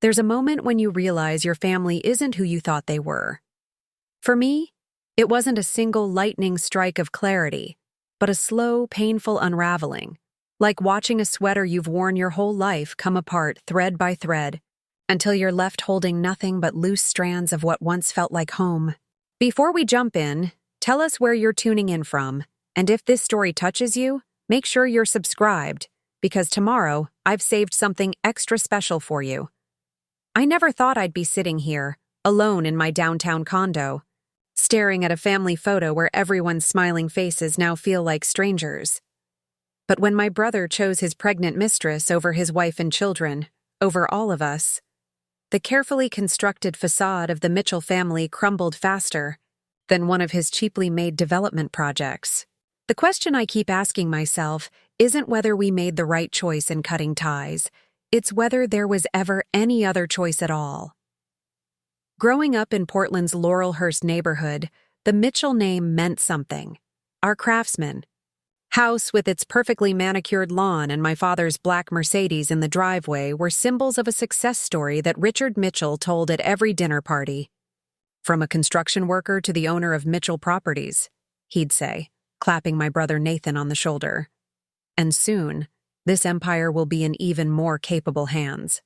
There's a moment when you realize your family isn't who you thought they were. For me, it wasn't a single lightning strike of clarity, but a slow, painful unraveling, like watching a sweater you've worn your whole life come apart thread by thread, until you're left holding nothing but loose strands of what once felt like home. Before we jump in, tell us where you're tuning in from, and if this story touches you, make sure you're subscribed, because tomorrow I've saved something extra special for you. I never thought I'd be sitting here, alone in my downtown condo, staring at a family photo where everyone's smiling faces now feel like strangers. But when my brother chose his pregnant mistress over his wife and children, over all of us, the carefully constructed façade of the Mitchell family crumbled faster than one of his cheaply made development projects. The question I keep asking myself isn't whether we made the right choice in cutting ties, it's whether there was ever any other choice at all. Growing up in Portland's Laurelhurst neighborhood, the Mitchell name meant something. Our craftsman. House with its perfectly manicured lawn and my father's black Mercedes in the driveway were symbols of a success story that Richard Mitchell told at every dinner party. From a construction worker to the owner of Mitchell Properties, he'd say, clapping my brother Nathan on the shoulder. And soon, this empire will be in even more capable hands.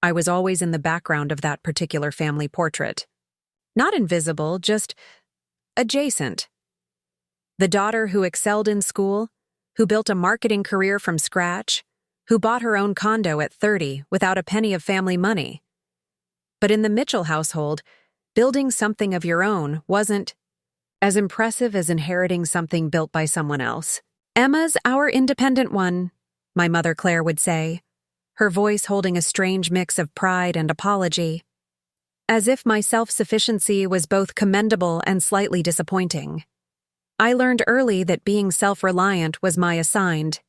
I was always in the background of that particular family portrait. Not invisible, just adjacent. The daughter who excelled in school, who built a marketing career from scratch, who bought her own condo at 30 without a penny of family money. But in the Mitchell household, building something of your own wasn't as impressive as inheriting something built by someone else. "Emma's our independent one," my mother Claire would say, her voice holding a strange mix of pride and apology, as if my self-sufficiency was both commendable and slightly disappointing. I learned early that being self-reliant was my assigned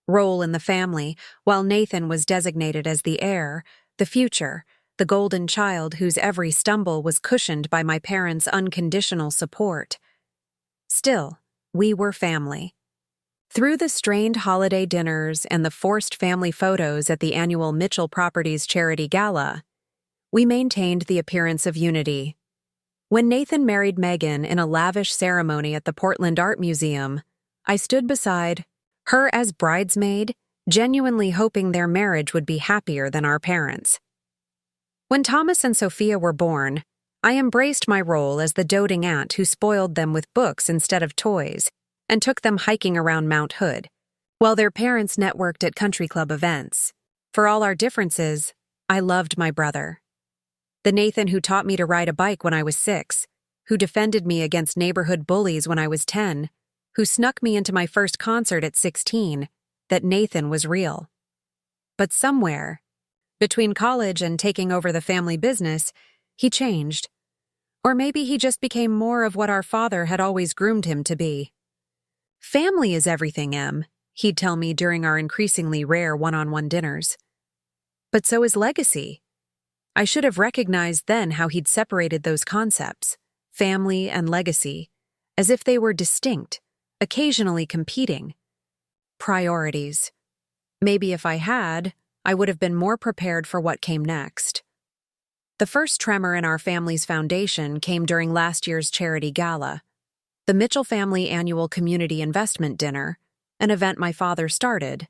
role in the family, while Nathan was designated as the heir, the future, the golden child whose every stumble was cushioned by my parents' unconditional support. Still, we were family. Through the strained holiday dinners and the forced family photos at the annual Mitchell Properties Charity Gala, we maintained the appearance of unity. When Nathan married Megan in a lavish ceremony at the Portland Art Museum, I stood beside her as bridesmaid, genuinely hoping their marriage would be happier than our parents. When Thomas and Sophia were born, I embraced my role as the doting aunt who spoiled them with books instead of toys and took them hiking around Mount Hood, while their parents networked at country club events. For all our differences, I loved my brother. The Nathan who taught me to ride a bike when I was 6, who defended me against neighborhood bullies when I was 10, who snuck me into my first concert at 16, that Nathan was real. But somewhere, between college and taking over the family business, he changed. Or maybe he just became more of what our father had always groomed him to be. "Family is everything, Em," he'd tell me during our increasingly rare one-on-one dinners. But so is legacy. I should have recognized then how he'd separated those concepts, family and legacy, as if they were distinct, occasionally competing. Priorities. Maybe if I had, I would have been more prepared for what came next. The first tremor in our family's foundation came during last year's charity gala, the Mitchell Family Annual Community Investment Dinner, an event my father started.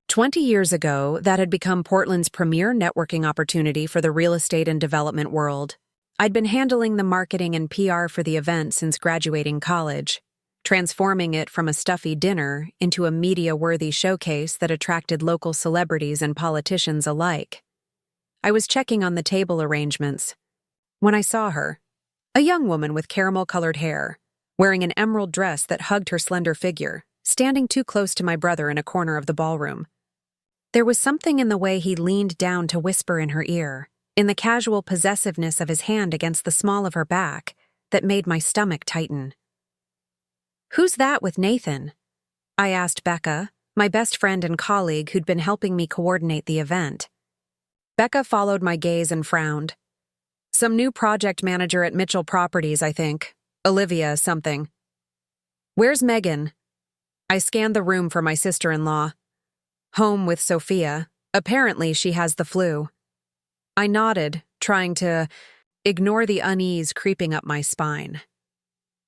20 years ago, that had become Portland's premier networking opportunity for the real estate and development world. I'd been handling the marketing and PR for the event since graduating college, transforming it from a stuffy dinner into a media-worthy showcase that attracted local celebrities and politicians alike. I was checking on the table arrangements when I saw her, a young woman with caramel-colored hair, wearing an emerald dress that hugged her slender figure, standing too close to my brother in a corner of the ballroom. There was something in the way he leaned down to whisper in her ear, in the casual possessiveness of his hand against the small of her back, that made my stomach tighten. "Who's that with Nathan?" I asked Becca, my best friend and colleague who'd been helping me coordinate the event. Becca followed my gaze and frowned. "Some new project manager at Mitchell Properties, I think. Olivia something." "Where's Megan?" I scanned the room for my sister-in-law. "Home with Sophia. Apparently she has the flu." I nodded, trying to ignore the unease creeping up my spine.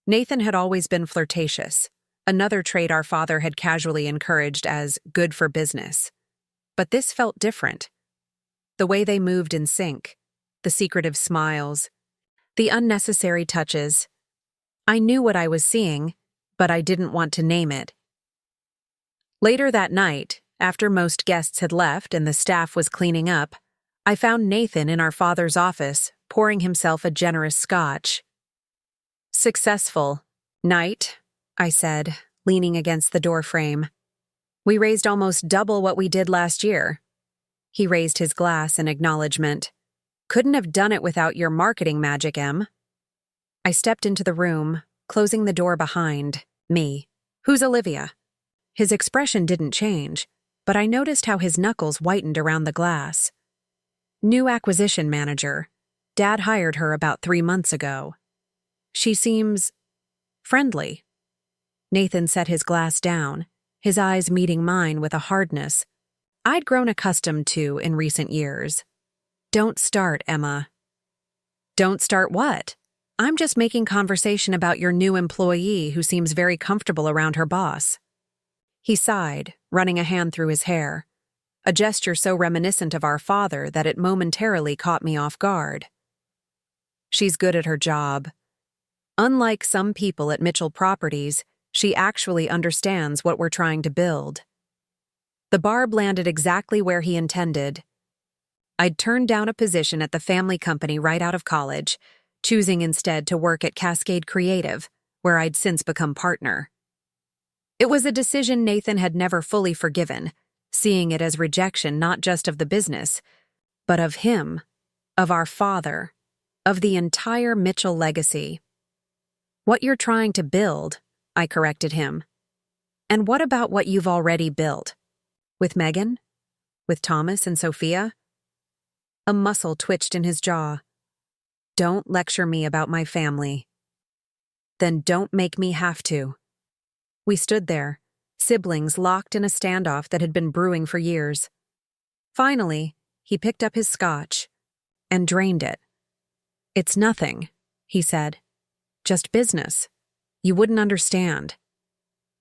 Nathan had always been flirtatious, another trait our father had casually encouraged as good for business. But this felt different. The way they moved in sync, the secretive smiles, the unnecessary touches. I knew what I was seeing, but I didn't want to name it. Later that night, after most guests had left and the staff was cleaning up, I found Nathan in our father's office, pouring himself a generous scotch. "Successful night," I said, leaning against the doorframe. "We raised almost double what we did last year." He raised his glass in acknowledgement. "Couldn't have done it without your marketing magic, Em." I stepped into the room, closing the door behind me. "Who's Olivia?" His expression didn't change, but I noticed how his knuckles whitened around the glass. "New acquisition manager. Dad hired her about 3 months ago. She seems friendly." Nathan set his glass down, his eyes meeting mine with a hardness I'd grown accustomed to in recent years. "Don't start, Emma." "Don't start what?" "I'm just making conversation about your new employee who seems very comfortable around her boss." He sighed, running a hand through his hair, a gesture so reminiscent of our father that it momentarily caught me off guard. "She's good at her job. Unlike some people at Mitchell Properties, she actually understands what we're trying to build." The barb landed exactly where he intended. I'd turned down a position at the family company right out of college, choosing instead to work at Cascade Creative, where I'd since become partner. It was a decision Nathan had never fully forgiven, seeing it as rejection not just of the business, but of him, of our father, of the entire Mitchell legacy. "What you're trying to build," I corrected him. "And what about what you've already built? With Megan? With Thomas and Sophia?" A muscle twitched in his jaw. "Don't lecture me about my family." "Then don't make me have to." We stood there, siblings locked in a standoff that had been brewing for years. Finally, he picked up his scotch and drained it. "It's nothing," he said. "Just business. You wouldn't understand."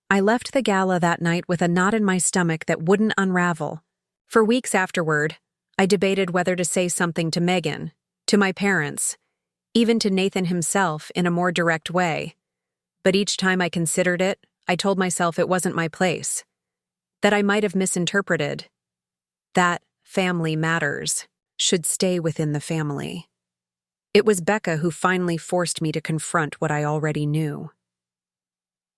I left the gala that night with a knot in my stomach that wouldn't unravel. For weeks afterward, I debated whether to say something to Megan, to my parents, even to Nathan himself in a more direct way. But each time I considered it, I told myself it wasn't my place, that I might have misinterpreted, that family matters should stay within the family. It was Becca who finally forced me to confront what I already knew.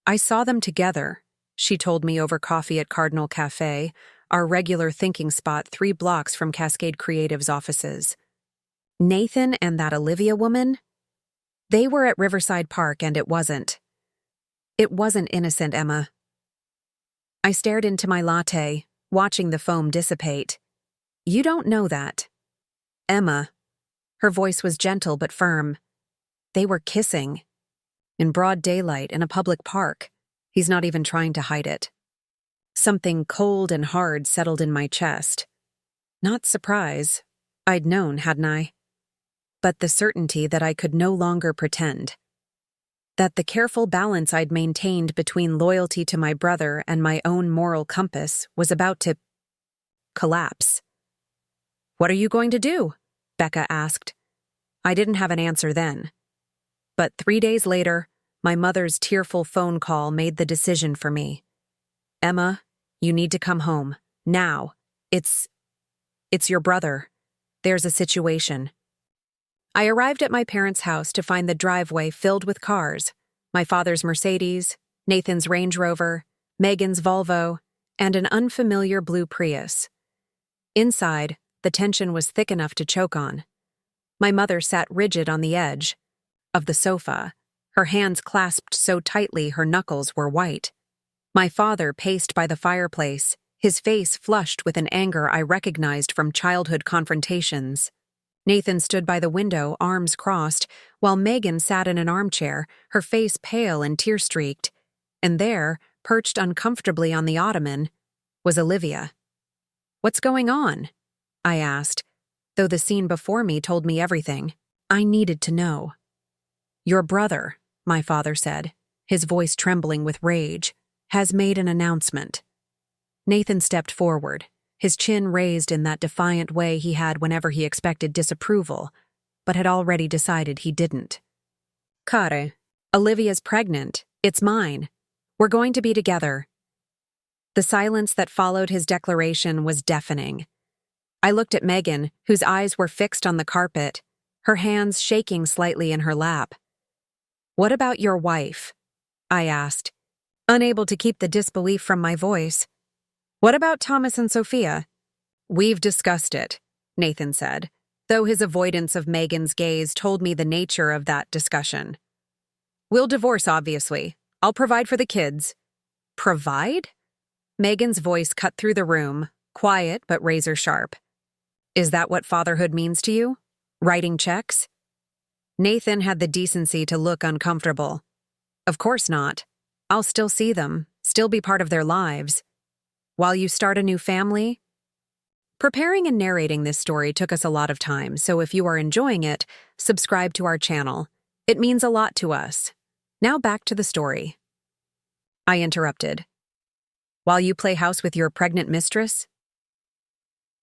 "I saw them together," she told me over coffee at Cardinal Cafe, our regular thinking spot 3 blocks from Cascade Creative's offices. "Nathan and that Olivia woman? They were at Riverside Park and it wasn't innocent, Emma." I stared into my latte, watching the foam dissipate. "You don't know that." "Emma." Her voice was gentle but firm. "They were kissing. In broad daylight in a public park. He's not even trying to hide it." Something cold and hard settled in my chest. Not surprise. I'd known, hadn't I? But the certainty that I could no longer pretend. That the careful balance I'd maintained between loyalty to my brother and my own moral compass was about to collapse. "What are you going to do?" Becca asked. I didn't have an answer then. But 3 days later, my mother's tearful phone call made the decision for me. "Emma, you need to come home. Now. It's your brother. There's a situation." I arrived at my parents' house to find the driveway filled with cars. My father's Mercedes, Nathan's Range Rover, Megan's Volvo, and an unfamiliar blue Prius. Inside, the tension was thick enough to choke on. My mother sat rigid on the edge of the sofa, her hands clasped so tightly her knuckles were white. My father paced by the fireplace, his face flushed with an anger I recognized from childhood confrontations. Nathan stood by the window, arms crossed, while Megan sat in an armchair, her face pale and tear-streaked. And there, perched uncomfortably on the ottoman, was Olivia. "What's going on?" I asked, though the scene before me told me everything. I needed to know. "Your brother," my father said, his voice trembling with rage, "has made an announcement." Nathan stepped forward, his chin raised in that defiant way he had whenever he expected disapproval, but had already decided he didn't. "Care, Olivia's pregnant. It's mine. We're going to be together." The silence that followed his declaration was deafening. I looked at Megan, whose eyes were fixed on the carpet, her hands shaking slightly in her lap. "What about your wife?" I asked, unable to keep the disbelief from my voice. "What about Thomas and Sophia?" "We've discussed it," Nathan said, though his avoidance of Megan's gaze told me the nature of that discussion. "We'll divorce, obviously. I'll provide for the kids." "Provide?" Megan's voice cut through the room, quiet but razor sharp. "Is that what fatherhood means to you? Writing checks?" Nathan had the decency to look uncomfortable. "Of course not. I'll still see them, still be part of their lives. While you start a new family?" Preparing and narrating this story took us a lot of time, so if you are enjoying it, subscribe to our channel. It means a lot to us. Now back to the story. I interrupted. "While you play house with your pregnant mistress?"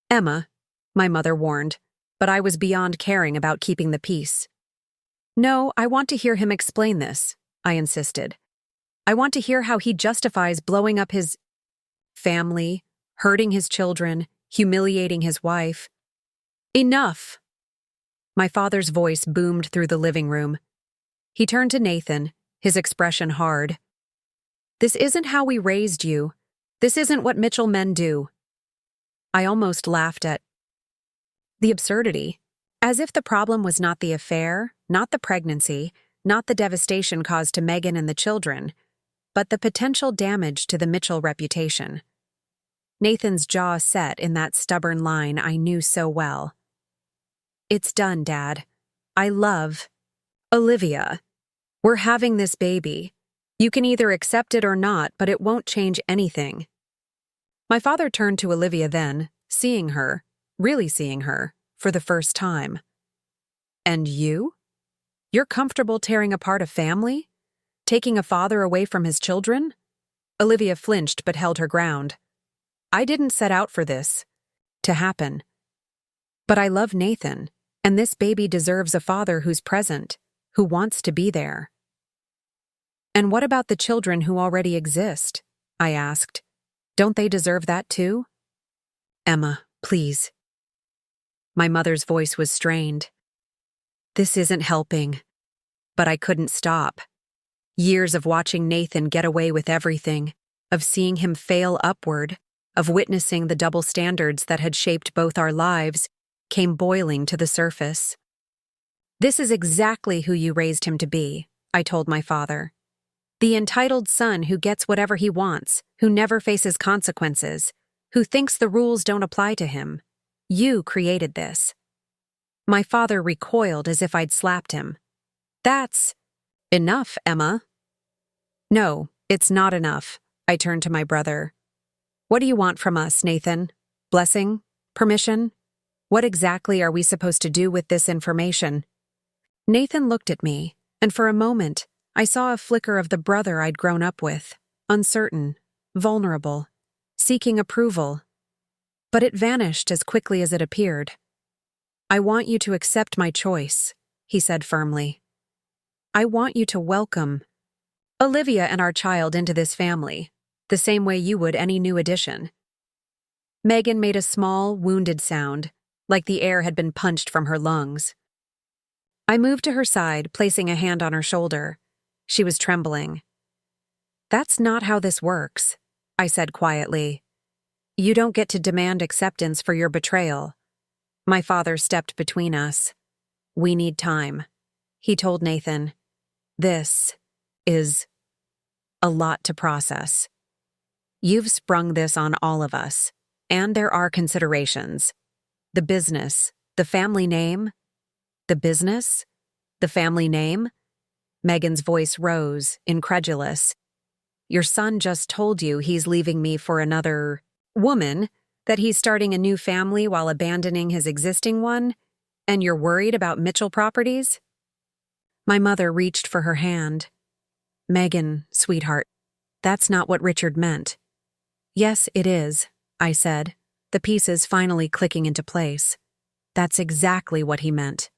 "Emma," my mother warned, but I was beyond caring about keeping the peace. "No, I want to hear him explain this," I insisted. "I want to hear how he justifies blowing up his family, hurting his children, humiliating his wife." "Enough!" My father's voice boomed through the living room. He turned to Nathan, his expression hard. "This isn't how we raised you. This isn't what Mitchell men do." I almost laughed at the absurdity, as if the problem was not the affair, not the pregnancy, not the devastation caused to Megan and the children, but the potential damage to the Mitchell reputation. Nathan's jaw set in that stubborn line I knew so well. "It's done, Dad. I love Olivia. We're having this baby. You can either accept it or not, but it won't change anything." My father turned to Olivia then, seeing her, really seeing her, for the first time. "And you? You're comfortable tearing apart a family? Taking a father away from his children?" Olivia flinched but held her ground. "I didn't set out for this to happen. But I love Nathan, and this baby deserves a father who's present, who wants to be there." "And what about the children who already exist?" I asked. "Don't they deserve that too?" "Emma, please." My mother's voice was strained. "This isn't helping." But I couldn't stop. Years of watching Nathan get away with everything, of seeing him fail upward, of witnessing the double standards that had shaped both our lives, came boiling to the surface. "This is exactly who you raised him to be," I told my father. "The entitled son who gets whatever he wants, who never faces consequences, who thinks the rules don't apply to him. You created this." My father recoiled as if I'd slapped him. "That's enough, Emma." "No, it's not enough." I turned to my brother. "What do you want from us, Nathan? Blessing? Permission? What exactly are we supposed to do with this information?" Nathan looked at me, and for a moment, I saw a flicker of the brother I'd grown up with, uncertain, vulnerable, seeking approval. But it vanished as quickly as it appeared. "I want you to accept my choice," he said firmly. "I want you to welcome Olivia and our child into this family, the same way you would any new addition." Megan made a small, wounded sound, like the air had been punched from her lungs. I moved to her side, placing a hand on her shoulder. She was trembling. "That's not how this works," I said quietly. "You don't get to demand acceptance for your betrayal." My father stepped between us. "We need time," he told Nathan. "This is a lot to process. You've sprung this on all of us, and there are considerations. The business, the family name. The business? The family name?" Megan's voice rose, incredulous. "Your son just told you he's leaving me for another woman. That he's starting a new family while abandoning his existing one, and you're worried about Mitchell properties? My mother reached for her hand. Megan, sweetheart, that's not what Richard meant. Yes, it is, I said, the pieces finally clicking into place. That's exactly what he meant.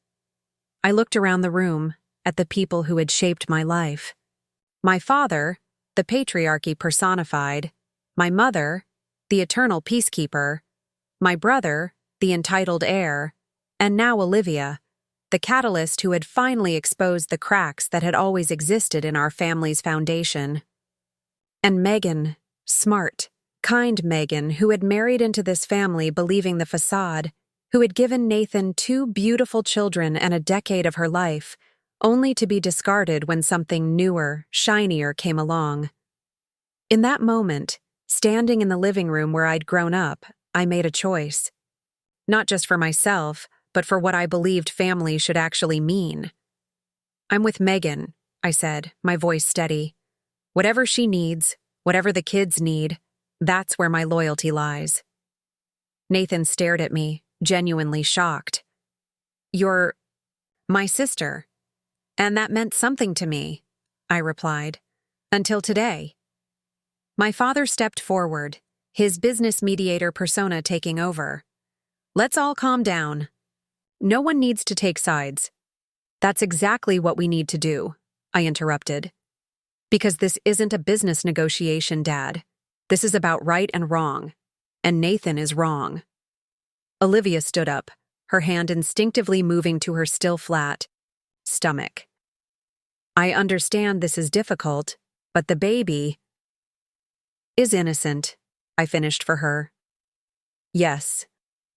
I looked around the room, at the people who had shaped my life. My father, the patriarchy personified, my mother, the eternal peacekeeper, my brother, the entitled heir, and now Olivia, the catalyst who had finally exposed the cracks that had always existed in our family's foundation. And Megan, smart, kind Megan, who had married into this family believing the façade, who had given Nathan 2 beautiful children and a decade of her life, only to be discarded when something newer, shinier came along. In that moment, standing in the living room where I'd grown up, I made a choice. Not just for myself, but for what I believed family should actually mean. I'm with Megan, I said, my voice steady. Whatever she needs, whatever the kids need, that's where my loyalty lies. Nathan stared at me, genuinely shocked. You're my sister. And that meant something to me, I replied. Until today. My father stepped forward, his business mediator persona taking over. Let's all calm down. No one needs to take sides. That's exactly what we need to do, I interrupted. Because this isn't a business negotiation, Dad. This is about right and wrong. And Nathan is wrong. Olivia stood up, her hand instinctively moving to her still flat stomach. I understand this is difficult, but the baby is innocent, I finished for her. Yes,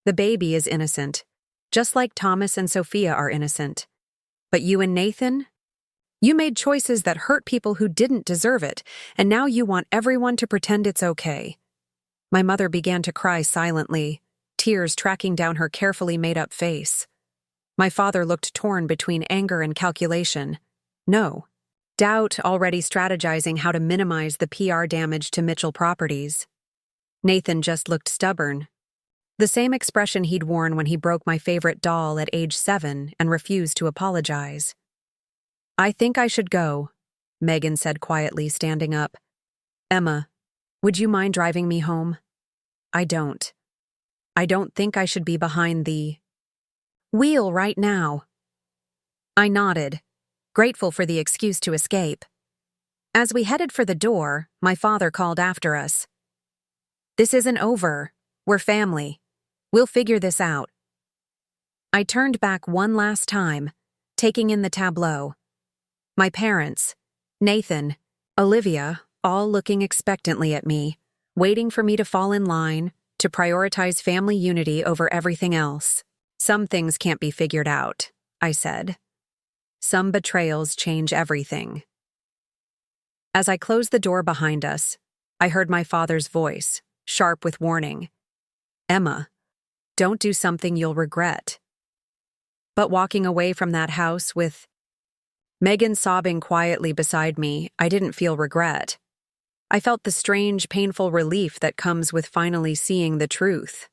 the baby is innocent, just like Thomas and Sophia are innocent. But you and Nathan? You made choices that hurt people who didn't deserve it, and now you want everyone to pretend it's okay. My mother began to cry silently, tears tracking down her carefully made-up face. My father looked torn between anger and calculation. No. Doubt, already strategizing how to minimize the PR damage to Mitchell properties. Nathan just looked stubborn. The same expression he'd worn when he broke my favorite doll at age 7 and refused to apologize. I think I should go, Megan said quietly, standing up. Emma, would you mind driving me home? I don't. I don't think I should be behind the wheel right now. I nodded, grateful for the excuse to escape. As we headed for the door, my father called after us. This isn't over. We're family. We'll figure this out. I turned back one last time, taking in the tableau. My parents, Nathan, Olivia, all looking expectantly at me, waiting for me to fall in line, to prioritize family unity over everything else. Some things can't be figured out, I said. Some betrayals change everything. As I closed the door behind us, I heard my father's voice, sharp with warning. Emma, don't do something you'll regret. But walking away from that house with Megan sobbing quietly beside me, I didn't feel regret. I felt the strange, painful relief that comes with finally seeing the truth.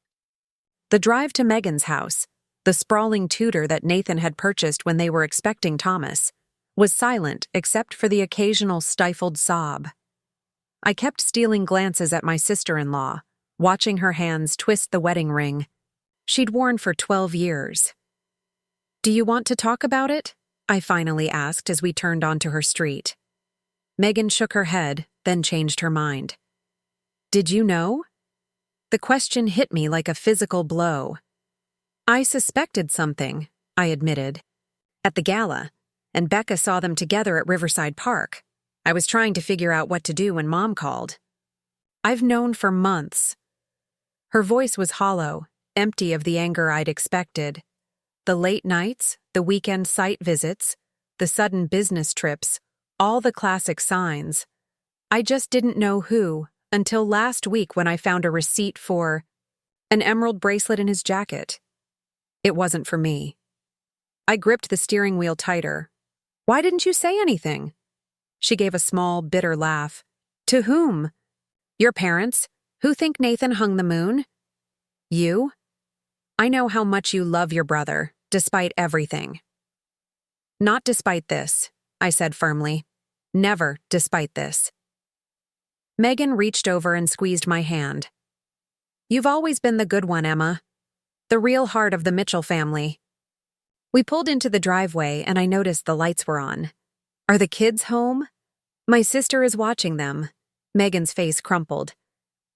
The drive to Megan's house, the sprawling Tudor that Nathan had purchased when they were expecting Thomas, was silent except for the occasional stifled sob. I kept stealing glances at my sister-in-law, watching her hands twist the wedding ring she'd worn for 12 years. Do you want to talk about it? I finally asked as we turned onto her street. Megan shook her head, then changed her mind. Did you know? The question hit me like a physical blow. I suspected something, I admitted. At the gala, and Becca saw them together at Riverside Park. I was trying to figure out what to do when Mom called. I've known for months. Her voice was hollow, empty of the anger I'd expected. The late nights, the weekend site visits, the sudden business trips, all the classic signs. I just didn't know who until last week when I found a receipt for an emerald bracelet in his jacket. It wasn't for me. I gripped the steering wheel tighter. Why didn't you say anything? She gave a small, bitter laugh. To whom? Your parents, who think Nathan hung the moon? You? I know how much you love your brother, despite everything. Not despite this, I said firmly. Never despite this. Megan reached over and squeezed my hand. You've always been the good one, Emma. The real heart of the Mitchell family. We pulled into the driveway and I noticed the lights were on. Are the kids home? My sister is watching them. Megan's face crumpled.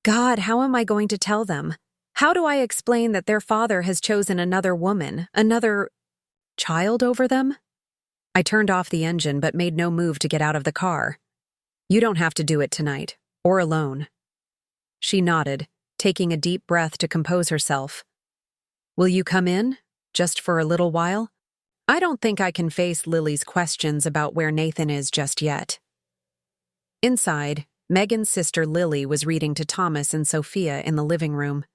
God, how am I going to tell them? How do I explain that their father has chosen another woman, another child over them? I turned off the engine but made no move to get out of the car. You don't have to do it tonight, or alone. She nodded, taking a deep breath to compose herself. Will you come in, just for a little while? I don't think I can face Lily's questions about where Nathan is just yet. Inside, Megan's sister Lily was reading to Thomas and Sophia in the living room.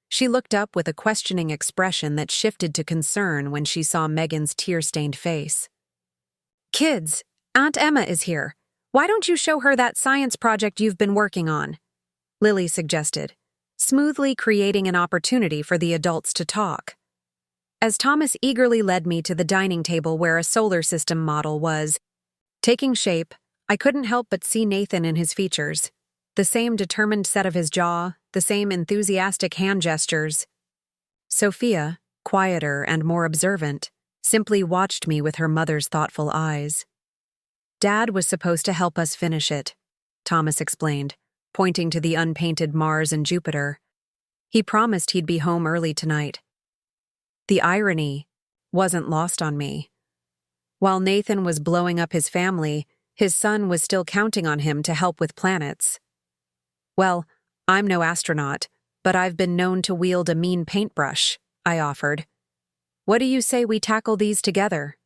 She looked up with a questioning expression that shifted to concern when she saw Megan's tear-stained face. Kids, Aunt Emma is here. Why don't you show her that science project you've been working on? Lily suggested, smoothly creating an opportunity for the adults to talk. As Thomas eagerly led me to the dining table where a solar system model was taking shape, I couldn't help but see Nathan in his features. The same determined set of his jaw, the same enthusiastic hand gestures. Sophia, quieter and more observant, simply watched me with her mother's thoughtful eyes. Dad was supposed to help us finish it, Thomas explained, pointing to the unpainted Mars and Jupiter. He promised he'd be home early tonight. The irony wasn't lost on me. While Nathan was blowing up his family, his son was still counting on him to help with planets. Well, I'm no astronaut, but I've been known to wield a mean paintbrush, I offered. What do you say we tackle these together?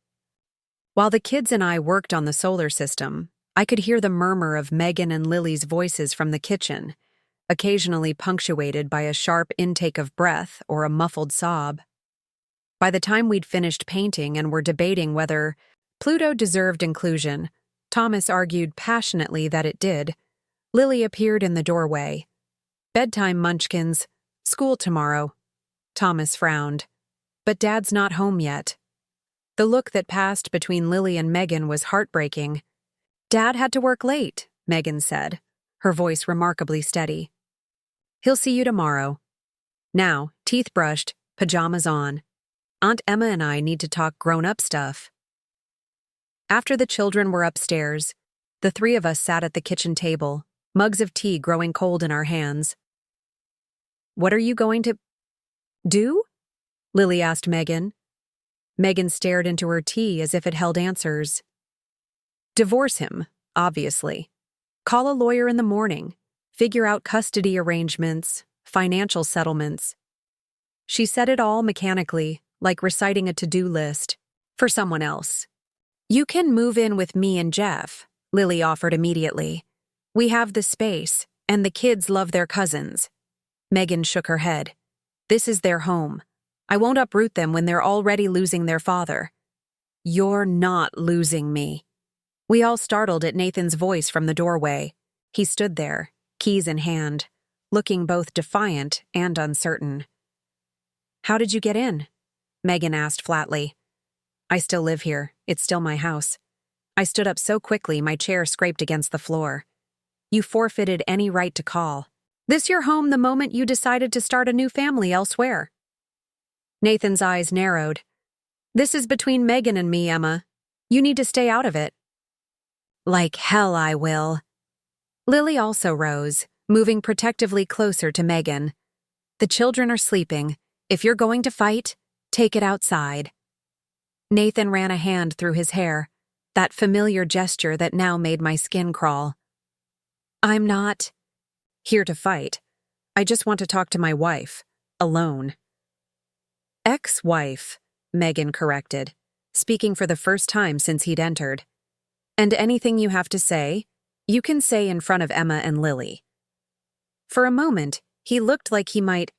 While the kids and I worked on the solar system, I could hear the murmur of Megan and Lily's voices from the kitchen, occasionally punctuated by a sharp intake of breath or a muffled sob. By the time we'd finished painting and were debating whether Pluto deserved inclusion, Thomas argued passionately that it did. Lily appeared in the doorway. Bedtime, munchkins. School tomorrow. Thomas frowned. But Dad's not home yet. The look that passed between Lily and Megan was heartbreaking. Dad had to work late, Megan said, her voice remarkably steady. He'll see you tomorrow. Now, teeth brushed, pajamas on. Aunt Emma and I need to talk grown-up stuff. After the children were upstairs, the three of us sat at the kitchen table, mugs of tea growing cold in our hands. What are you going to do? Lily asked Megan. Megan stared into her tea as if it held answers. Divorce him, obviously. Call a lawyer in the morning. Figure out custody arrangements, financial settlements. She said it all mechanically, like reciting a to-do list, for someone else. You can move in with me and Jeff, Lily offered immediately. We have the space, and the kids love their cousins. Megan shook her head. This is their home. I won't uproot them when they're already losing their father. You're not losing me. We all startled at Nathan's voice from the doorway. He stood there, keys in hand, looking both defiant and uncertain. How did you get in? Megan asked flatly. I still live here. It's still my house. I stood up so quickly my chair scraped against the floor. You forfeited any right to call. This your home the moment you decided to start a new family elsewhere. Nathan's eyes narrowed. This is between Megan and me, Emma. You need to stay out of it. Like hell I will. Lily also rose, moving protectively closer to Megan. The children are sleeping. If you're going to fight, take it outside. Nathan ran a hand through his hair, that familiar gesture that now made my skin crawl. I'm not here to fight. I just want to talk to my wife, alone. Ex-wife, Megan corrected, speaking for the first time since he'd entered. And anything you have to say, you can say in front of Emma and Lily. For a moment, he looked like he might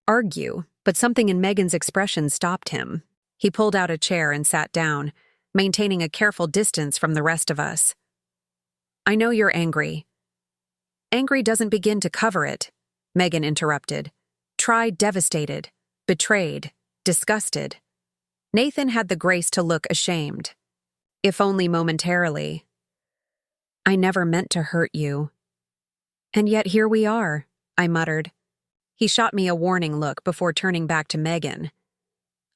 argue, but something in Megan's expression stopped him. He pulled out a chair and sat down, maintaining a careful distance from the rest of us. I know you're angry. Angry doesn't begin to cover it, Megan interrupted, tried devastated, betrayed, disgusted. Nathan had the grace to look ashamed, if only momentarily. "I never meant to hurt you." "And yet here we are," I muttered. He shot me a warning look before turning back to Megan.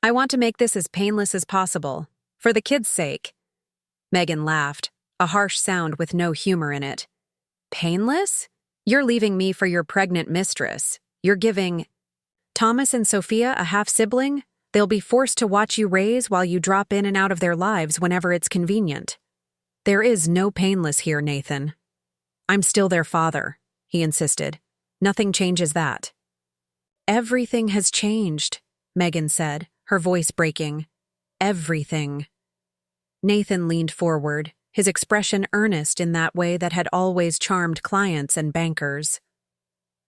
"I want to make this as painless as possible, for the kids' sake." Megan laughed, a harsh sound with no humor in it. "Painless? You're leaving me for your pregnant mistress. You're giving Thomas and Sophia a half-sibling? They'll be forced to watch you raise while you drop in and out of their lives whenever it's convenient." "There is no painless here, Nathan. I'm still their father," he insisted. "Nothing changes that." "Everything has changed," Megan said, her voice breaking. "Everything." Nathan leaned forward, his expression earnest in that way that had always charmed clients and bankers.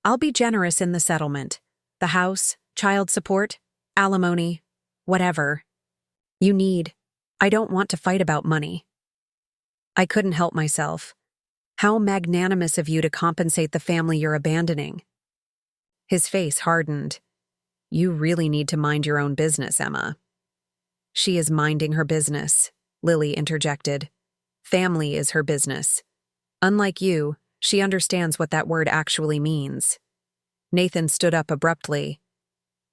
"I'll be generous in the settlement. The house, child support, alimony, whatever you need. I don't want to fight about money." I couldn't help myself. "How magnanimous of you to compensate the family you're abandoning." His face hardened. "You really need to mind your own business, Emma." "She is minding her business," Lily interjected. "Family is her business. Unlike you, she understands what that word actually means." Nathan stood up abruptly.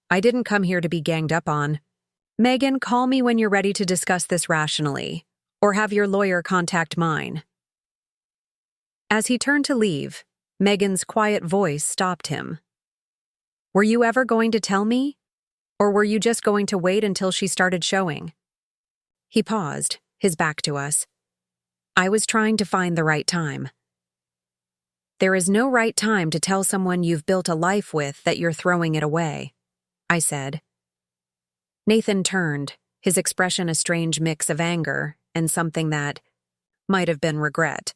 "I didn't come here to be ganged up on. Megan, call me when you're ready to discuss this rationally, or have your lawyer contact mine." As he turned to leave, Megan's quiet voice stopped him. "Were you ever going to tell me? Or were you just going to wait until she started showing?" He paused, his back to us. "I was trying to find the right time." "There is no right time to tell someone you've built a life with that you're throwing it away," I said. Nathan turned, his expression a strange mix of anger and something that might have been regret.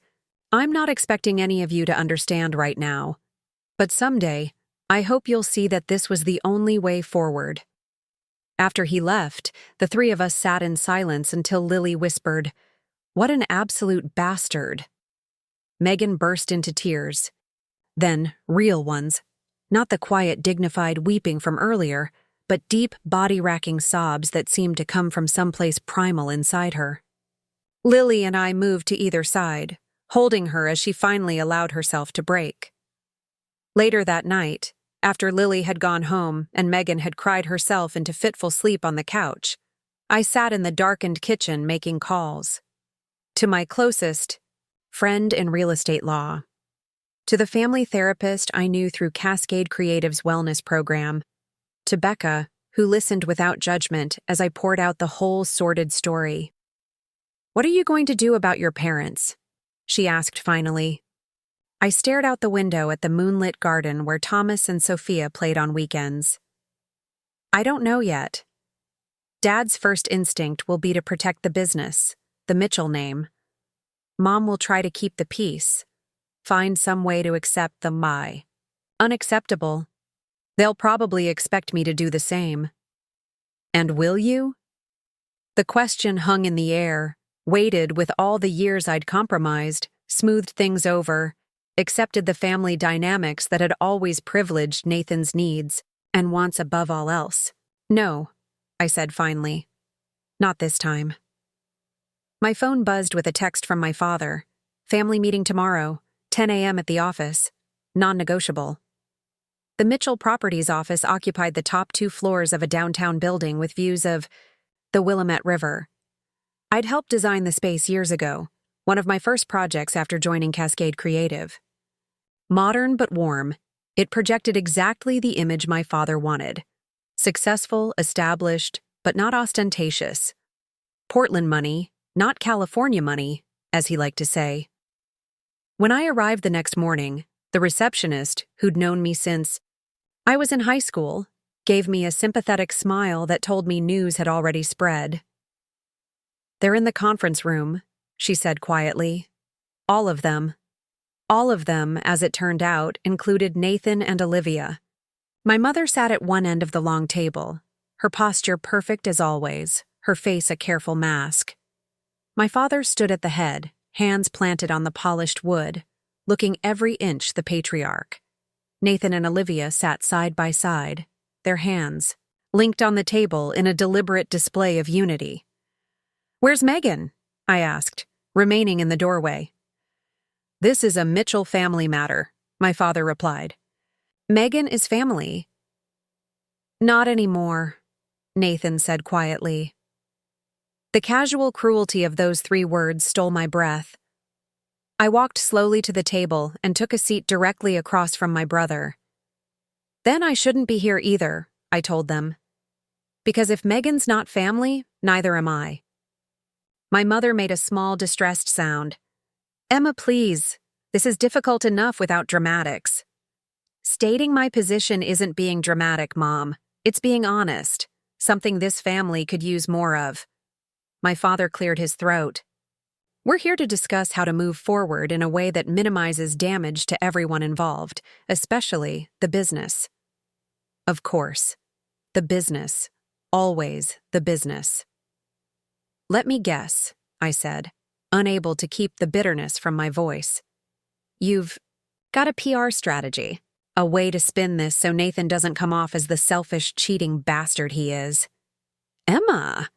"I'm not expecting any of you to understand right now, but someday, I hope you'll see that this was the only way forward." After he left, the three of us sat in silence until Lily whispered, "What an absolute bastard." Megan burst into tears. Then, real ones. Not the quiet, dignified weeping from earlier, but deep, body-racking sobs that seemed to come from someplace primal inside her. Lily and I moved to either side, holding her as she finally allowed herself to break. Later that night, after Lily had gone home and Megan had cried herself into fitful sleep on the couch, I sat in the darkened kitchen making calls. To my closest friend in real estate law. To the family therapist I knew through Cascade Creative's wellness program. To Becca, who listened without judgment as I poured out the whole sordid story. "What are you going to do about your parents?" she asked finally. I stared out the window at the moonlit garden where Thomas and Sophia played on weekends. "I don't know yet. Dad's first instinct will be to protect the business, the Mitchell name. Mom will try to keep the peace, find some way to accept the my. Unacceptable. They'll probably expect me to do the same." "And will you?" The question hung in the air, weighted with all the years I'd compromised, smoothed things over, accepted the family dynamics that had always privileged Nathan's needs and wants above all else. "No," I said finally. "Not this time." My phone buzzed with a text from my father. "Family meeting tomorrow, 10 a.m. at the office. Non-negotiable." The Mitchell Properties office occupied the top 2 floors of a downtown building with views of the Willamette River. I'd helped design the space years ago, one of my first projects after joining Cascade Creative. Modern but warm, it projected exactly the image my father wanted. Successful, established, but not ostentatious. Portland money, not California money, as he liked to say. When I arrived the next morning, the receptionist, who'd known me since I was in high school, gave me a sympathetic smile that told me news had already spread. "They're in the conference room," she said quietly. All of them. All of them, as it turned out, included Nathan and Olivia. My mother sat at one end of the long table, her posture perfect as always, her face a careful mask. My father stood at the head, hands planted on the polished wood, looking every inch the patriarch. Nathan and Olivia sat side by side, their hands linked on the table in a deliberate display of unity. "Where's Megan?" I asked, remaining in the doorway. "This is a Mitchell family matter," my father replied. "Megan is family." "Not anymore," Nathan said quietly. The casual cruelty of those 3 words stole my breath. I walked slowly to the table and took a seat directly across from my brother. "Then I shouldn't be here either," I told them. "Because if Megan's not family, neither am I." My mother made a small, distressed sound. "Emma, please. This is difficult enough without dramatics." "Stating my position isn't being dramatic, Mom. It's being honest, something this family could use more of." My father cleared his throat. "We're here to discuss how to move forward in a way that minimizes damage to everyone involved, especially the business." Of course. The business. Always the business. "Let me guess," I said, unable to keep the bitterness from my voice. "You've got a PR strategy, a way to spin this so Nathan doesn't come off as the selfish, cheating bastard he is." "Emma!"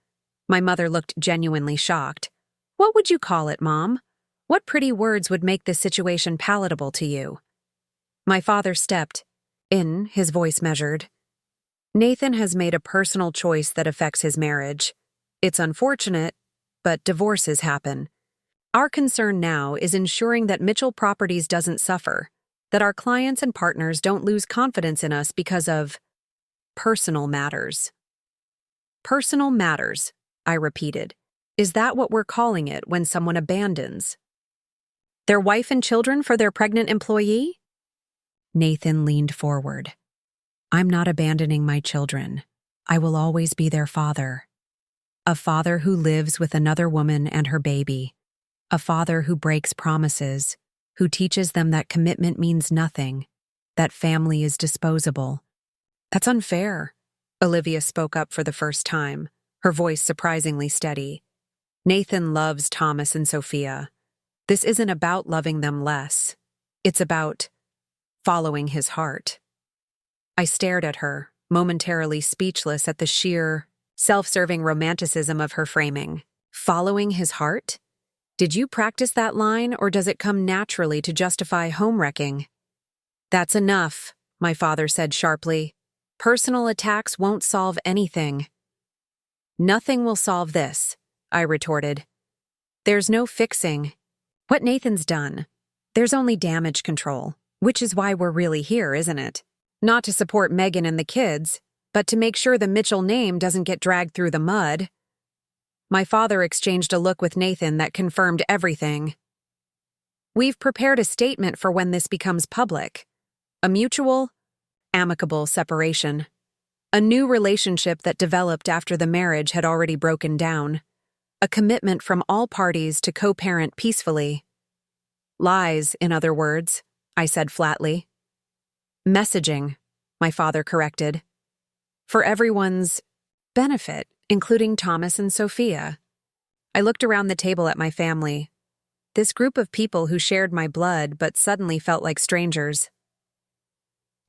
My mother looked genuinely shocked. "What would you call it, Mom? What pretty words would make this situation palatable to you?" My father stepped in, his voice measured. "Nathan has made a personal choice that affects his marriage. It's unfortunate, but divorces happen. Our concern now is ensuring that Mitchell Properties doesn't suffer, that our clients and partners don't lose confidence in us because of personal matters." "Personal matters," I repeated. "Is that what we're calling it when someone abandons their wife and children for their pregnant employee?" Nathan leaned forward. "I'm not abandoning my children. I will always be their father. A father who lives with another woman and her baby. A father who breaks promises, who teaches them that commitment means nothing, that family is disposable." "That's unfair," Olivia spoke up for the first time, her voice surprisingly steady. "Nathan loves Thomas and Sophia. This isn't about loving them less. It's about following his heart." I stared at her, momentarily speechless at the sheer, self-serving romanticism of her framing. Following his heart? Did you practice that line, or does it come naturally to justify home-wrecking? "That's enough," my father said sharply. "Personal attacks won't solve anything." "Nothing will solve this," I retorted. "There's no fixing what Nathan's done. There's only damage control, which is why we're really here, isn't it? Not to support Megan and the kids, but to make sure the Mitchell name doesn't get dragged through the mud." My father exchanged a look with Nathan that confirmed everything. "We've prepared a statement for when this becomes public. A mutual, amicable separation. A new relationship that developed after the marriage had already broken down. A commitment from all parties to co-parent peacefully." "Lies, in other words," I said flatly. "Messaging," my father corrected. "For everyone's benefit, including Thomas and Sophia." I looked around the table at my family. This group of people who shared my blood but suddenly felt like strangers.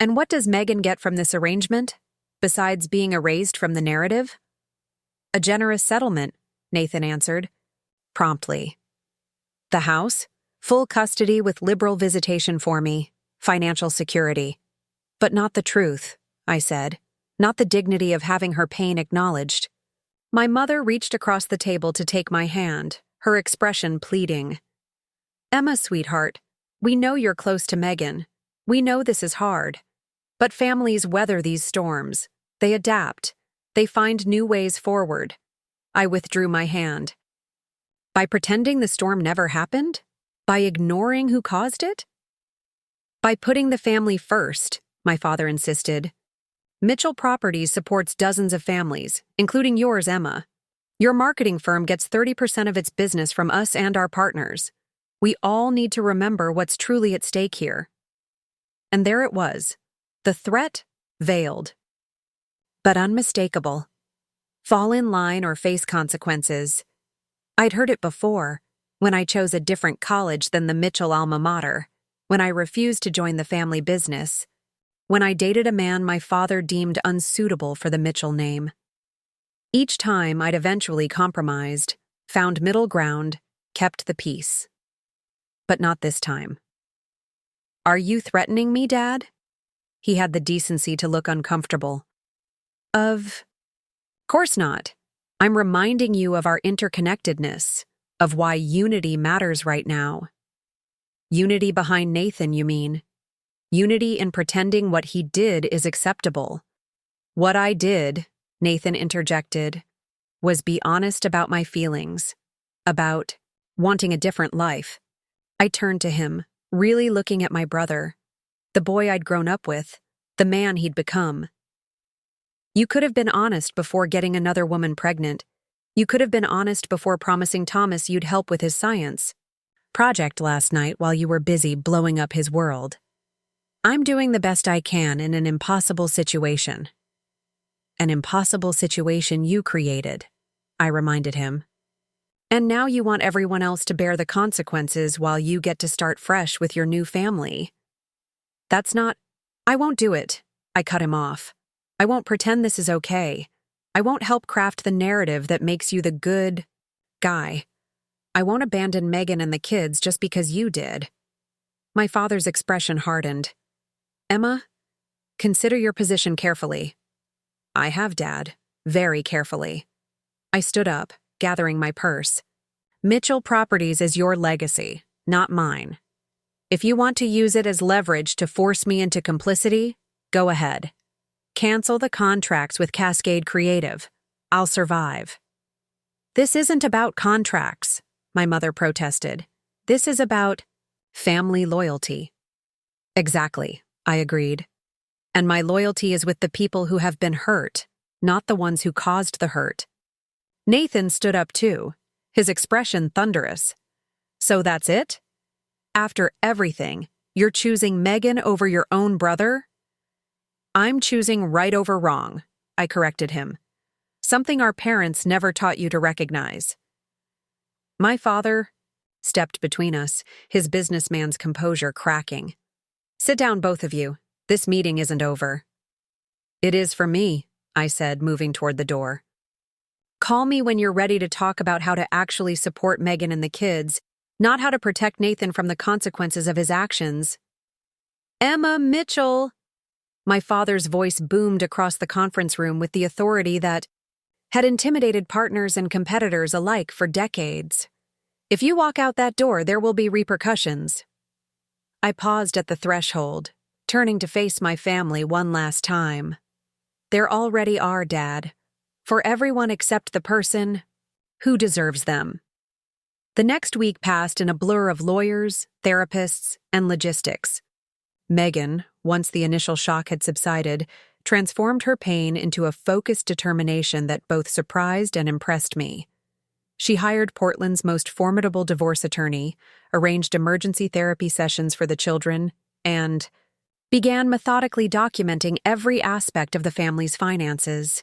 "And what does Megan get from this arrangement, besides being erased from the narrative?" "A generous settlement," Nathan answered, promptly. "The house? Full custody with liberal visitation for me. Financial security. But not the truth," I said. "Not the dignity of having her pain acknowledged." My mother reached across the table to take my hand, her expression pleading. "Emma, sweetheart, we know you're close to Megan. We know this is hard. But families weather these storms. They adapt. They find new ways forward." I withdrew my hand. "By pretending the storm never happened? By ignoring who caused it?" "By putting the family first," my father insisted. "Mitchell Properties supports dozens of families, including yours, Emma. Your marketing firm gets 30% of its business from us and our partners. We all need to remember what's truly at stake here." And there it was, the threat veiled, but unmistakable. Fall in line or face consequences. I'd heard it before, when I chose a different college than the Mitchell alma mater, when I refused to join the family business, when I dated a man my father deemed unsuitable for the Mitchell name. Each time I'd eventually compromised, found middle ground, kept the peace. But not this time. "Are you threatening me, Dad?" He had the decency to look uncomfortable. Of course not. I'm reminding you of our interconnectedness, of why unity matters right now. Unity behind Nathan, you mean? Unity in pretending what he did is acceptable. What I did, Nathan interjected, was be honest about my feelings, about wanting a different life. I turned to him, really looking at my brother, the boy I'd grown up with, the man he'd become. You could have been honest before getting another woman pregnant. You could have been honest before promising Thomas you'd help with his science project last night while you were busy blowing up his world. I'm doing the best I can in an impossible situation. An impossible situation you created, I reminded him. And now you want everyone else to bear the consequences while you get to start fresh with your new family. That's not— I won't do it, I cut him off. I won't pretend this is okay. I won't help craft the narrative that makes you the good guy. I won't abandon Megan and the kids just because you did. My father's expression hardened. Emma, consider your position carefully. I have, Dad, very carefully. I stood up, gathering my purse. Mitchell Properties is your legacy, not mine. If you want to use it as leverage to force me into complicity, go ahead. Cancel the contracts with Cascade Creative. I'll survive. This isn't about contracts, my mother protested. This is about family loyalty. Exactly, I agreed. And my loyalty is with the people who have been hurt, not the ones who caused the hurt. Nathan stood up too, his expression thunderous. So that's it? After everything, you're choosing Megan over your own brother? I'm choosing right over wrong, I corrected him. Something our parents never taught you to recognize. My father stepped between us, his businessman's composure cracking. Sit down, both of you. This meeting isn't over. It is for me, I said, moving toward the door. Call me when you're ready to talk about how to actually support Megan and the kids, not how to protect Nathan from the consequences of his actions. Emma Mitchell! My father's voice boomed across the conference room with the authority that had intimidated partners and competitors alike for decades. If you walk out that door, there will be repercussions. I paused at the threshold, turning to face my family one last time. There already are, Dad, for everyone except the person who deserves them. The next week passed in a blur of lawyers, therapists, and logistics. Megan, once the initial shock had subsided, transformed her pain into a focused determination that both surprised and impressed me. She hired Portland's most formidable divorce attorney, arranged emergency therapy sessions for the children, and began methodically documenting every aspect of the family's finances.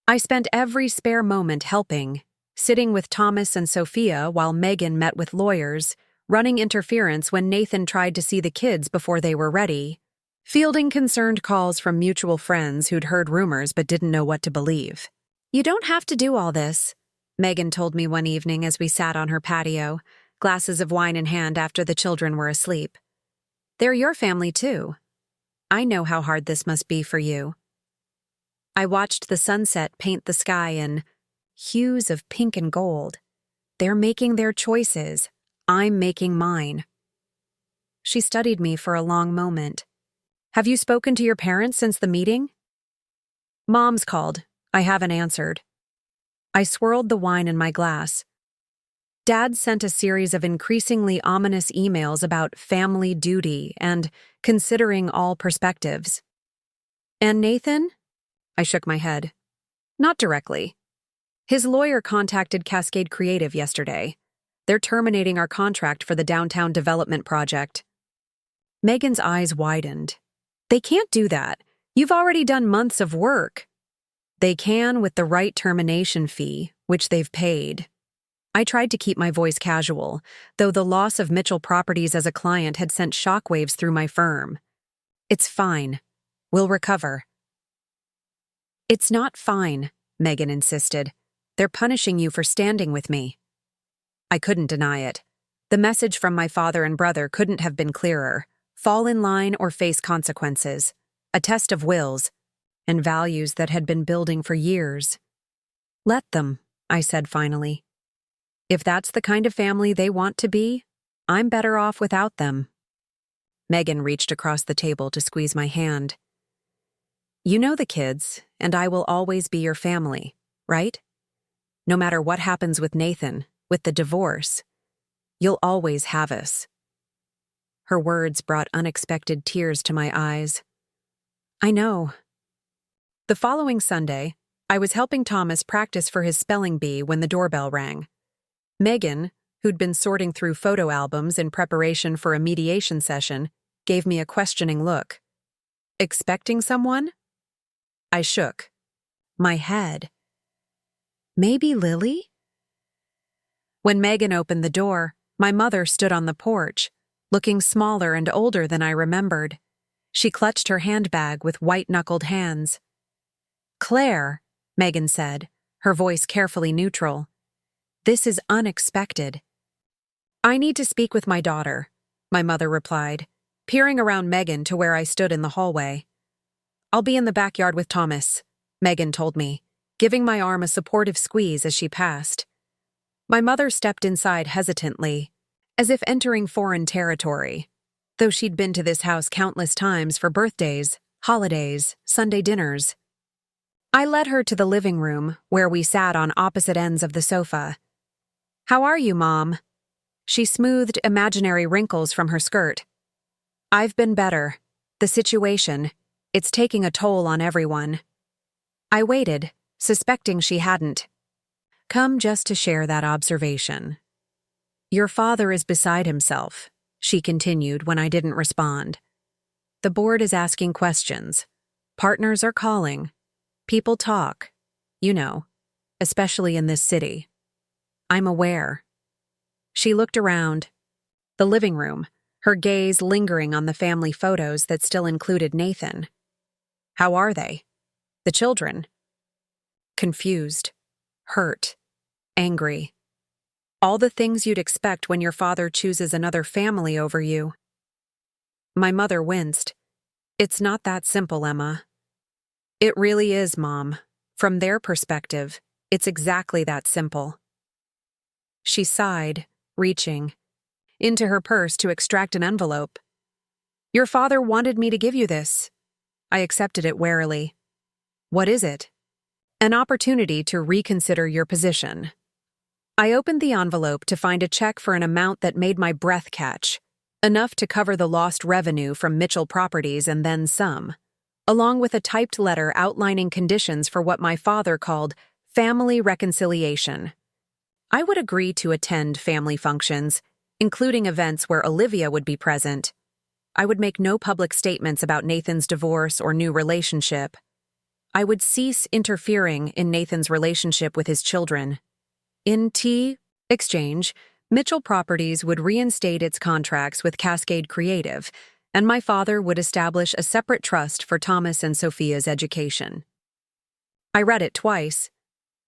I spent every spare moment helping, sitting with Thomas and Sophia while Megan met with lawyers, running interference when Nathan tried to see the kids before they were ready, fielding concerned calls from mutual friends who'd heard rumors but didn't know what to believe. You don't have to do all this, Megan told me one evening as we sat on her patio, glasses of wine in hand after the children were asleep. They're your family too. I know how hard this must be for you. I watched the sunset paint the sky in hues of pink and gold. They're making their choices. I'm making mine. She studied me for a long moment. Have you spoken to your parents since the meeting? Mom's called. I haven't answered. I swirled the wine in my glass. Dad sent a series of increasingly ominous emails about family duty and considering all perspectives. And Nathan? I shook my head. Not directly. His lawyer contacted Cascade Creative yesterday. They're terminating our contract for the downtown development project. Megan's eyes widened. They can't do that. You've already done months of work. They can with the right termination fee, which they've paid. I tried to keep my voice casual, though the loss of Mitchell Properties as a client had sent shockwaves through my firm. It's fine, We'll recover." "It's not fine," Megan insisted. "They're punishing you for standing with me." I couldn't deny it. The message from my father and brother couldn't have been clearer. Fall in line or face consequences. A test of wills and values that had been building for years. "Let them," I said finally. "If that's the kind of family they want to be, I'm better off without them." Megan reached across the table to squeeze my hand. "You know the kids, and I will always be your family, right? No matter what happens with Nathan, with the divorce, you'll always have us." Her words brought unexpected tears to my eyes. "I know." The following Sunday, I was helping Thomas practice for his spelling bee when the doorbell rang. Megan, who'd been sorting through photo albums in preparation for a mediation session, gave me a questioning look. "Expecting someone?" I shook my head. "Maybe Lily?" When Megan opened the door, my mother stood on the porch, looking smaller and older than I remembered. She clutched her handbag with white-knuckled hands. "Claire," Megan said, her voice carefully neutral, "this is unexpected." "I need to speak with my daughter," my mother replied, peering around Megan to where I stood in the hallway. "I'll be in the backyard with Thomas," Megan told me, giving my arm a supportive squeeze as she passed. My mother stepped inside hesitantly, as if entering foreign territory, though she'd been to this house countless times for birthdays, holidays, Sunday dinners. I led her to the living room, where we sat on opposite ends of the sofa. "How are you, Mom?" She smoothed imaginary wrinkles from her skirt. "I've been better. The situation, it's taking a toll on everyone." I waited, suspecting she hadn't. "Come just to share that observation. Your father is beside himself," she continued when I didn't respond. "The board is asking questions. Partners are calling. People talk, you know, especially in this city. I'm aware." She looked around. The living room, her gaze lingering on the family photos that still included Nathan. "How are they? The children?" Confused, hurt, angry. All the things you'd expect when your father chooses another family over you. My mother winced. "It's not that simple, Emma." "It really is, Mom. From their perspective, it's exactly that simple." She sighed, reaching into her purse to extract an envelope. "Your father wanted me to give you this." I accepted it warily. "What is it?" "An opportunity to reconsider your position." I opened the envelope to find a check for an amount that made my breath catch, enough to cover the lost revenue from Mitchell Properties and then some, along with a typed letter outlining conditions for what my father called family reconciliation. I would agree to attend family functions, including events where Olivia would be present. I would make no public statements about Nathan's divorce or new relationship. I would cease interfering in Nathan's relationship with his children. In exchange, Mitchell Properties would reinstate its contracts with Cascade Creative, and my father would establish a separate trust for Thomas and Sophia's education. I read it twice,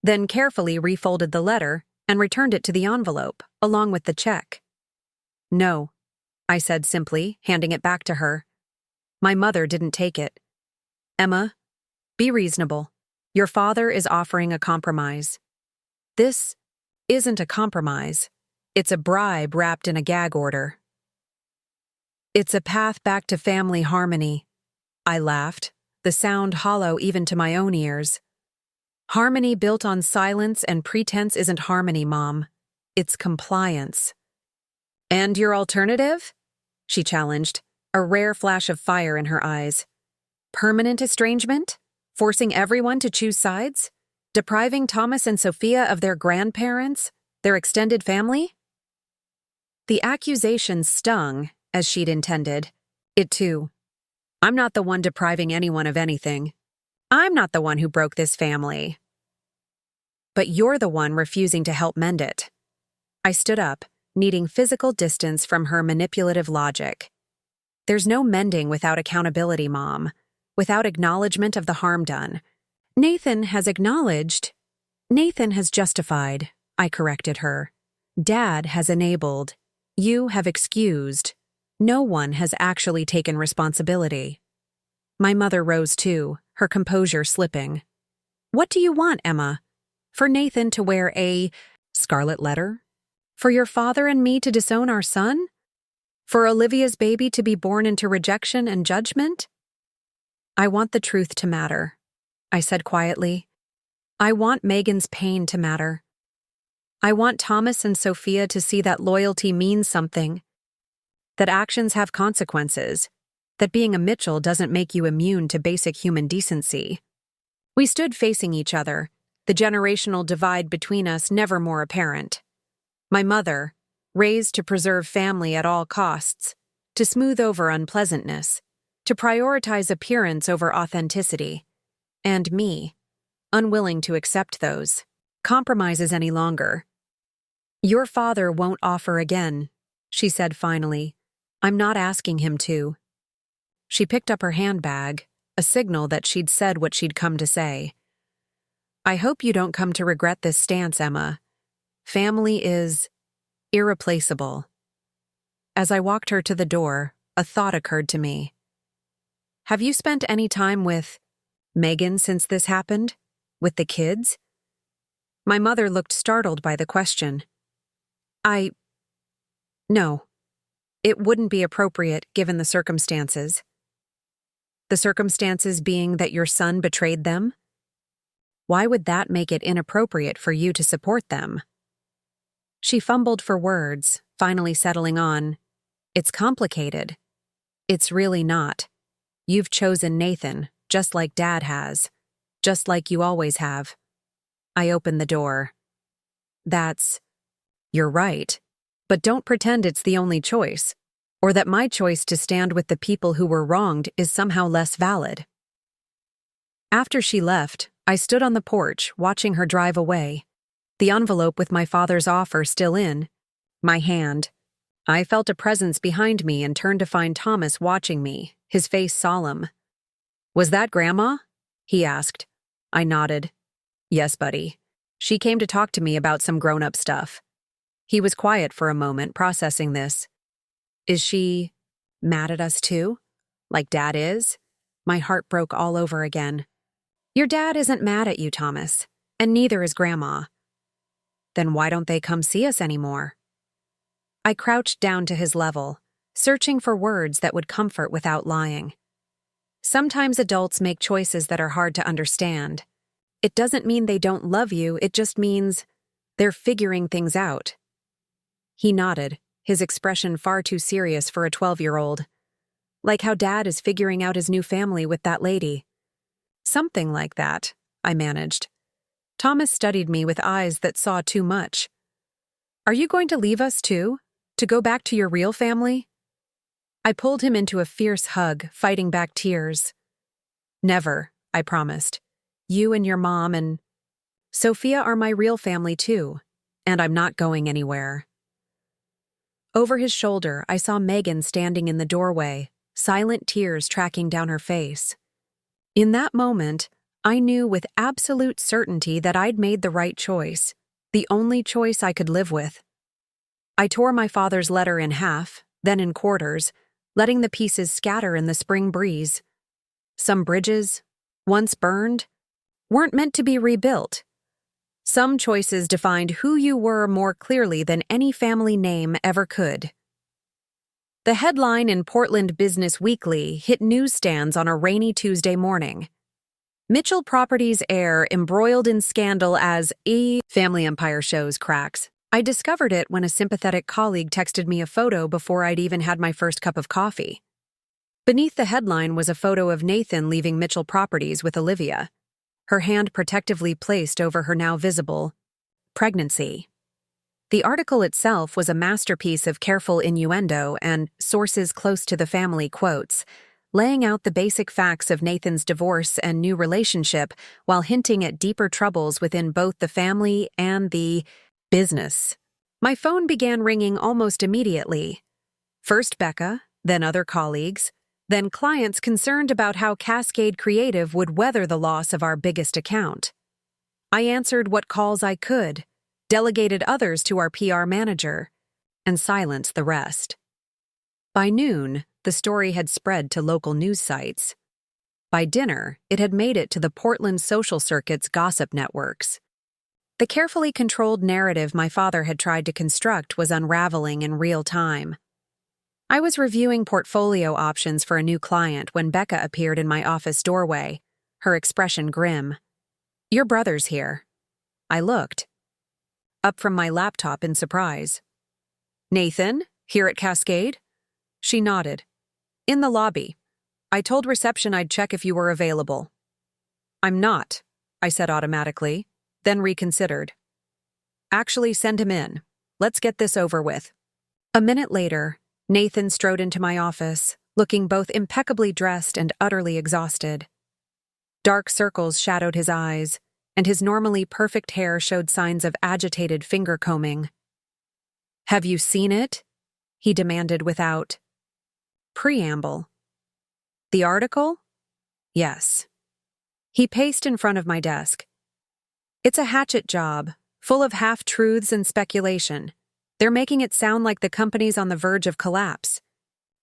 then carefully refolded the letter and returned it to the envelope, along with the check. "No," I said simply, handing it back to her. My mother didn't take it. "Emma, be reasonable. Your father is offering a compromise." "This isn't a compromise. It's a bribe wrapped in a gag order." "It's a path back to family harmony." I laughed, the sound hollow even to my own ears. "Harmony built on silence and pretense isn't harmony, Mom. It's compliance." "And your alternative?" she challenged, a rare flash of fire in her eyes. "Permanent estrangement? Forcing everyone to choose sides? Depriving Thomas and Sophia of their grandparents, their extended family?" The accusation stung, as she'd intended. It too. I'm not the one depriving anyone of anything. I'm not the one who broke this family. But you're the one refusing to help mend it. I stood up, needing physical distance from her manipulative logic. There's no mending without accountability, Mom. without acknowledgement of the harm done. Nathan has acknowledged. Nathan has justified, I corrected her. Dad has enabled. You have excused. No one has actually taken responsibility. My mother rose too, her composure slipping. What do you want, Emma? For Nathan to wear a scarlet letter? For your father and me to disown our son? For Olivia's baby to be born into rejection and judgment? I want the truth to matter, I said quietly. I want Megan's pain to matter. I want Thomas and Sophia to see that loyalty means something, that actions have consequences, that being a Mitchell doesn't make you immune to basic human decency. We stood facing each other, the generational divide between us never more apparent. My mother, raised to preserve family at all costs, to smooth over unpleasantness, to prioritize appearance over authenticity, and me, unwilling to accept those compromises any longer. Your father won't offer again, she said finally. I'm not asking him to. She picked up her handbag, a signal that she'd said what she'd come to say. I hope you don't come to regret this stance, Emma. Family is irreplaceable. As I walked her to the door, a thought occurred to me. Have you spent any time with Megan since this happened? With the kids? My mother looked startled by the question. No. It wouldn't be appropriate given the circumstances. The circumstances being that your son betrayed them? Why would that make it inappropriate for you to support them? She fumbled for words, finally settling on, It's complicated. It's really not. You've chosen Nathan, just like Dad has. Just like you always have. I opened the door. You're right. But don't pretend it's the only choice, or that my choice to stand with the people who were wronged is somehow less valid. After she left, I stood on the porch, watching her drive away, the envelope with my father's offer still in my hand. I felt a presence behind me and turned to find Thomas watching me, his face solemn. Was that Grandma? He asked. I nodded. Yes, buddy. She came to talk to me about some grown-up stuff. He was quiet for a moment, processing this. Is she mad at us too? Like Dad is? My heart broke all over again. Your dad isn't mad at you, Thomas, and neither is Grandma. Then why don't they come see us anymore? I crouched down to his level, searching for words that would comfort without lying. Sometimes adults make choices that are hard to understand. It doesn't mean they don't love you, it just means they're figuring things out. He nodded, his expression far too serious for a 12-year-old. Like how Dad is figuring out his new family with that lady. Something like that, I managed. Thomas studied me with eyes that saw too much. Are you going to leave us too? To go back to your real family? I pulled him into a fierce hug, fighting back tears. Never, I promised. You and your mom and Sophia are my real family too, and I'm not going anywhere. Over his shoulder, I saw Megan standing in the doorway, silent tears tracking down her face. In that moment, I knew with absolute certainty that I'd made the right choice, the only choice I could live with. I tore my father's letter in half, then in quarters, letting the pieces scatter in the spring breeze. Some bridges, once burned, weren't meant to be rebuilt. Some choices defined who you were more clearly than any family name ever could. The headline in Portland Business Weekly hit newsstands on a rainy Tuesday morning. Mitchell Properties heir embroiled in scandal as a family empire shows cracks. I discovered it when a sympathetic colleague texted me a photo before I'd even had my first cup of coffee. Beneath the headline was a photo of Nathan leaving Mitchell Properties with Olivia, her hand protectively placed over her now visible pregnancy. The article itself was a masterpiece of careful innuendo and sources close to the family quotes, laying out the basic facts of Nathan's divorce and new relationship while hinting at deeper troubles within both the family and the business. My phone began ringing almost immediately. First Becca, then other colleagues, Then clients concerned about how Cascade Creative would weather the loss of our biggest account. I answered what calls I could, delegated others to our PR manager, and silenced the rest. By noon, the story had spread to local news sites. By dinner, it had made it to the Portland social circuit's gossip networks. The carefully controlled narrative my father had tried to construct was unraveling in real time. I was reviewing portfolio options for a new client when Becca appeared in my office doorway, her expression grim. "Your brother's here." I looked up from my laptop in surprise. "Nathan, here at Cascade?" She nodded. "In the lobby. I told reception I'd check if you were available." "I'm not," I said automatically, then reconsidered. "Actually, send him in. Let's get this over with." A minute later, Nathan strode into my office, looking both impeccably dressed and utterly exhausted. Dark circles shadowed his eyes, and his normally perfect hair showed signs of agitated finger combing. "Have you seen it?" he demanded without preamble. "The article?" "Yes." He paced in front of my desk. "It's a hatchet job, full of half-truths and speculation. They're making it sound like the company's on the verge of collapse."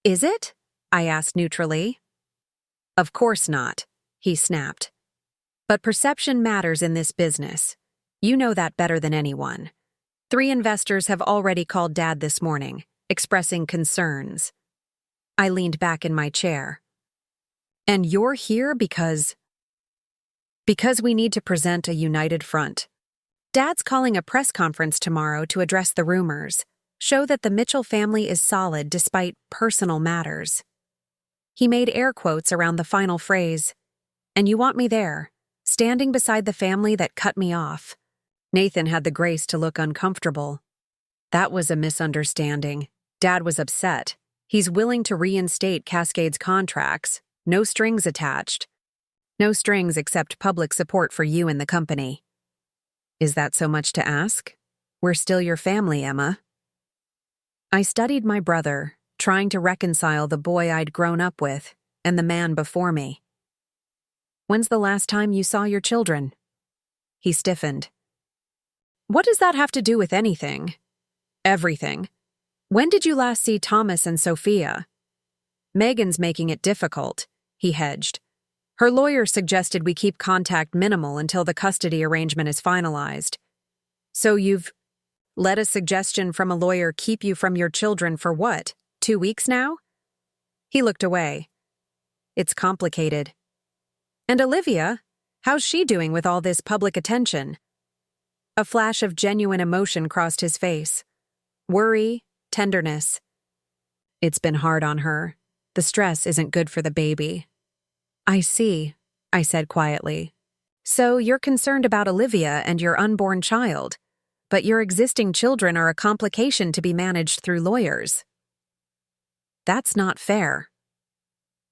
"Is it?" I asked neutrally. "Of course not," he snapped. "But perception matters in this business. You know that better than anyone. 3 investors have already called Dad this morning, expressing concerns." I leaned back in my chair. "And you're here because we need to present a united front. Dad's calling a press conference tomorrow to address the rumors, show that the Mitchell family is solid despite personal matters." He made air quotes around the final phrase. "And you want me there, standing beside the family that cut me off." Nathan had the grace to look uncomfortable. "That was a misunderstanding. Dad was upset. He's willing to reinstate Cascade's contracts. No strings attached. No strings except public support for you and the company." "Is that so much to ask? We're still your family, Emma." I studied my brother, trying to reconcile the boy I'd grown up with and the man before me. "When's the last time you saw your children?" He stiffened. "What does that have to do with anything?" "Everything. When did you last see Thomas and Sophia?" "Megan's making it difficult," he hedged. "Her lawyer suggested we keep contact minimal until the custody arrangement is finalized." "So you've let a suggestion from a lawyer keep you from your children for what, 2 weeks now?" He looked away. "It's complicated." "And Olivia? How's she doing with all this public attention?" A flash of genuine emotion crossed his face. Worry, tenderness. "It's been hard on her. The stress isn't good for the baby." "I see," I said quietly. "So you're concerned about Olivia and your unborn child, but your existing children are a complication to be managed through lawyers." "That's not fair."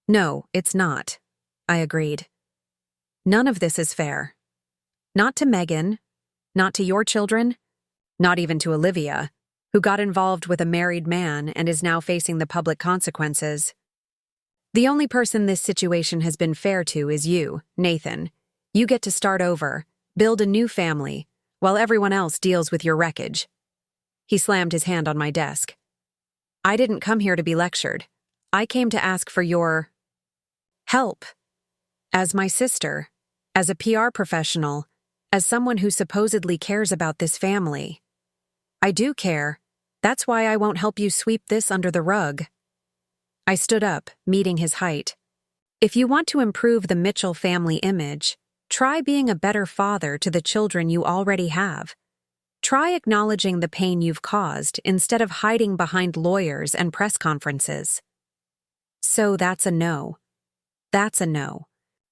"No, it's not," I agreed. "None of this is fair. Not to Megan, not to your children, not even to Olivia, who got involved with a married man and is now facing the public consequences. The only person this situation has been fair to is you, Nathan. You get to start over, build a new family, while everyone else deals with your wreckage." He slammed his hand on my desk. "I didn't come here to be lectured. I came to ask for your help. As my sister, as a PR professional, as someone who supposedly cares about this family. I do care. That's why I won't help you sweep this under the rug." I stood up, meeting his height. "If you want to improve the Mitchell family image, try being a better father to the children you already have. Try acknowledging the pain you've caused instead of hiding behind lawyers and press conferences." "So that's a no." "That's a no."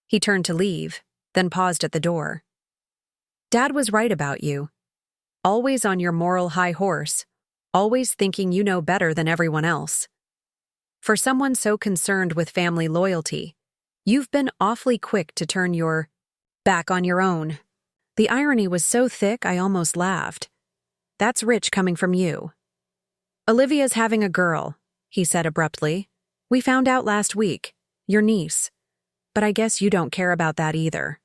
He turned to leave, then paused at the door. "Dad was right about you. Always on your moral high horse, always thinking you know better than everyone else. For someone so concerned with family loyalty, you've been awfully quick to turn your back on your own." The irony was so thick I almost laughed. "That's rich coming from you." "Olivia's having a girl," he said abruptly. We found out last week. Your niece. But I guess you don't care about that either.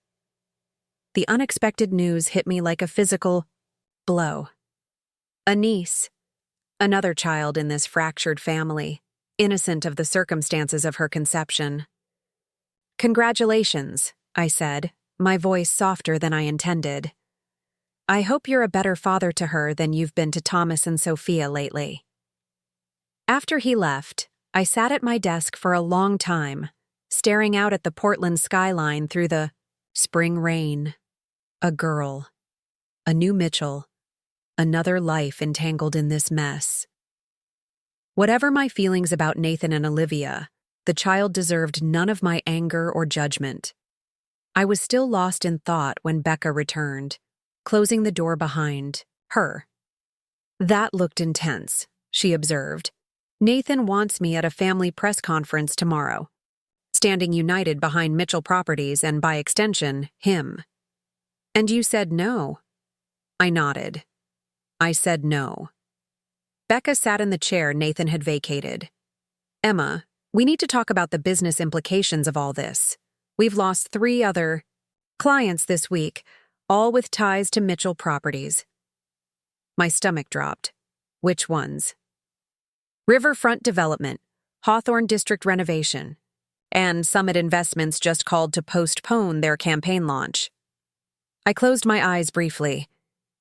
The unexpected news hit me like a physical blow. A niece. Another child in this fractured family, innocent of the circumstances of her conception. Congratulations, I said, my voice softer than I intended. I hope you're a better father to her than you've been to Thomas and Sophia lately. After he left, I sat at my desk for a long time, staring out at the Portland skyline through the spring rain. A girl. A new Mitchell. Another life entangled in this mess. Whatever my feelings about Nathan and Olivia, the child deserved none of my anger or judgment. I was still lost in thought when Becca returned, closing the door behind her. That looked intense, she observed. Nathan wants me at a family press conference tomorrow, standing united behind Mitchell Properties and, by extension, him. And you said no. I nodded. I said no. Becca sat in the chair Nathan had vacated. Emma, we need to talk about the business implications of all this. We've lost 3 other clients this week, all with ties to Mitchell Properties. My stomach dropped. Which ones? Riverfront Development, Hawthorne District Renovation, and Summit Investments just called to postpone their campaign launch. I closed my eyes briefly.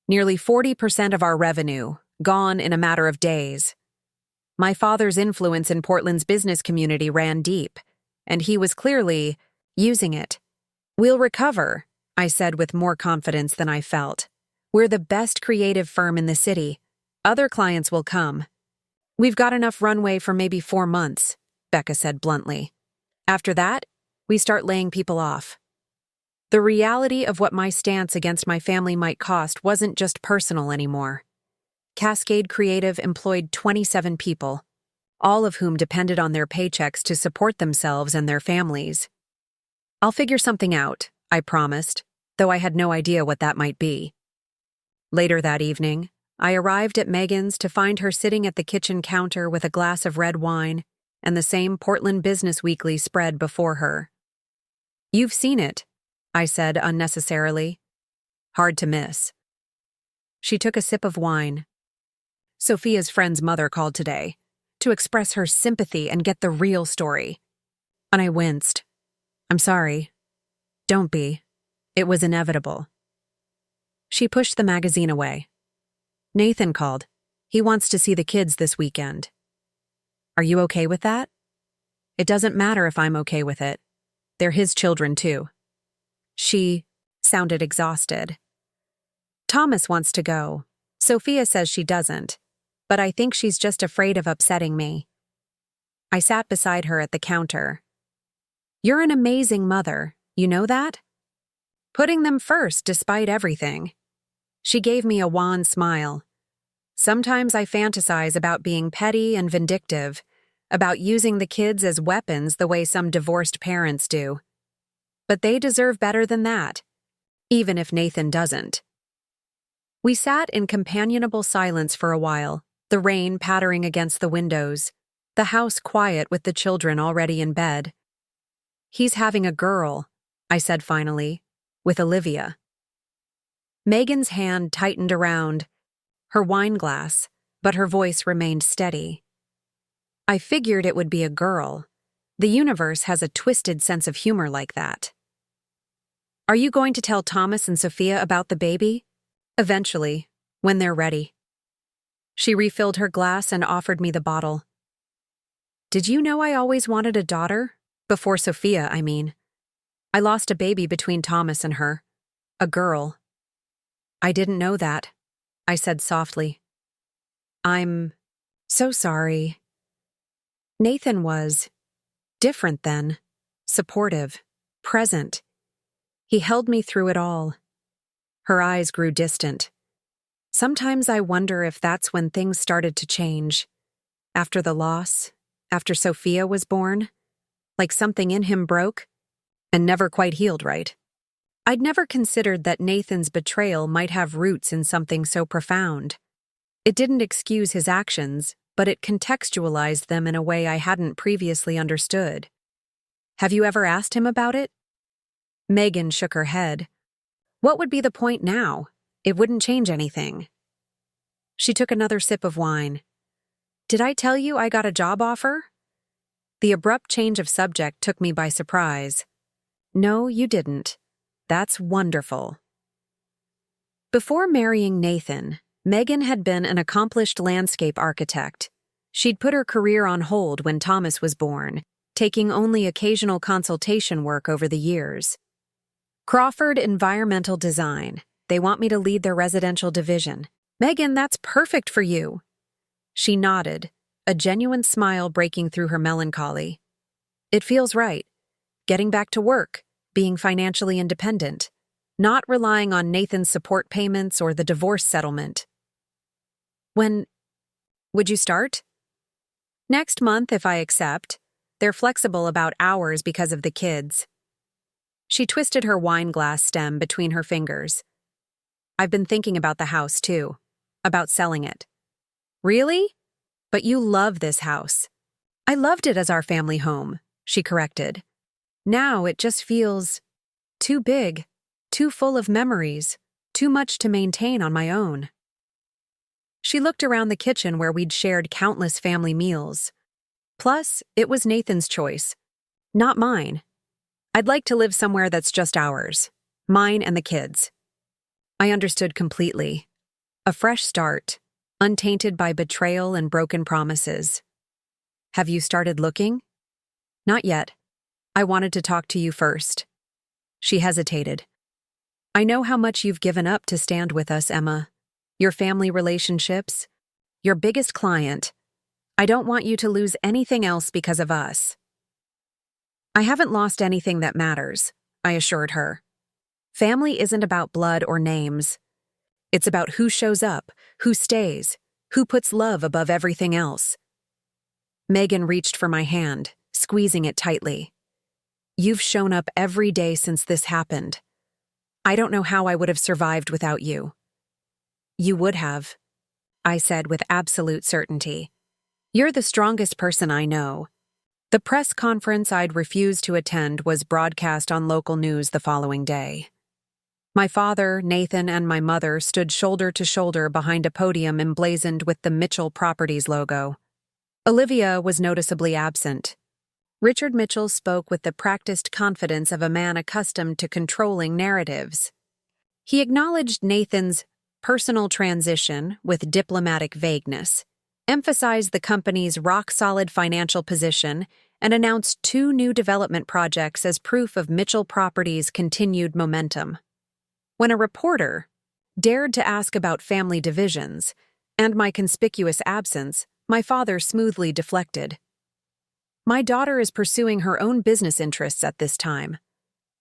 Nearly 40% of our revenue, gone in a matter of days. My father's influence in Portland's business community ran deep, and he was clearly using it. We'll recover, I said with more confidence than I felt. We're the best creative firm in the city. Other clients will come. We've got enough runway for maybe 4 months, Becca said bluntly. After that, we start laying people off. The reality of what my stance against my family might cost wasn't just personal anymore. Cascade Creative employed 27 people, all of whom depended on their paychecks to support themselves and their families. I'll figure something out, I promised, though I had no idea what that might be. Later that evening, I arrived at Megan's to find her sitting at the kitchen counter with a glass of red wine and the same Portland Business Weekly spread before her. You've seen it, I said unnecessarily. Hard to miss. She took a sip of wine. Sophia's friend's mother called today to express her sympathy and get the real story. And I winced. I'm sorry. Don't be. It was inevitable. She pushed the magazine away. Nathan called. He wants to see the kids this weekend. Are you okay with that? It doesn't matter if I'm okay with it. They're his children, too. She sounded exhausted. Thomas wants to go. Sophia says she doesn't, but I think she's just afraid of upsetting me. I sat beside her at the counter. You're an amazing mother, you know that? Putting them first despite everything. She gave me a wan smile. Sometimes I fantasize about being petty and vindictive, about using the kids as weapons the way some divorced parents do. But they deserve better than that, even if Nathan doesn't. We sat in companionable silence for a while, the rain pattering against the windows, the house quiet with the children already in bed. He's having a girl, I said finally, with Olivia. Megan's hand tightened around her wine glass, but her voice remained steady. I figured it would be a girl. The universe has a twisted sense of humor like that. Are you going to tell Thomas and Sophia about the baby? Eventually, when they're ready. She refilled her glass and offered me the bottle. Did you know I always wanted a daughter? Before Sophia, I mean. I lost a baby between Thomas and her. A girl. I didn't know that, I said softly. I'm so sorry. Nathan was different then, supportive, present. He held me through it all. Her eyes grew distant. Sometimes I wonder if that's when things started to change. After the loss, after Sophia was born, like something in him broke and never quite healed right. I'd never considered that Nathan's betrayal might have roots in something so profound. It didn't excuse his actions, but it contextualized them in a way I hadn't previously understood. Have you ever asked him about it? Megan shook her head. What would be the point now? It wouldn't change anything. She took another sip of wine. Did I tell you I got a job offer? The abrupt change of subject took me by surprise. No, you didn't. That's wonderful. Before marrying Nathan, Megan had been an accomplished landscape architect. She'd put her career on hold when Thomas was born, taking only occasional consultation work over the years. Crawford Environmental Design. They want me to lead their residential division. Megan, that's perfect for you. She nodded, a genuine smile breaking through her melancholy. It feels right. Getting back to work, being financially independent, not relying on Nathan's support payments or the divorce settlement. When would you start? Next month, if I accept. They're flexible about hours because of the kids. She twisted her wine glass stem between her fingers. I've been thinking about the house, too. About selling it. Really? But you love this house. I loved it as our family home, she corrected. Now it just feels too big, too full of memories, too much to maintain on my own. She looked around the kitchen where we'd shared countless family meals. Plus, it was Nathan's choice, not mine. I'd like to live somewhere that's just ours, mine and the kids. I understood completely. A fresh start, untainted by betrayal and broken promises. Have you started looking? Not yet. I wanted to talk to you first. She hesitated. I know how much you've given up to stand with us, Emma. Your family relationships, your biggest client. I don't want you to lose anything else because of us. I haven't lost anything that matters, I assured her. Family isn't about blood or names. It's about who shows up, who stays, who puts love above everything else. Megan reached for my hand, squeezing it tightly. You've shown up every day since this happened. I don't know how I would have survived without you. You would have, I said with absolute certainty. You're the strongest person I know. The press conference I'd refused to attend was broadcast on local news the following day. My father, Nathan, and my mother stood shoulder to shoulder behind a podium emblazoned with the Mitchell Properties logo. Olivia was noticeably absent. Richard Mitchell spoke with the practiced confidence of a man accustomed to controlling narratives. He acknowledged Nathan's personal transition with diplomatic vagueness, emphasized the company's rock-solid financial position, and announced 2 new development projects as proof of Mitchell Properties' continued momentum. When a reporter dared to ask about family divisions and my conspicuous absence, my father smoothly deflected. My daughter is pursuing her own business interests at this time.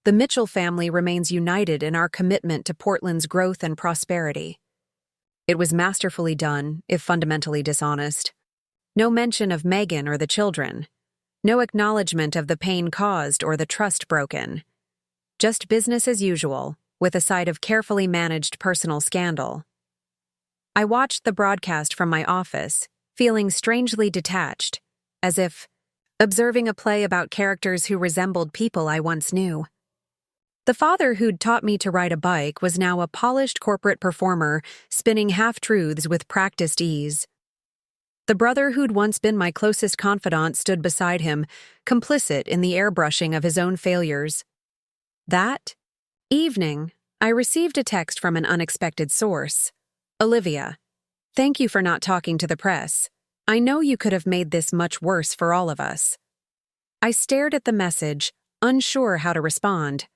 The Mitchell family remains united in our commitment to Portland's growth and prosperity. It was masterfully done, if fundamentally dishonest. No mention of Megan or the children. No acknowledgement of the pain caused or the trust broken. Just business as usual, with a side of carefully managed personal scandal. I watched the broadcast from my office, feeling strangely detached, as if observing a play about characters who resembled people I once knew. The father who'd taught me to ride a bike was now a polished corporate performer, spinning half-truths with practiced ease. The brother who'd once been my closest confidant stood beside him, complicit in the airbrushing of his own failures. That evening, I received a text from an unexpected source. Olivia, thank you for not talking to the press. I know you could have made this much worse for all of us. I stared at the message, unsure how to respond.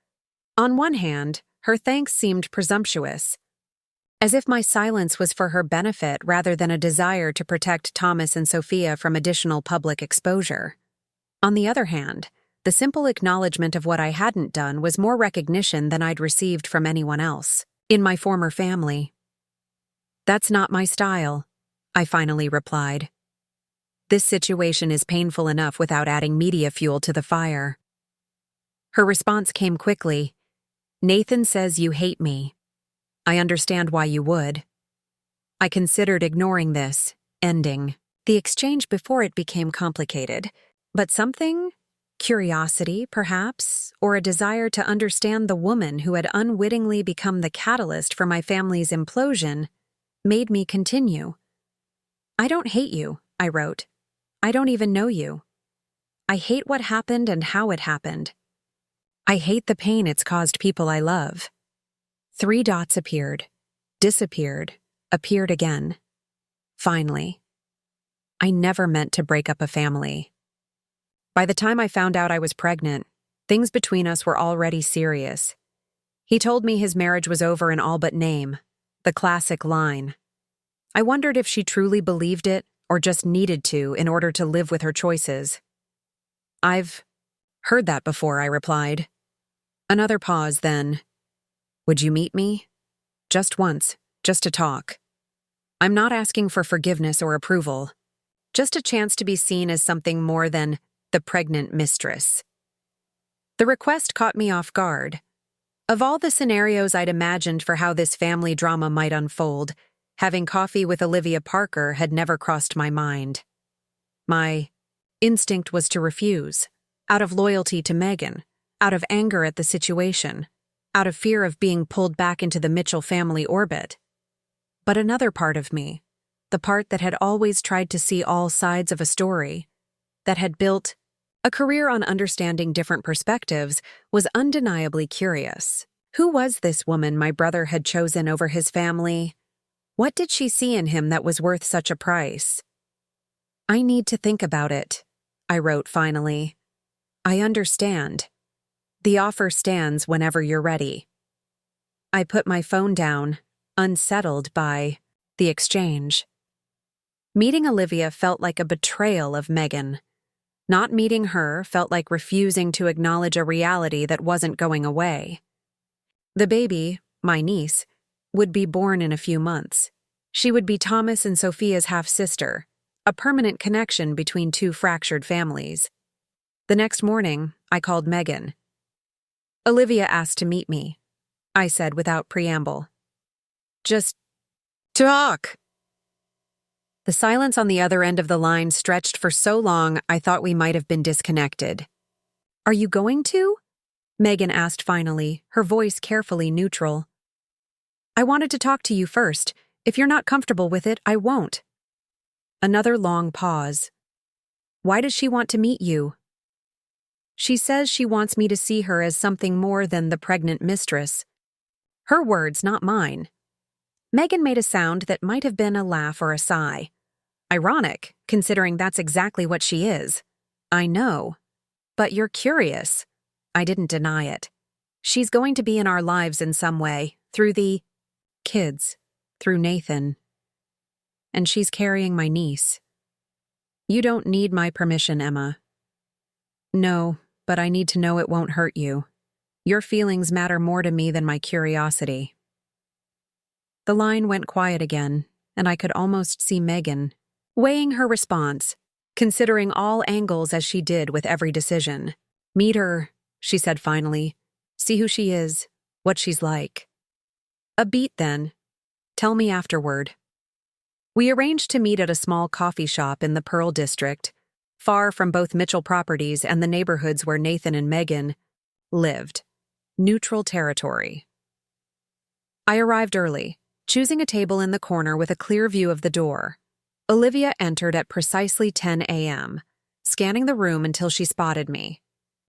On one hand, her thanks seemed presumptuous, as if my silence was for her benefit rather than a desire to protect Thomas and Sophia from additional public exposure. On the other hand, the simple acknowledgement of what I hadn't done was more recognition than I'd received from anyone else, in my former family. That's not my style, I finally replied. This situation is painful enough without adding media fuel to the fire. Her response came quickly. Nathan says you hate me. I understand why you would. I considered ignoring this, ending the exchange before it became complicated, but something, curiosity perhaps, or a desire to understand the woman who had unwittingly become the catalyst for my family's implosion, made me continue. "I don't hate you," I wrote. "I don't even know you. I hate what happened and how it happened. I hate the pain it's caused people I love." 3 dots appeared, disappeared, appeared again. Finally. I never meant to break up a family. By the time I found out I was pregnant, things between us were already serious. He told me his marriage was over in all but name, the classic line. I wondered if she truly believed it or just needed to in order to live with her choices. "I've heard that before," I replied. Another pause, then. "Would you meet me? Just once, just to talk. I'm not asking for forgiveness or approval, just a chance to be seen as something more than the pregnant mistress." The request caught me off guard. Of all the scenarios I'd imagined for how this family drama might unfold, having coffee with Olivia Parker had never crossed my mind. My instinct was to refuse, out of loyalty to Megan, out of anger at the situation, out of fear of being pulled back into the Mitchell family orbit. But another part of me, the part that had always tried to see all sides of a story, that had built a career on understanding different perspectives, was undeniably curious. Who was this woman my brother had chosen over his family? What did she see in him that was worth such a price? "I need to think about it," I wrote finally. "I understand. The offer stands whenever you're ready." I put my phone down, unsettled by the exchange. Meeting Olivia felt like a betrayal of Megan. Not meeting her felt like refusing to acknowledge a reality that wasn't going away. The baby, my niece, would be born in a few months. She would be Thomas and Sophia's half-sister, a permanent connection between 2 fractured families. The next morning, I called Megan. "Olivia asked to meet me," I said without preamble. "Just talk." The silence on the other end of the line stretched for so long I thought we might have been disconnected. "Are you going to?" Megan asked finally, her voice carefully neutral. "I wanted to talk to you first. If you're not comfortable with it, I won't." Another long pause. "Why does she want to meet you?" "She says she wants me to see her as something more than the pregnant mistress." Her words, not mine. Megan made a sound that might have been a laugh or a sigh. Ironic, considering that's exactly what she is. "I know. But you're curious." I didn't deny it. "She's going to be in our lives in some way, through the kids, through Nathan. And she's carrying my niece." "You don't need my permission, Emma." "No, but I need to know it won't hurt you. Your feelings matter more to me than my curiosity." The line went quiet again, and I could almost see Megan, weighing her response, considering all angles as she did with every decision. "Meet her," she said finally. "See who she is, what she's like." "A beat then. Tell me afterward." We arranged to meet at a small coffee shop in the Pearl District, far from both Mitchell properties and the neighborhoods where Nathan and Megan lived. Neutral territory. I arrived early, choosing a table in the corner with a clear view of the door. Olivia entered at precisely 10 a.m., scanning the room until she spotted me.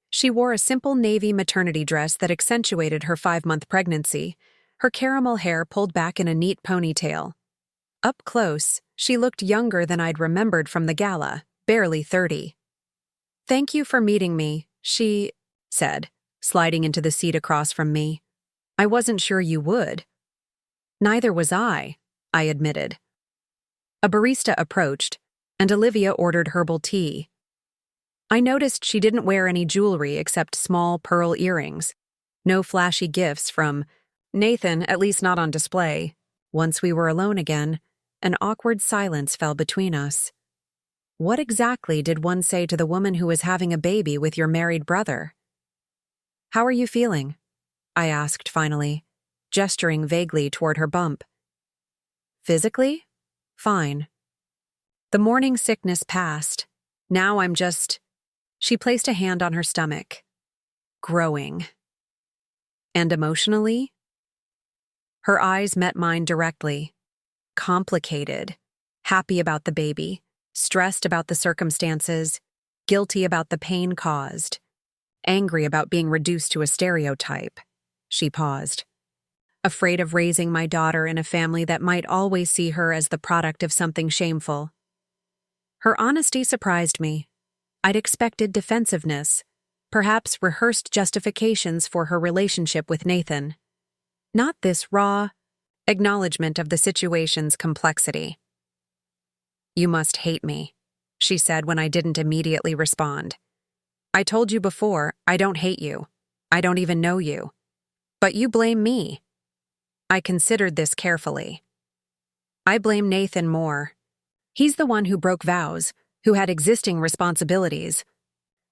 She wore a simple navy maternity dress that accentuated her 5-month pregnancy, her caramel hair pulled back in a neat ponytail. Up close, she looked younger than I'd remembered from the gala, barely 30. "Thank you for meeting me," she said, sliding into the seat across from me. "I wasn't sure you would." "Neither was I admitted. A barista approached, and Olivia ordered herbal tea. I noticed she didn't wear any jewelry except small pearl earrings. No flashy gifts from Nathan, at least not on display. Once we were alone again, an awkward silence fell between us. What exactly did one say to the woman who was having a baby with your married brother? "How are you feeling?" I asked finally, gesturing vaguely toward her bump. "Physically? Fine." The morning sickness passed. Now I'm just... She placed a hand on her stomach. Growing. And emotionally? Her eyes met mine directly. Complicated. Happy about the baby. Stressed about the circumstances. Guilty about the pain caused. Angry about being reduced to a stereotype. She paused. Afraid of raising my daughter in a family that might always see her as the product of something shameful. Her honesty surprised me. I'd expected defensiveness, perhaps rehearsed justifications for her relationship with Nathan. Not this raw acknowledgement of the situation's complexity. "You must hate me," she said when I didn't immediately respond. "I told you before, I don't hate you. I don't even know you. But you blame me." I considered this carefully. I blame Nathan more. He's the one who broke vows, who had existing responsibilities.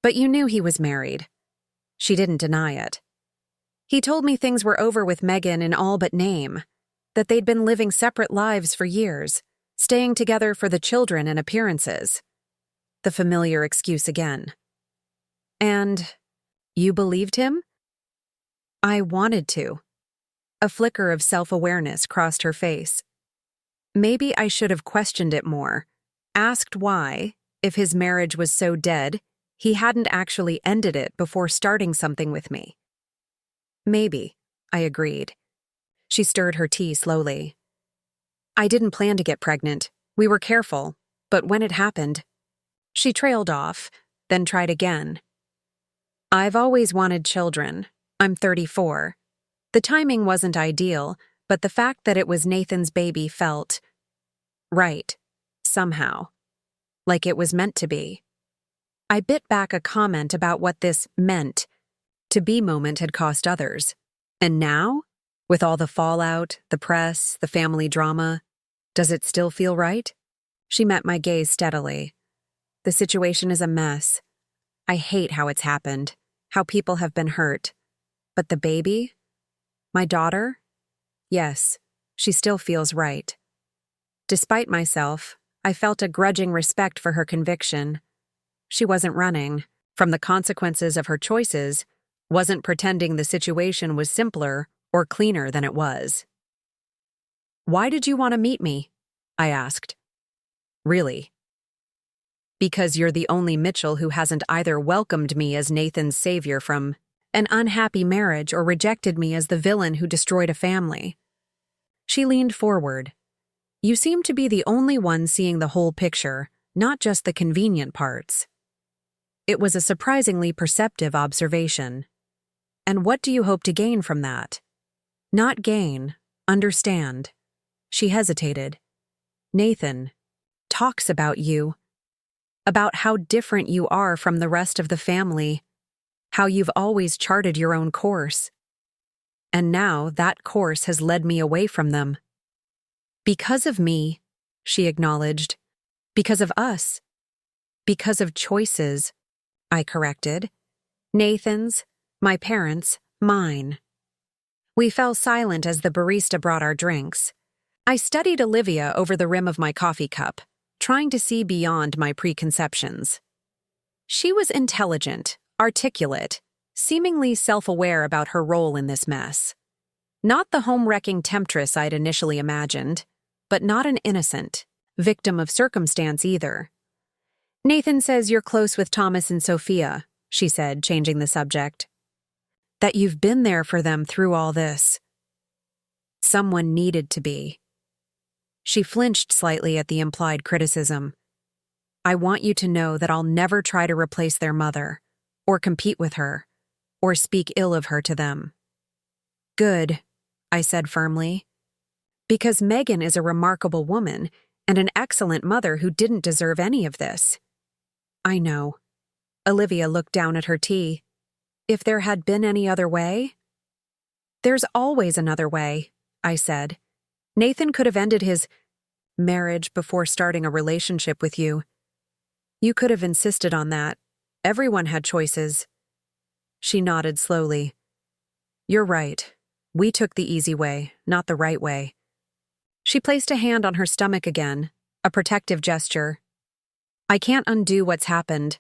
But you knew he was married. She didn't deny it. He told me things were over with Megan in all but name, that they'd been living separate lives for years, staying together for the children and appearances. The familiar excuse again. And you believed him? I wanted to. A flicker of self-awareness crossed her face. Maybe I should have questioned it more, asked why, if his marriage was so dead, he hadn't actually ended it before starting something with me. Maybe, I agreed. She stirred her tea slowly. I didn't plan to get pregnant. We were careful, but when it happened... She trailed off, then tried again. I've always wanted children. I'm 34. The timing wasn't ideal, but the fact that it was Nathan's baby felt right, somehow, like it was meant to be. I bit back a comment about what this meant to be moment had cost others. And now, with all the fallout, the press, the family drama, does it still feel right? She met my gaze steadily. The situation is a mess. I hate how it's happened, how people have been hurt. But the baby? My daughter? Yes, she still feels right. Despite myself, I felt a grudging respect for her conviction. She wasn't running from the consequences of her choices, wasn't pretending the situation was simpler or cleaner than it was. "Why did you want to meet me?" I asked. "Really?" "Because you're the only Mitchell who hasn't either welcomed me as Nathan's savior from an unhappy marriage or rejected me as the villain who destroyed a family." She leaned forward. "You seem to be the only one seeing the whole picture, not just the convenient parts." It was a surprisingly perceptive observation. "And what do you hope to gain from that?" "Not gain, understand." She hesitated. "Nathan talks about you, about how different you are from the rest of the family, how you've always charted your own course. And now that course has led me away from them." "Because of me," she acknowledged. "Because of us. Because of choices," I corrected. "Nathan's, my parents', mine." We fell silent as the barista brought our drinks. I studied Olivia over the rim of my coffee cup, trying to see beyond my preconceptions. She was intelligent, articulate, seemingly self-aware about her role in this mess. Not the home-wrecking temptress I'd initially imagined, but not an innocent, victim of circumstance either. "Nathan says you're close with Thomas and Sophia," she said, changing the subject. "That you've been there for them through all this. Someone needed to be." She flinched slightly at the implied criticism. "I want you to know that I'll never try to replace their mother, or compete with her, or speak ill of her to them." "Good," I said firmly. "Because Megan is a remarkable woman and an excellent mother who didn't deserve any of this." "I know." Olivia looked down at her tea. "If there had been any other way?" "There's always another way," I said. "Nathan could have ended his marriage before starting a relationship with you. You could have insisted on that. Everyone had choices." She nodded slowly. "You're right. We took the easy way, not the right way." She placed a hand on her stomach again, a protective gesture, I can't undo what's happened,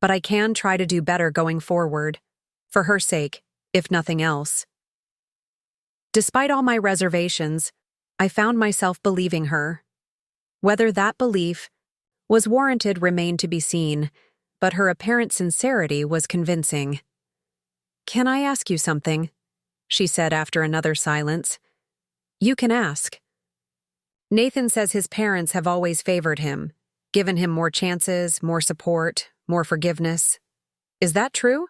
but I can try to do better going forward, for her sake, if nothing else. Despite all my reservations, I found myself believing her. Whether that belief was warranted remained to be seen, but her apparent sincerity was convincing. "Can I ask you something?" she said after another silence. "You can ask." "Nathan says his parents have always favored him, given him more chances, more support, more forgiveness. Is that true?"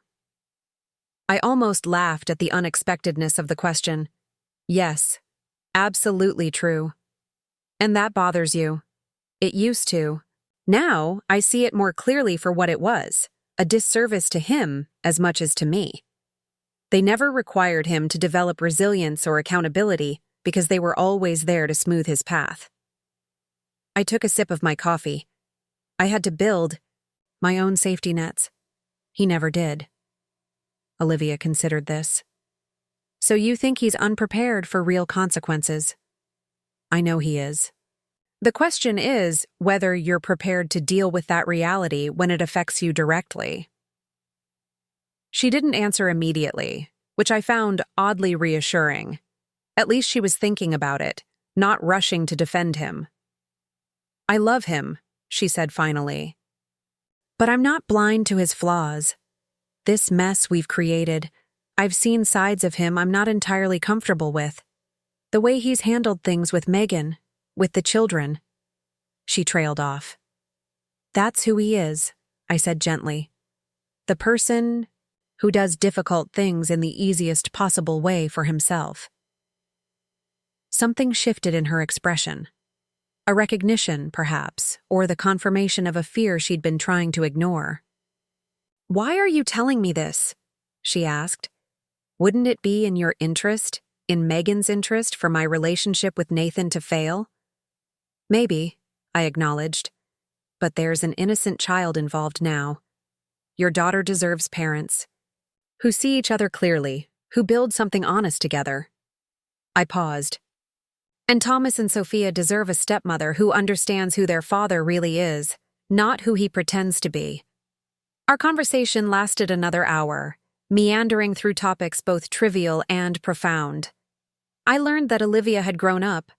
I almost laughed at the unexpectedness of the question. "Yes, absolutely true." "And that bothers you?" "It used to. Now, I see it more clearly for what it was, a disservice to him as much as to me. They never required him to develop resilience or accountability because they were always there to smooth his path." I took a sip of my coffee. I had to build my own safety nets. He never did. Olivia considered this. "So you think he's unprepared for real consequences?" "I know he is. The question is whether you're prepared to deal with that reality when it affects you directly." She didn't answer immediately, which I found oddly reassuring. At least she was thinking about it, not rushing to defend him. "I love him," she said finally. "But I'm not blind to his flaws. This mess we've created, I've seen sides of him I'm not entirely comfortable with. The way he's handled things with Megan, with the children." She trailed off. "That's who he is," I said gently. "The person who does difficult things in the easiest possible way for himself." Something shifted in her expression. A recognition, perhaps, or the confirmation of a fear she'd been trying to ignore. "Why are you telling me this?" she asked. "Wouldn't it be in your interest, in Megan's interest, for my relationship with Nathan to fail?" "Maybe," I acknowledged. "But there's an innocent child involved now. Your daughter deserves parents who see each other clearly, who build something honest together." I paused. "And Thomas and Sophia deserve a stepmother who understands who their father really is, not who he pretends to be." Our conversation lasted another hour, meandering through topics both trivial and profound. I learned that Olivia had grown up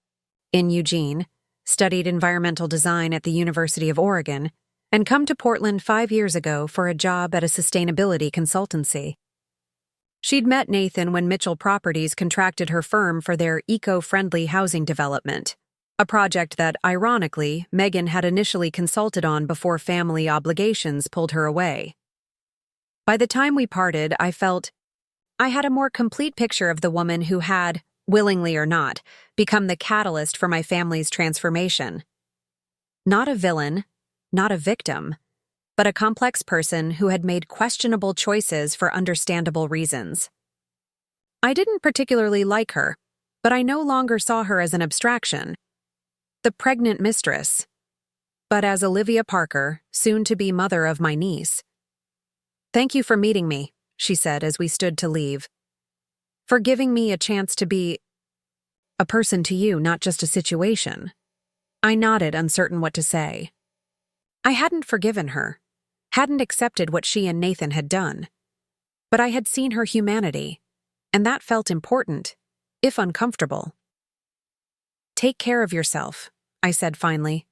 in Eugene, studied environmental design at the University of Oregon, and come to Portland 5 years ago for a job at a sustainability consultancy. She'd met Nathan when Mitchell Properties contracted her firm for their eco-friendly housing development, a project that, ironically, Megan had initially consulted on before family obligations pulled her away. By the time we parted, I felt I had a more complete picture of the woman who had, willingly or not, become the catalyst for my family's transformation. Not a villain, not a victim, but a complex person who had made questionable choices for understandable reasons. I didn't particularly like her, but I no longer saw her as an abstraction, the pregnant mistress, but as Olivia Parker, soon-to-be mother of my niece. "Thank you for meeting me," she said as we stood to leave. "For giving me a chance to be a person to you, not just a situation." I nodded, uncertain what to say. I hadn't forgiven her, hadn't accepted what she and Nathan had done. But I had seen her humanity, and that felt important, if uncomfortable. "Take care of yourself," I said finally.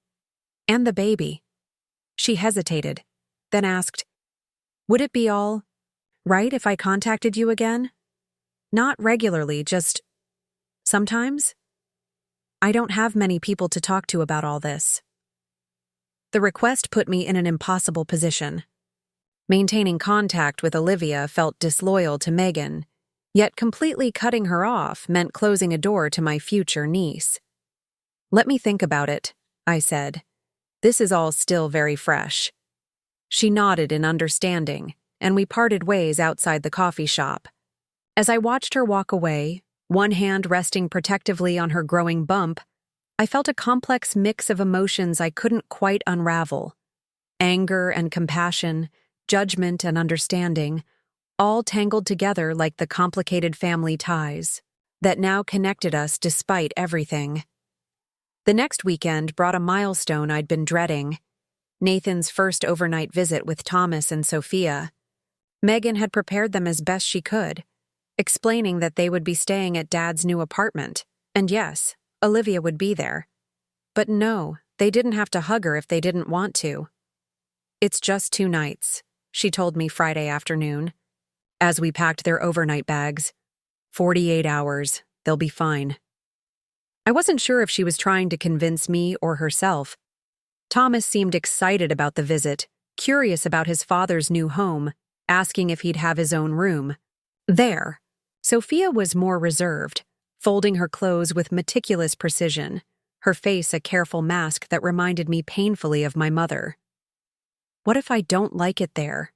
"And the baby." She hesitated, then asked, "Would it be all right if I contacted you again? Not regularly, just sometimes? I don't have many people to talk to about all this." The request put me in an impossible position. Maintaining contact with Olivia felt disloyal to Megan, yet completely cutting her off meant closing a door to my future niece. "Let me think about it," I said. "This is all still very fresh." She nodded in understanding, and we parted ways outside the coffee shop. As I watched her walk away, one hand resting protectively on her growing bump, I felt a complex mix of emotions I couldn't quite unravel. Anger and compassion, judgment and understanding, all tangled together like the complicated family ties that now connected us despite everything. The next weekend brought a milestone I'd been dreading. Nathan's first overnight visit with Thomas and Sophia. Megan had prepared them as best she could, explaining that they would be staying at Dad's new apartment, and yes, Olivia would be there. But no, they didn't have to hug her if they didn't want to. "It's just 2 nights," she told me Friday afternoon, as we packed their overnight bags. 48 hours, they'll be fine. I wasn't sure if she was trying to convince me or herself. Thomas seemed excited about the visit, curious about his father's new home, asking if he'd have his own room. There, Sophia was more reserved, folding her clothes with meticulous precision, her face a careful mask that reminded me painfully of my mother. "What if I don't like it there?"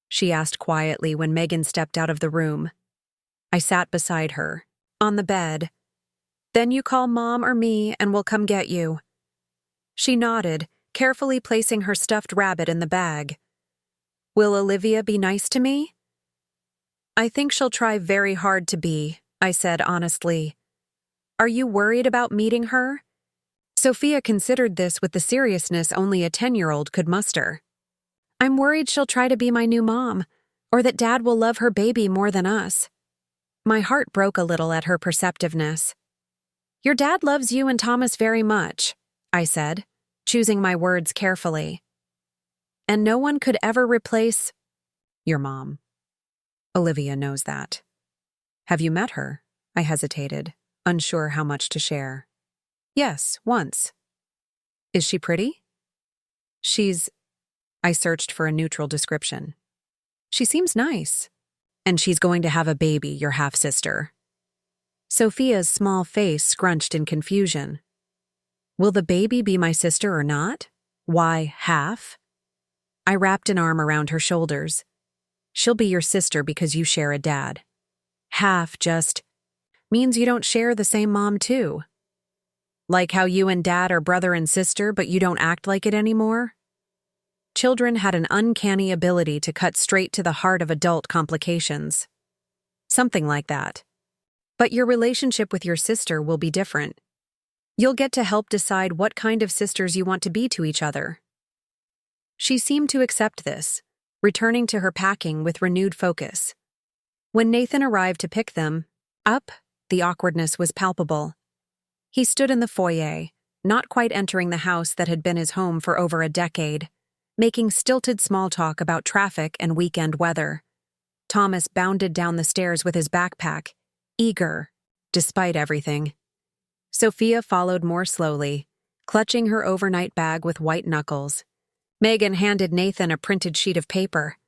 she asked quietly when Megan stepped out of the room. I sat beside her, on the bed. "Then you call Mom or me and we'll come get you." She nodded, carefully placing her stuffed rabbit in the bag. "Will Olivia be nice to me?" "I think she'll try very hard to be," I said honestly. "Are you worried about meeting her?" Sophia considered this with the seriousness only a 10-year-old could muster. "I'm worried she'll try to be my new mom, or that Dad will love her baby more than us." My heart broke a little at her perceptiveness. "Your dad loves you and Thomas very much," I said, choosing my words carefully. "And no one could ever replace your mom. Olivia knows that." "Have you met her?" I hesitated, unsure how much to share. "Yes, once." "Is she pretty?" I searched for a neutral description. "She seems nice. And she's going to have a baby, your half-sister." Sophia's small face scrunched in confusion. "Will the baby be my sister or not? Why, half?" I wrapped an arm around her shoulders. "She'll be your sister because you share a dad. Half just means you don't share the same mom too. Like how you and Dad are brother and sister, but you don't act like it anymore?" Children had an uncanny ability to cut straight to the heart of adult complications. Something like that. But your relationship with your sister will be different. You'll get to help decide what kind of sisters you want to be to each other. She seemed to accept this, returning to her packing with renewed focus. When Nathan arrived to pick them up, the awkwardness was palpable. He stood in the foyer, not quite entering the house that had been his home for over a decade, making stilted small talk about traffic and weekend weather. Thomas bounded down the stairs with his backpack, eager, despite everything. Sophia followed more slowly, clutching her overnight bag with white knuckles. Megan handed Nathan a printed sheet of paper.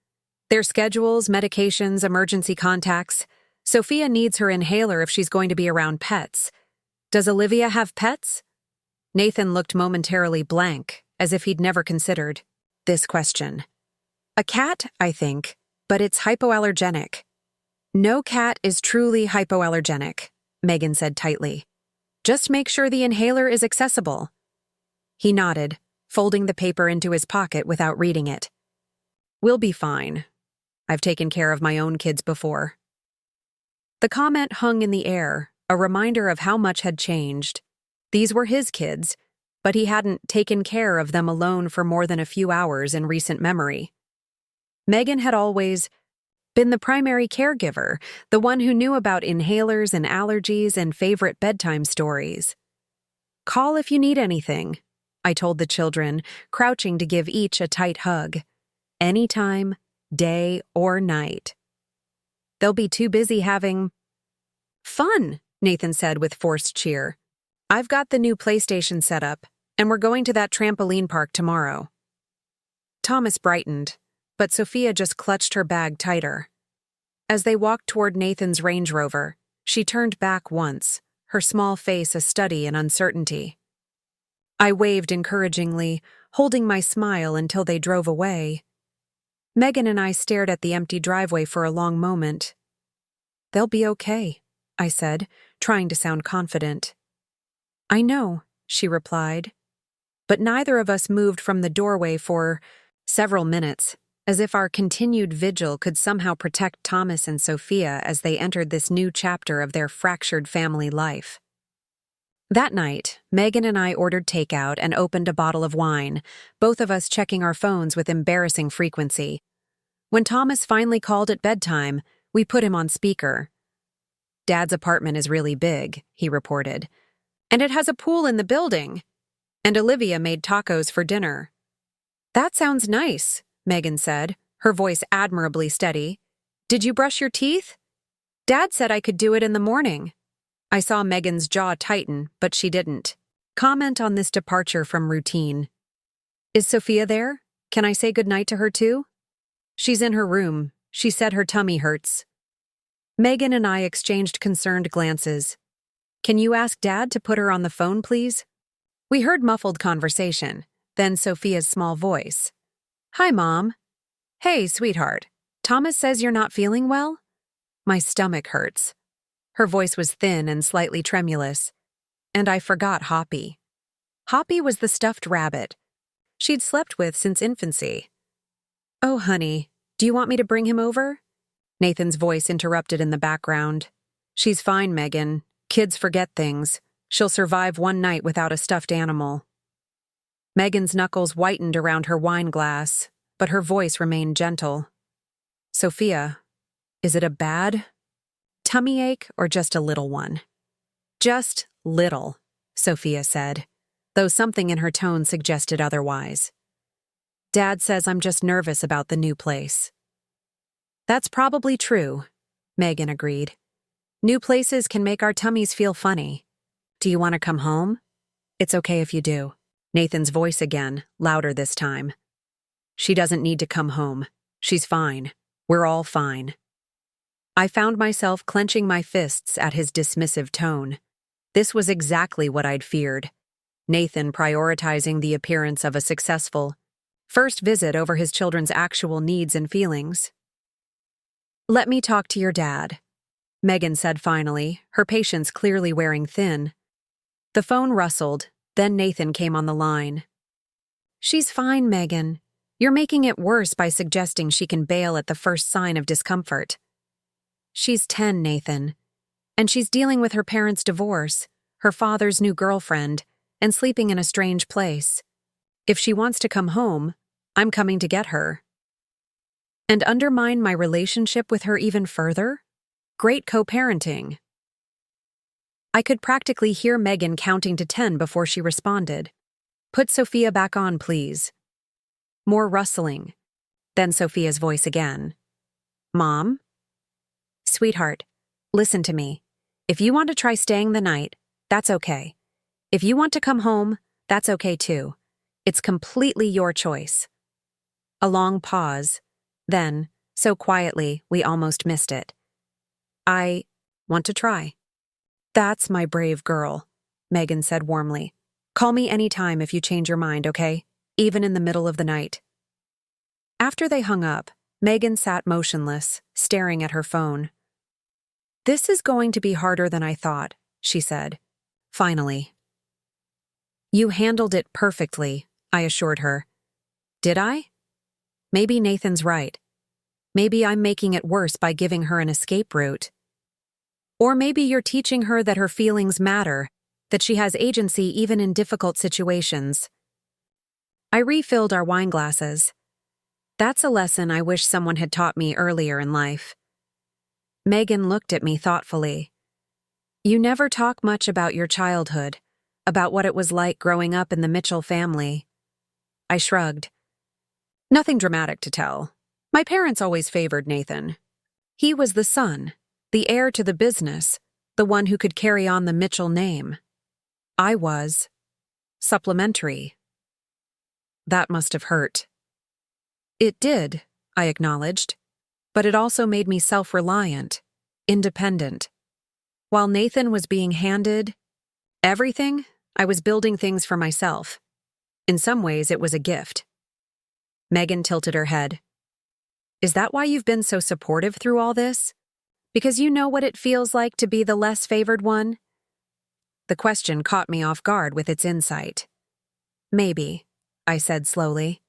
Their schedules, medications, emergency contacts. Sophia needs her inhaler if she's going to be around pets. Does Olivia have pets? Nathan looked momentarily blank, as if he'd never considered this question. "A cat, I think, but it's hypoallergenic." "No cat is truly hypoallergenic," Megan said tightly. "Just make sure the inhaler is accessible." He nodded, folding the paper into his pocket without reading it. "We'll be fine. I've taken care of my own kids before." The comment hung in the air, a reminder of how much had changed. These were his kids, but he hadn't taken care of them alone for more than a few hours in recent memory. Megan had always been the primary caregiver, the one who knew about inhalers and allergies and favorite bedtime stories. "Call if you need anything," I told the children, crouching to give each a tight hug. "Anytime, day or night." "They'll be too busy having fun," Nathan said with forced cheer. "I've got the new PlayStation set up, and we're going to that trampoline park tomorrow." Thomas brightened, but Sophia just clutched her bag tighter. As they walked toward Nathan's Range Rover, she turned back once, her small face a study in uncertainty. I waved encouragingly, holding my smile until they drove away. Megan and I stared at the empty driveway for a long moment. "They'll be okay," I said, trying to sound confident. "I know," she replied. But neither of us moved from the doorway for several minutes, as if our continued vigil could somehow protect Thomas and Sophia as they entered this new chapter of their fractured family life. That night, Megan and I ordered takeout and opened a bottle of wine, both of us checking our phones with embarrassing frequency. When Thomas finally called at bedtime, we put him on speaker. "Dad's apartment is really big," he reported. "And it has a pool in the building. And Olivia made tacos for dinner." "That sounds nice," Megan said, her voice admirably steady. "Did you brush your teeth?" "Dad said I could do it in the morning." I saw Megan's jaw tighten, but she didn't. Comment on this departure from routine. "Is Sophia there? Can I say goodnight to her too?" "She's in her room. She said her tummy hurts." Megan and I exchanged concerned glances. "Can you ask Dad to put her on the phone, please?" We heard muffled conversation, then Sophia's small voice. "Hi, Mom." "Hey, sweetheart. Thomas says you're not feeling well?" My stomach hurts. Her voice was thin and slightly tremulous. And I forgot Hoppy. Hoppy was the stuffed rabbit she'd slept with since infancy. "Oh, honey, do you want me to bring him over?" Nathan's voice interrupted in the background. "She's fine, Megan. Kids forget things. She'll survive one night without a stuffed animal." Megan's knuckles whitened around her wine glass, but her voice remained gentle. "Sophia, is it a bad tummy ache or just a little one?" "Just little," Sophia said, though something in her tone suggested otherwise. "Dad says I'm just nervous about the new place." "That's probably true," Megan agreed. "New places can make our tummies feel funny. Do you want to come home?" "It's okay if you do." Nathan's voice again, louder this time. "She doesn't need to come home. She's fine. We're all fine." I found myself clenching my fists at his dismissive tone. This was exactly what I'd feared. Nathan prioritizing the appearance of a successful first visit over his children's actual needs and feelings. "Let me talk to your dad," Megan said finally, her patience clearly wearing thin. The phone rustled, then Nathan came on the line. "She's fine, Megan. You're making it worse by suggesting she can bail at the first sign of discomfort." "She's 10, Nathan. And she's dealing with her parents' divorce, her father's new girlfriend, and sleeping in a strange place. If she wants to come home, I'm coming to get her." And undermine my relationship with her even further? Great co-parenting. I could practically hear Megan counting to 10 before she responded. "Put Sophia back on, please." More rustling. Then Sophia's voice again. "Mom?" "Sweetheart, listen to me. If you want to try staying the night, that's okay. If you want to come home, that's okay too. It's completely your choice." A long pause. Then, so quietly, we almost missed it. "I want to try." "That's my brave girl," Megan said warmly. "Call me anytime if you change your mind, okay? Even in the middle of the night." After they hung up, Megan sat motionless, staring at her phone. "This is going to be harder than I thought," she said. Finally. "You handled it perfectly," I assured her. "Did I? Maybe Nathan's right. Maybe I'm making it worse by giving her an escape route. Or maybe you're teaching her that her feelings matter, that she has agency even in difficult situations." I refilled our wine glasses. That's a lesson I wish someone had taught me earlier in life. Megan looked at me thoughtfully. "You never talk much about your childhood, about what it was like growing up in the Mitchell family." I shrugged. "Nothing dramatic to tell. My parents always favored Nathan. He was the son, the heir to the business, the one who could carry on the Mitchell name. I was supplementary." That must have hurt. "It did," I acknowledged, "but it also made me self-reliant, independent. While Nathan was being handed everything, I was building things for myself. In some ways, it was a gift." Megan tilted her head. "Is that why you've been so supportive through all this? Because you know what it feels like to be the less favored one?" The question caught me off guard with its insight. "Maybe," I said slowly.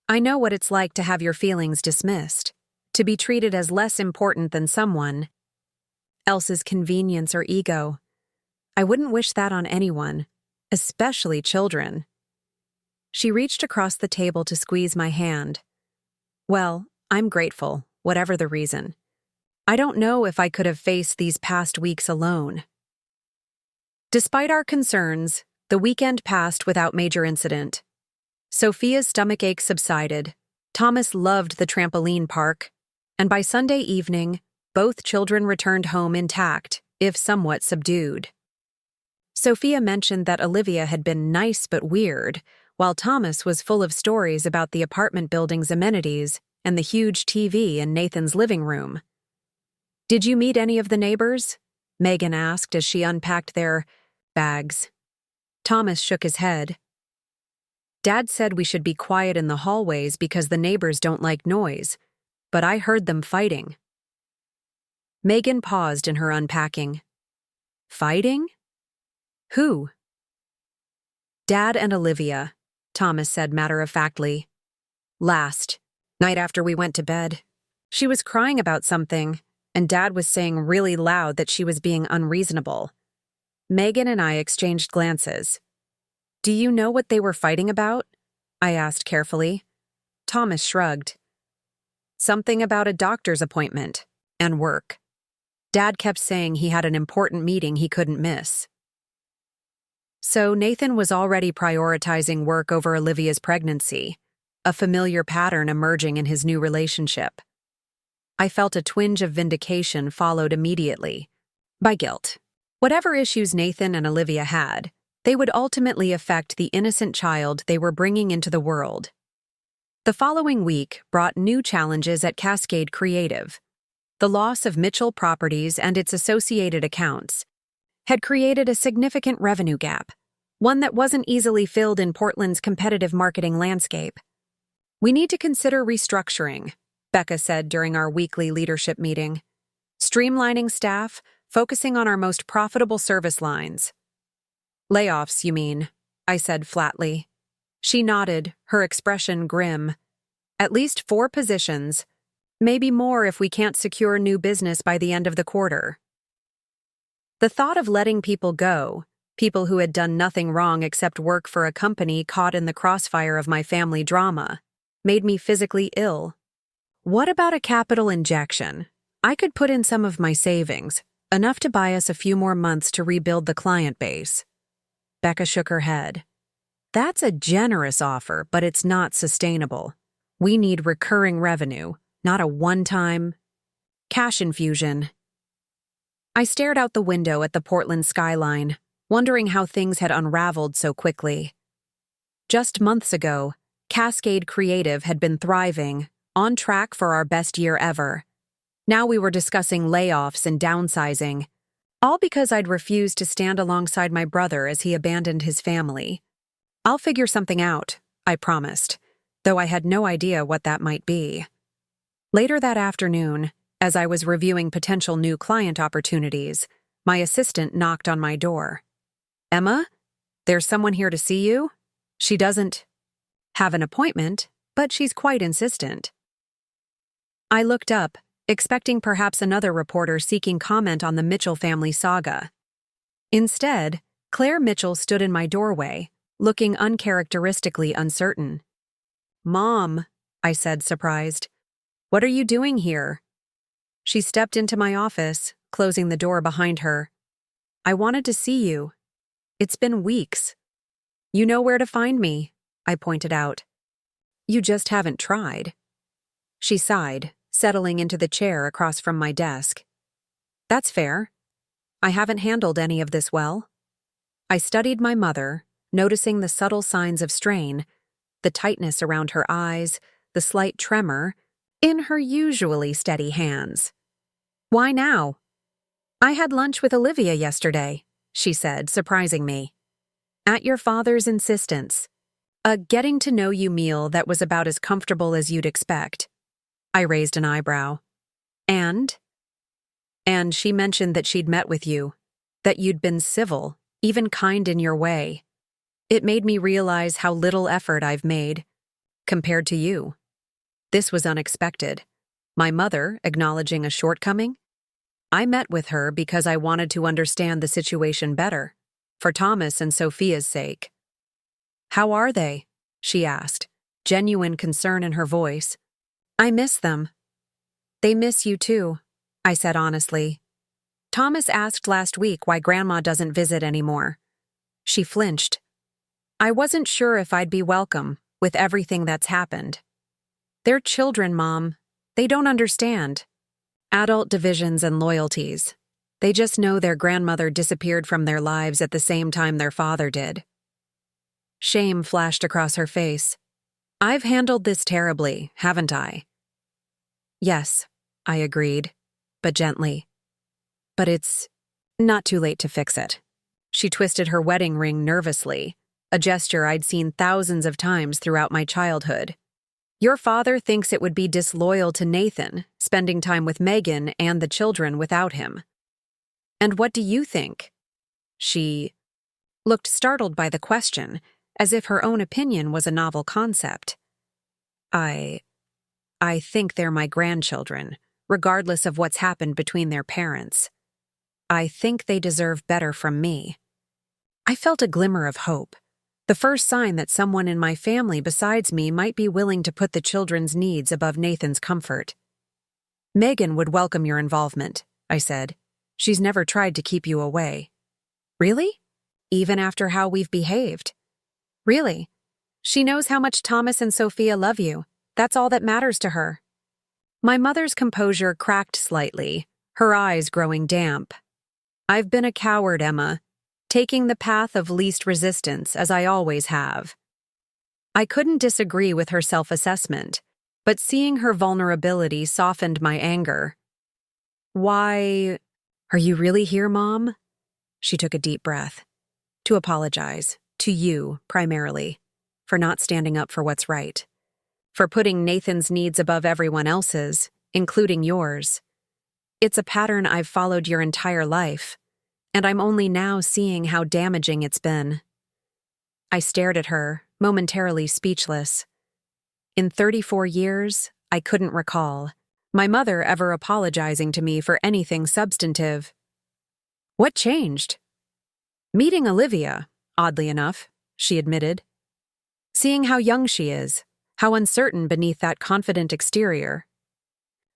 "I know what it's like to have your feelings dismissed, to be treated as less important than someone else's convenience or ego. I wouldn't wish that on anyone, especially children. She reached across the table to squeeze my hand. Well, I'm grateful, whatever the reason. I don't know if I could have faced these past weeks alone. Despite our concerns, the weekend passed without major incident. Sophia's stomachache subsided, Thomas loved the trampoline park, and by Sunday evening, both children returned home intact, if somewhat subdued. Sophia mentioned that Olivia had been nice but weird, while Thomas was full of stories about the apartment building's amenities and the huge TV in Nathan's living room. "Did you meet any of the neighbors?" Megan asked as she unpacked their bags. Thomas shook his head. "Dad said we should be quiet in the hallways because the neighbors don't like noise, but I heard them fighting." Megan paused in her unpacking. "Fighting? Who?" "Dad and Olivia," Thomas said matter-of-factly. "Last night after we went to bed, she was crying about something, and Dad was saying really loud that she was being unreasonable." Megan and I exchanged glances. "Do you know what they were fighting about?" I asked carefully. Thomas shrugged. "Something about a doctor's appointment and work. Dad kept saying he had an important meeting he couldn't miss." So Nathan was already prioritizing work over Olivia's pregnancy, a familiar pattern emerging in his new relationship. I felt a twinge of vindication followed immediately by guilt. Whatever issues Nathan and Olivia had, they would ultimately affect the innocent child they were bringing into the world. The following week brought new challenges at Cascade Creative. The loss of Mitchell Properties and its associated accounts had created a significant revenue gap, one that wasn't easily filled in Portland's competitive marketing landscape. "We need to consider restructuring," Becca said during our weekly leadership meeting. "Streamlining staff, focusing on our most profitable service lines." "Layoffs, you mean?" I said flatly. She nodded, her expression grim. "At least 4 positions, maybe more if we can't secure new business by the end of the quarter." The thought of letting people go, people who had done nothing wrong except work for a company caught in the crossfire of my family drama, made me physically ill. "What about a capital injection? I could put in some of my savings, enough to buy us a few more months to rebuild the client base." Becca shook her head. "That's a generous offer, but it's not sustainable. We need recurring revenue, not a one-time cash infusion." I stared out the window at the Portland skyline, wondering how things had unraveled so quickly. Just months ago, Cascade Creative had been thriving, on track for our best year ever. Now we were discussing layoffs and downsizing, all because I'd refused to stand alongside my brother as he abandoned his family. "I'll figure something out," I promised, though I had no idea what that might be. Later that afternoon, as I was reviewing potential new client opportunities, my assistant knocked on my door. "Emma, there's someone here to see you. She doesn't have an appointment, but she's quite insistent." I looked up, expecting perhaps another reporter seeking comment on the Mitchell family saga. Instead, Claire Mitchell stood in my doorway, looking uncharacteristically uncertain. "Mom," I said, surprised. "What are you doing here?" She stepped into my office, closing the door behind her. "I wanted to see you. It's been weeks." "You know where to find me," I pointed out. "You just haven't tried." She sighed, settling into the chair across from my desk. "That's fair. I haven't handled any of this well." I studied my mother, noticing the subtle signs of strain, the tightness around her eyes, the slight tremor, in her usually steady hands. "Why now?" "I had lunch with Olivia yesterday," she said, surprising me. "At your father's insistence. A getting-to-know-you meal that was about as comfortable as you'd expect." I raised an eyebrow. "And?" "And she mentioned that she'd met with you, that you'd been civil, even kind in your way. It made me realize how little effort I've made, compared to you." This was unexpected. My mother acknowledging a shortcoming? I met with her because I wanted to understand the situation better, for Thomas and Sophia's sake. How are they? She asked, genuine concern in her voice. I miss them. They miss you too, I said honestly. Thomas asked last week why Grandma doesn't visit anymore. She flinched. I wasn't sure if I'd be welcome with everything that's happened. They're children, Mom. They don't understand. Adult divisions and loyalties. They just know their grandmother disappeared from their lives at the same time their father did. Shame flashed across her face. I've handled this terribly, haven't I? Yes, I agreed, but gently. But it's not too late to fix it. She twisted her wedding ring nervously, a gesture I'd seen thousands of times throughout my childhood. Your father thinks it would be disloyal to Nathan, spending time with Megan and the children without him. And what do you think? She looked startled by the question, as if her own opinion was a novel concept. I think they're my grandchildren, regardless of what's happened between their parents. I think they deserve better from me. I felt a glimmer of hope, the first sign that someone in my family besides me might be willing to put the children's needs above Nathan's comfort. Megan would welcome your involvement, I said. She's never tried to keep you away. Really? Even after how we've behaved? Really? She knows how much Thomas and Sophia love you. That's all that matters to her. My mother's composure cracked slightly, her eyes growing damp. I've been a coward, Emma, taking the path of least resistance, as I always have. I couldn't disagree with her self-assessment, but seeing her vulnerability softened my anger. Why, are you really here, Mom? She took a deep breath. To apologize, to you, primarily, for not standing up for what's right. For putting Nathan's needs above everyone else's, including yours. It's a pattern I've followed your entire life, and I'm only now seeing how damaging it's been. I stared at her, momentarily speechless. In 34 years, I couldn't recall my mother ever apologizing to me for anything substantive. What changed? Meeting Olivia, oddly enough, she admitted. Seeing how young she is, how uncertain beneath that confident exterior.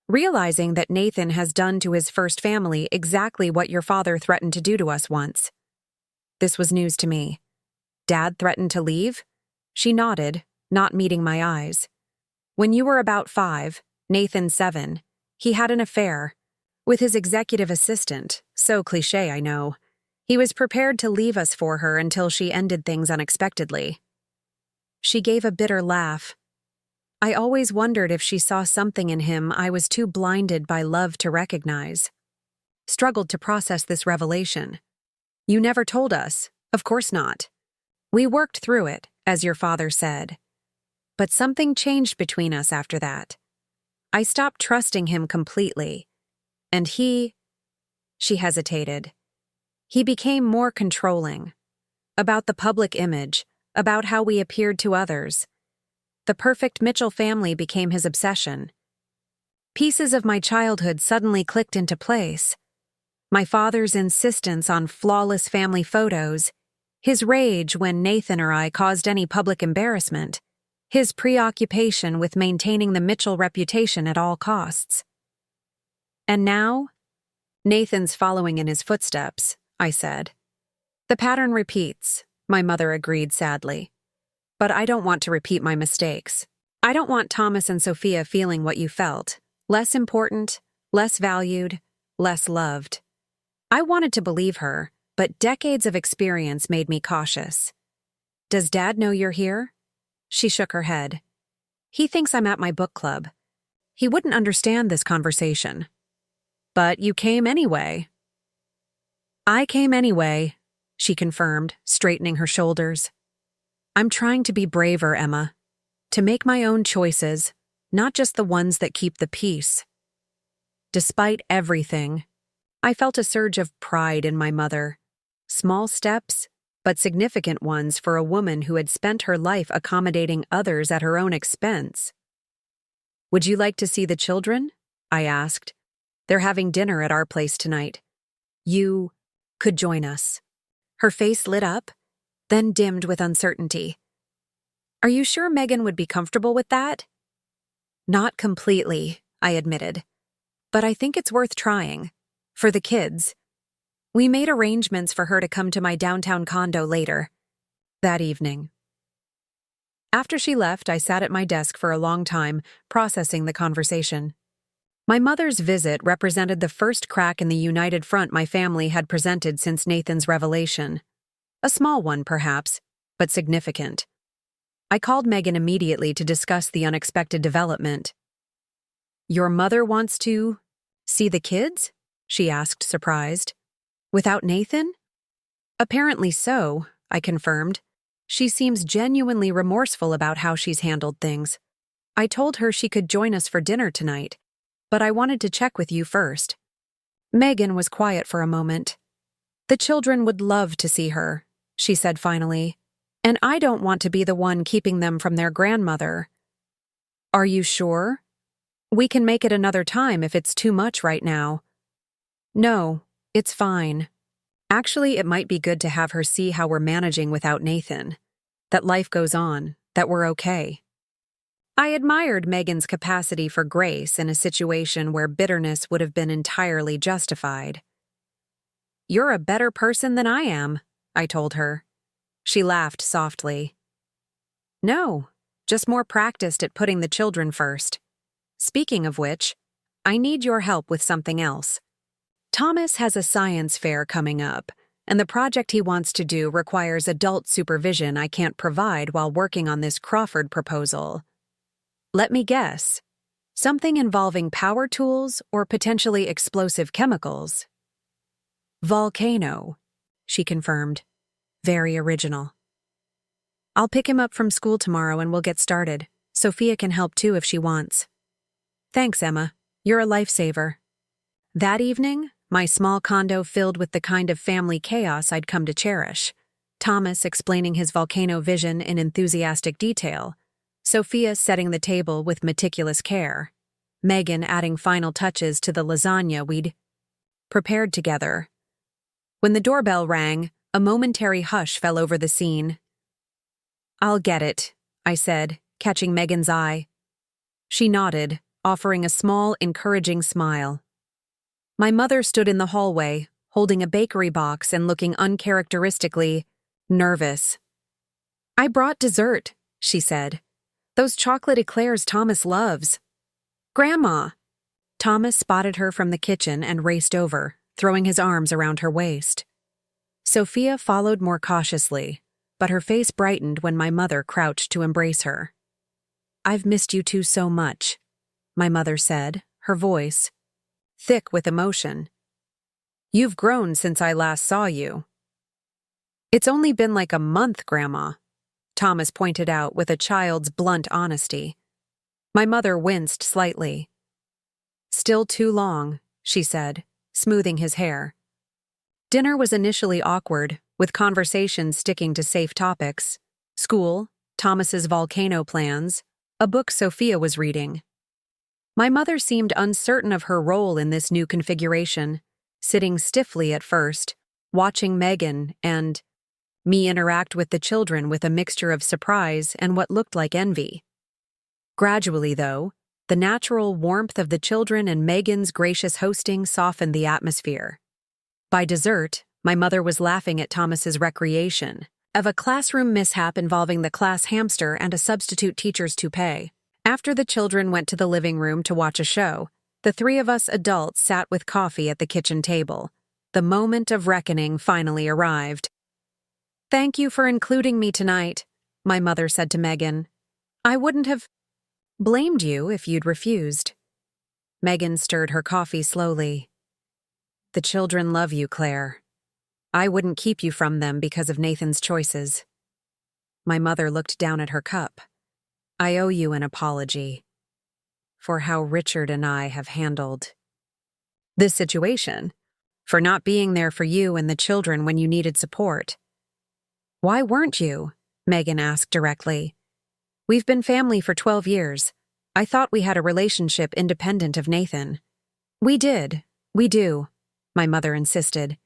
Realizing that Nathan has done to his first family exactly what your father threatened to do to us once. This was news to me. Dad threatened to leave? She nodded, not meeting my eyes. When you were about 5, Nathan 7, he had an affair with his executive assistant, so cliché I know. He was prepared to leave us for her until she ended things unexpectedly. She gave a bitter laugh. I always wondered if she saw something in him I was too blinded by love to recognize. Struggled to process this revelation. You never told us, of course not. We worked through it, as your father said. But something changed between us after that. I stopped trusting him completely. And she hesitated. He became more controlling. About the public image, about how we appeared to others. The perfect Mitchell family became his obsession. Pieces of my childhood suddenly clicked into place. My father's insistence on flawless family photos, his rage when Nathan or I caused any public embarrassment, his preoccupation with maintaining the Mitchell reputation at all costs. And now, Nathan's following in his footsteps, I said. The pattern repeats, my mother agreed sadly. But I don't want to repeat my mistakes. I don't want Thomas and Sophia feeling what you felt. Less important, less valued, less loved. I wanted to believe her, but decades of experience made me cautious. Does Dad know you're here? She shook her head. He thinks I'm at my book club. He wouldn't understand this conversation. But you came anyway. I came anyway, she confirmed, straightening her shoulders. I'm trying to be braver, Emma. To make my own choices, not just the ones that keep the peace. Despite everything, I felt a surge of pride in my mother. Small steps, but significant ones for a woman who had spent her life accommodating others at her own expense. Would you like to see the children? I asked, They're having dinner at our place tonight. You could join us." Her face lit up, then dimmed with uncertainty. "Are you sure Megan would be comfortable with that?" "Not completely," I admitted. "But I think it's worth trying. For the kids." We made arrangements for her to come to my downtown condo later that evening. After she left, I sat at my desk for a long time, processing the conversation. My mother's visit represented the first crack in the united front my family had presented since Nathan's revelation. A small one, perhaps, but significant. I called Megan immediately to discuss the unexpected development. "Your mother wants to see the kids?" she asked, surprised. "Without Nathan?" "Apparently so," I confirmed. "She seems genuinely remorseful about how she's handled things. I told her she could join us for dinner tonight, but I wanted to check with you first." Megan was quiet for a moment. "The children would love to see her," she said finally, "and I don't want to be the one keeping them from their grandmother." "Are you sure? We can make it another time if it's too much right now." "No, it's fine. Actually, it might be good to have her see how we're managing without Nathan. That life goes on, that we're okay." I admired Megan's capacity for grace in a situation where bitterness would have been entirely justified. "You're a better person than I am," I told her. She laughed softly. "No, just more practiced at putting the children first. Speaking of which, I need your help with something else. Thomas has a science fair coming up, and the project he wants to do requires adult supervision I can't provide while working on this Crawford proposal. Let me guess. Something involving power tools or potentially explosive chemicals." "Volcano," she confirmed. "Very original." "I'll pick him up from school tomorrow and we'll get started. Sophia can help too if she wants." "Thanks, Emma. You're a lifesaver." That evening, my small condo filled with the kind of family chaos I'd come to cherish. Thomas explaining his volcano vision in enthusiastic detail, Sophia setting the table with meticulous care, Megan adding final touches to the lasagna we'd prepared together. When the doorbell rang, a momentary hush fell over the scene. "I'll get it," I said, catching Megan's eye. She nodded, offering a small, encouraging smile. My mother stood in the hallway, holding a bakery box and looking uncharacteristically nervous. "I brought dessert," she said. "Those chocolate eclairs Thomas loves." "Grandma!" Thomas spotted her from the kitchen and raced over, throwing his arms around her waist. Sophia followed more cautiously, but her face brightened when my mother crouched to embrace her. "I've missed you two so much," my mother said, her voice thick with emotion. "You've grown since I last saw you." "It's only been like a month, Grandma," Thomas pointed out with a child's blunt honesty. My mother winced slightly. "Still too long," she said, smoothing his hair. Dinner was initially awkward, with conversation sticking to safe topics: school, Thomas's volcano plans, a book Sophia was reading. My mother seemed uncertain of her role in this new configuration, sitting stiffly at first, watching Megan and me interact with the children with a mixture of surprise and what looked like envy. Gradually, though, the natural warmth of the children and Megan's gracious hosting softened the atmosphere. By dessert, my mother was laughing at Thomas's recreation of a classroom mishap involving the class hamster and a substitute teacher's toupee. After the children went to the living room to watch a show, the three of us adults sat with coffee at the kitchen table. The moment of reckoning finally arrived. "Thank you for including me tonight," my mother said to Megan. "I wouldn't have blamed you if you'd refused." Megan stirred her coffee slowly. "The children love you, Claire. I wouldn't keep you from them because of Nathan's choices." My mother looked down at her cup. "I owe you an apology for how Richard and I have handled this situation, for not being there for you and the children when you needed support." "Why weren't you?" Megan asked directly. "We've been family for 12 years. I thought we had a relationship independent of Nathan." We did. We do, my mother insisted.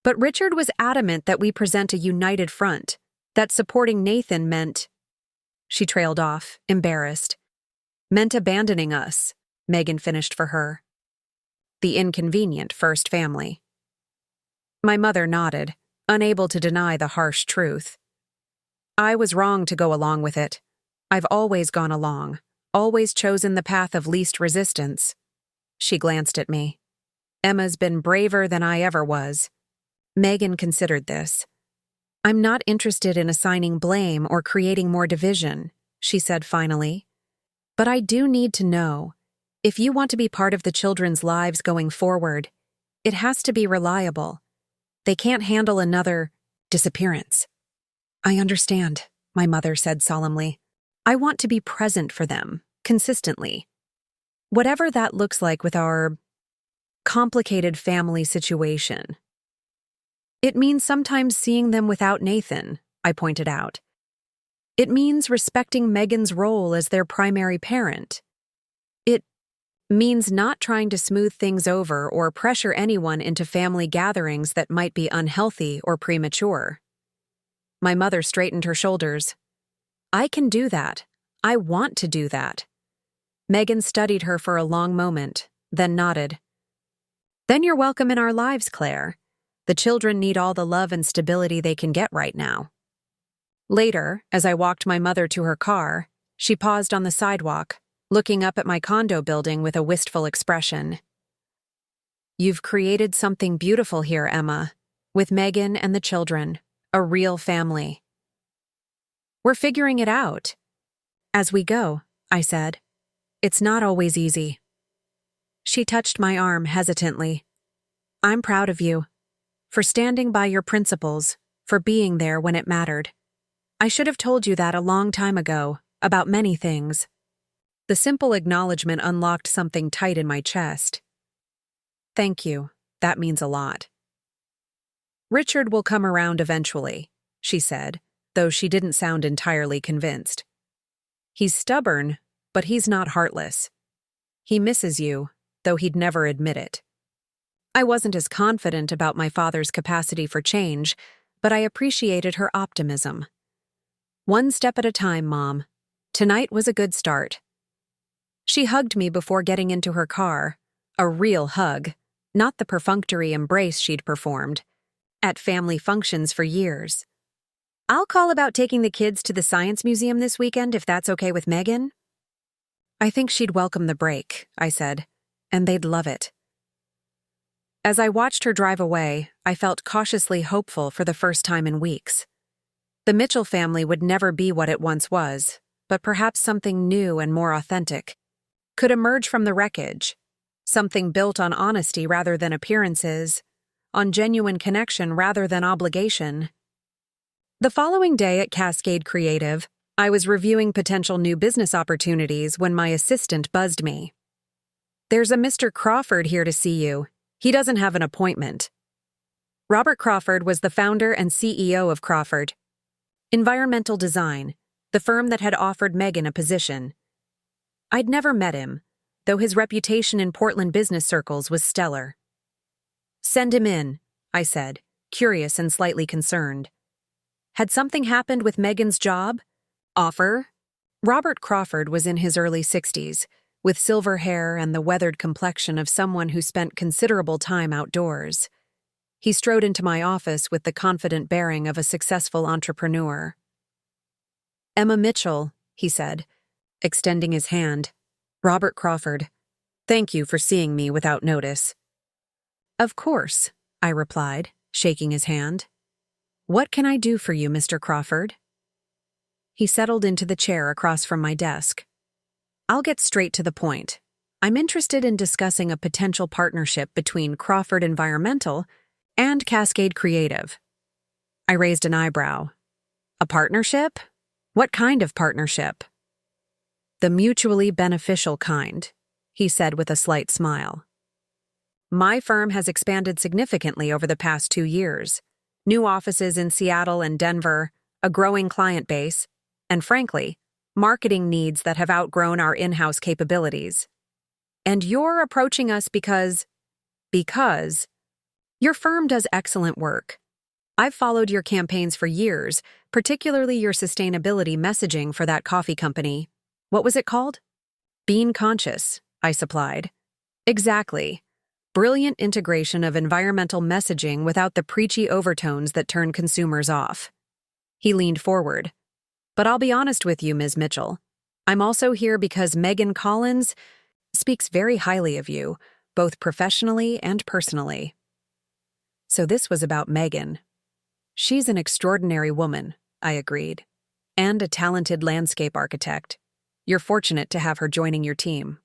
But Richard was adamant that we present a united front, that supporting Nathan meant— She trailed off, embarrassed. Meant abandoning us, Megan finished for her. The inconvenient first family. My mother nodded, unable to deny the harsh truth. I was wrong to go along with it. I've always gone along, always chosen the path of least resistance. She glanced at me. Emma's been braver than I ever was. Megan considered this. I'm not interested in assigning blame or creating more division, she said finally. But I do need to know, if you want to be part of the children's lives going forward, it has to be reliable. They can't handle another disappearance. I understand, my mother said solemnly. I want to be present for them, consistently. Whatever that looks like with our complicated family situation. It means sometimes seeing them without Nathan, I pointed out. It means respecting Megan's role as their primary parent. It means not trying to smooth things over or pressure anyone into family gatherings that might be unhealthy or premature. My mother straightened her shoulders. I can do that. I want to do that. Megan studied her for a long moment, then nodded. Then you're welcome in our lives, Claire. The children need all the love and stability they can get right now. Later, as I walked my mother to her car, she paused on the sidewalk, looking up at my condo building with a wistful expression. You've created something beautiful here, Emma, with Megan and the children, a real family. We're figuring it out. As we go, I said. It's not always easy. She touched my arm hesitantly. I'm proud of you. For standing by your principles, for being there when it mattered. I should have told you that a long time ago, about many things. The simple acknowledgement unlocked something tight in my chest. Thank you, that means a lot. Richard will come around eventually, she said, though she didn't sound entirely convinced. He's stubborn, but he's not heartless. He misses you, though he'd never admit it. I wasn't as confident about my father's capacity for change, but I appreciated her optimism. One step at a time, Mom. Tonight was a good start. She hugged me before getting into her car, a real hug, not the perfunctory embrace she'd performed at family functions for years. I'll call about taking the kids to the Science Museum this weekend if that's okay with Megan. I think she'd welcome the break, I said, and they'd love it. As I watched her drive away, I felt cautiously hopeful for the first time in weeks. The Mitchell family would never be what it once was, but perhaps something new and more authentic could emerge from the wreckage, something built on honesty rather than appearances, on genuine connection rather than obligation. The following day at Cascade Creative, I was reviewing potential new business opportunities when my assistant buzzed me. There's a Mr. Crawford here to see you. He doesn't have an appointment. Robert Crawford was the founder and CEO of Crawford Environmental Design, the firm that had offered Megan a position. I'd never met him, though his reputation in Portland business circles was stellar. Send him in, I said, curious and slightly concerned. Had something happened with Megan's job? Offer? Robert Crawford was in his early 60s, with silver hair and the weathered complexion of someone who spent considerable time outdoors. He strode into my office with the confident bearing of a successful entrepreneur. Emma Mitchell, he said, extending his hand. Robert Crawford. Thank you for seeing me without notice. Of course, I replied, shaking his hand. What can I do for you, Mr. Crawford? He settled into the chair across from my desk. I'll get straight to the point. I'm interested in discussing a potential partnership between Crawford Environmental and Cascade Creative. I raised an eyebrow. A partnership? What kind of partnership? The mutually beneficial kind, he said with a slight smile. My firm has expanded significantly over the past 2 years. New offices in Seattle and Denver, a growing client base, and frankly, marketing needs that have outgrown our in-house capabilities. And you're approaching us because your firm does excellent work. I've followed your campaigns for years, particularly your sustainability messaging for that coffee company. What was it called? Bean Conscious, I supplied. Exactly. Brilliant integration of environmental messaging without the preachy overtones that turn consumers off. He leaned forward. But I'll be honest with you, Ms. Mitchell. I'm also here because Megan Collins speaks very highly of you, both professionally and personally. So this was about Megan. She's an extraordinary woman, I agreed, and a talented landscape architect. You're fortunate to have her joining your team.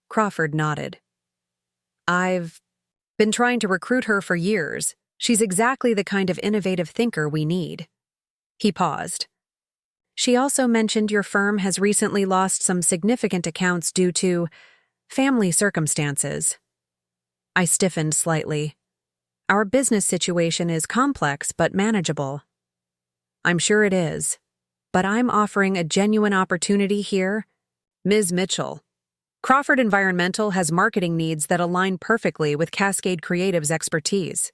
Crawford nodded. I've been trying to recruit her for years. She's exactly the kind of innovative thinker we need. He paused. She also mentioned your firm has recently lost some significant accounts due to family circumstances. I stiffened slightly. Our business situation is complex but manageable. I'm sure it is, but I'm offering a genuine opportunity here. Ms. Mitchell, Crawford Environmental has marketing needs that align perfectly with Cascade Creative's expertise.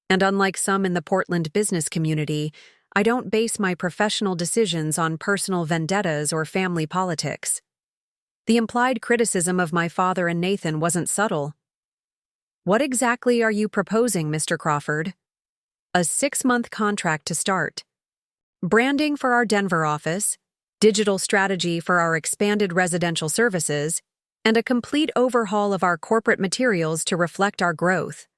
And unlike some in the Portland business community, I don't base my professional decisions on personal vendettas or family politics. The implied criticism of my father and Nathan wasn't subtle. What exactly are you proposing, Mr. Crawford? A 6-month contract to start. Branding for our Denver office, digital strategy for our expanded residential services, and a complete overhaul of our corporate materials to reflect our growth.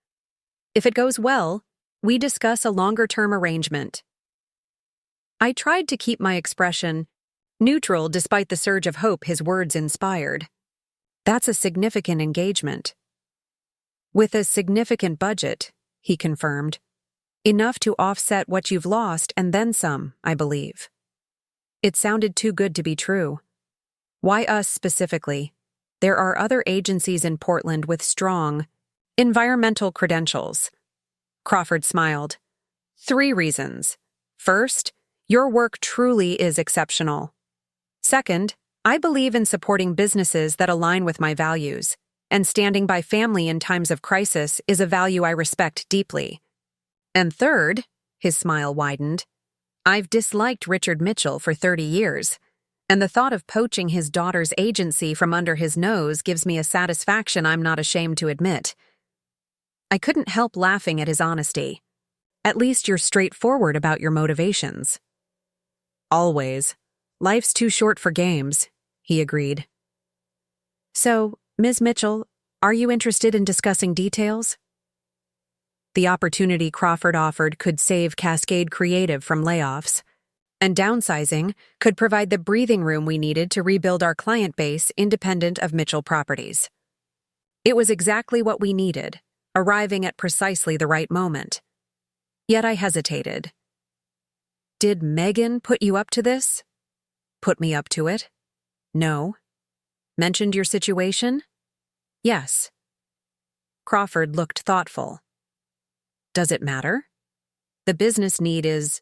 If it goes well, we discuss a longer-term arrangement. I tried to keep my expression neutral despite the surge of hope his words inspired. That's a significant engagement. With a significant budget, he confirmed. Enough to offset what you've lost and then some, I believe. It sounded too good to be true. Why us specifically? There are other agencies in Portland with strong environmental credentials. Crawford smiled. 3 reasons. First, your work truly is exceptional. Second, I believe in supporting businesses that align with my values, and standing by family in times of crisis is a value I respect deeply. And third, his smile widened, I've disliked Richard Mitchell for 30 years, and the thought of poaching his daughter's agency from under his nose gives me a satisfaction I'm not ashamed to admit. I couldn't help laughing at his honesty. At least you're straightforward about your motivations. Always. Life's too short for games, he agreed. So, Ms. Mitchell, are you interested in discussing details? The opportunity Crawford offered could save Cascade Creative from layoffs, and downsizing could provide the breathing room we needed to rebuild our client base independent of Mitchell Properties. It was exactly what we needed, arriving at precisely the right moment. Yet I hesitated. Did Megan put you up to this? Put me up to it? No. Mentioned your situation? Yes. Crawford looked thoughtful. Does it matter? The business need is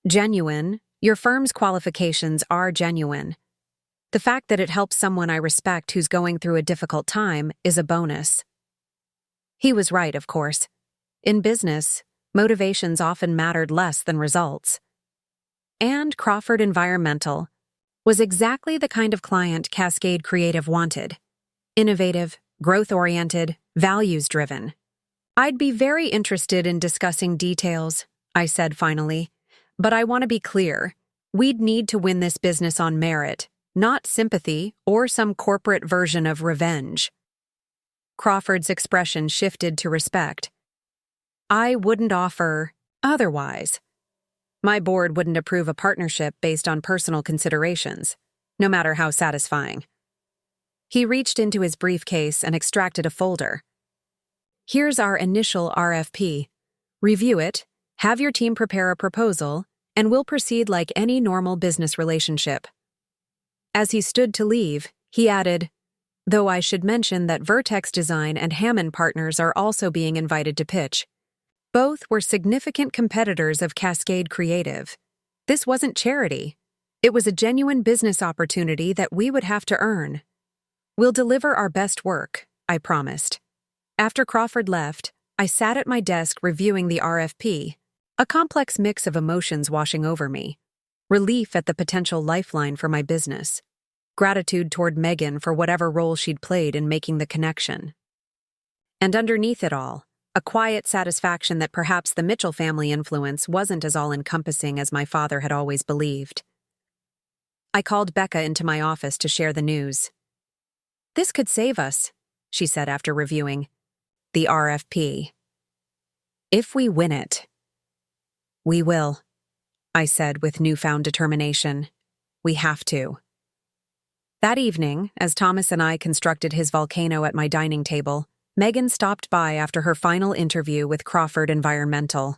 genuine. Your firm's qualifications are genuine. The fact that it helps someone I respect who's going through a difficult time is a bonus. He was right, of course. In business, motivations often mattered less than results. And Crawford Environmental was exactly the kind of client Cascade Creative wanted. Innovative, growth-oriented, values-driven. I'd be very interested in discussing details, I said finally, but I want to be clear. We'd need to win this business on merit, not sympathy or some corporate version of revenge. Crawford's expression shifted to respect. I wouldn't offer otherwise. My board wouldn't approve a partnership based on personal considerations, no matter how satisfying. He reached into his briefcase and extracted a folder. Here's our initial RFP. Review it, have your team prepare a proposal, and we'll proceed like any normal business relationship. As he stood to leave, he added, though I should mention that Vertex Design and Hammond Partners are also being invited to pitch. Both were significant competitors of Cascade Creative. This wasn't charity. It was a genuine business opportunity that we would have to earn. We'll deliver our best work, I promised. After Crawford left, I sat at my desk reviewing the RFP, a complex mix of emotions washing over me. Relief at the potential lifeline for my business. Gratitude toward Megan for whatever role she'd played in making the connection. And underneath it all, a quiet satisfaction that perhaps the Mitchell family influence wasn't as all-encompassing as my father had always believed. I called Becca into my office to share the news. "This could save us," she said after reviewing the RFP. "If we win it." "We will," I said with newfound determination. "We have to." That evening, as Thomas and I constructed his volcano at my dining table, Megan stopped by after her final interview with Crawford Environmental.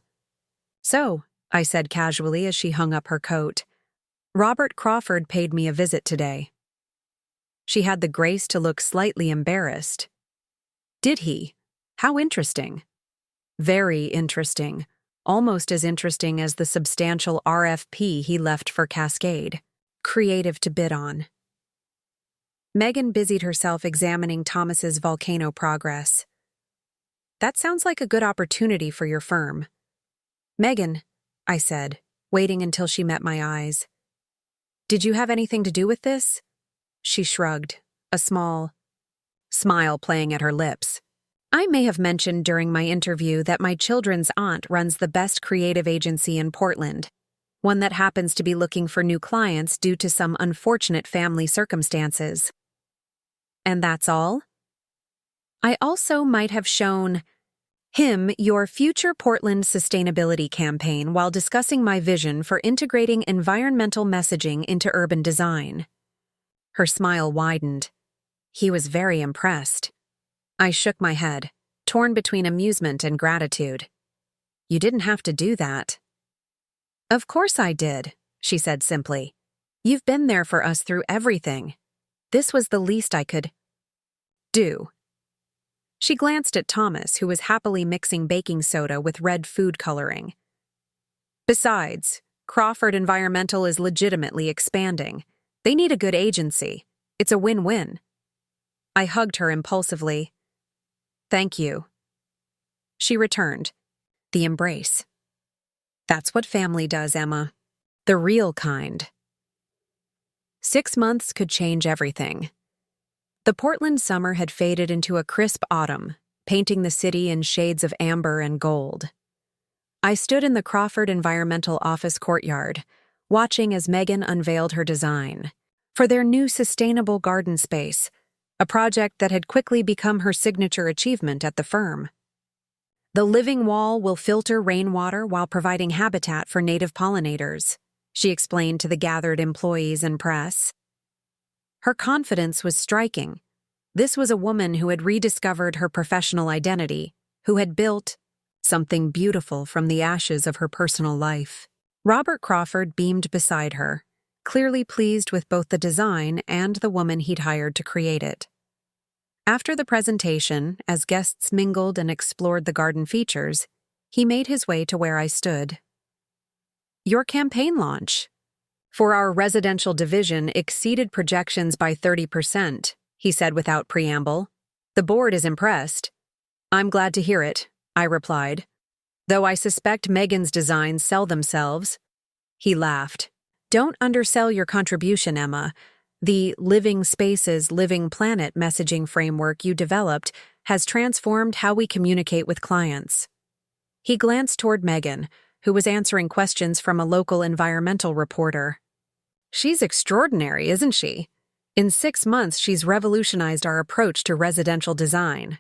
"So," I said casually as she hung up her coat, "Robert Crawford paid me a visit today." She had the grace to look slightly embarrassed. "Did he? How interesting." "Very interesting. Almost as interesting as the substantial RFP he left for Cascade. Creative to bid on." Megan busied herself examining Thomas's volcano progress. "That sounds like a good opportunity for your firm." "Megan," I said, waiting until she met my eyes, "did you have anything to do with this?" She shrugged, a small smile playing at her lips. "I may have mentioned during my interview that my children's aunt runs the best creative agency in Portland, one that happens to be looking for new clients due to some unfortunate family circumstances." "And that's all?" "I also might have shown him your future Portland sustainability campaign while discussing my vision for integrating environmental messaging into urban design." Her smile widened. He was very impressed. I shook my head, torn between amusement and gratitude. "You didn't have to do that." "Of course I did," she said simply. "You've been there for us through everything. This was the least I could do." She glanced at Thomas, who was happily mixing baking soda with red food coloring. "Besides, Crawford Environmental is legitimately expanding. They need a good agency. It's a win-win." I hugged her impulsively. "Thank you." She returned. The embrace. "That's what family does, Emma. The real kind." 6 months could change everything. The Portland summer had faded into a crisp autumn, painting the city in shades of amber and gold. I stood in the Crawford Environmental office courtyard, watching as Megan unveiled her design for their new sustainable garden space, a project that had quickly become her signature achievement at the firm. "The living wall will filter rainwater while providing habitat for native pollinators," she explained to the gathered employees and press. Her confidence was striking. This was a woman who had rediscovered her professional identity, who had built something beautiful from the ashes of her personal life. Robert Crawford beamed beside her, clearly pleased with both the design and the woman he'd hired to create it. After the presentation, as guests mingled and explored the garden features, he made his way to where I stood. "Your campaign launch for our residential division exceeded projections by 30%, he said without preamble. "The board is impressed." "I'm glad to hear it," I replied. "Though I suspect Megan's designs sell themselves." He laughed. "Don't undersell your contribution, Emma. The Living Spaces, Living Planet messaging framework you developed has transformed how we communicate with clients." He glanced toward Megan, who was answering questions from a local environmental reporter. "She's extraordinary, isn't she? In 6 months, she's revolutionized our approach to residential design."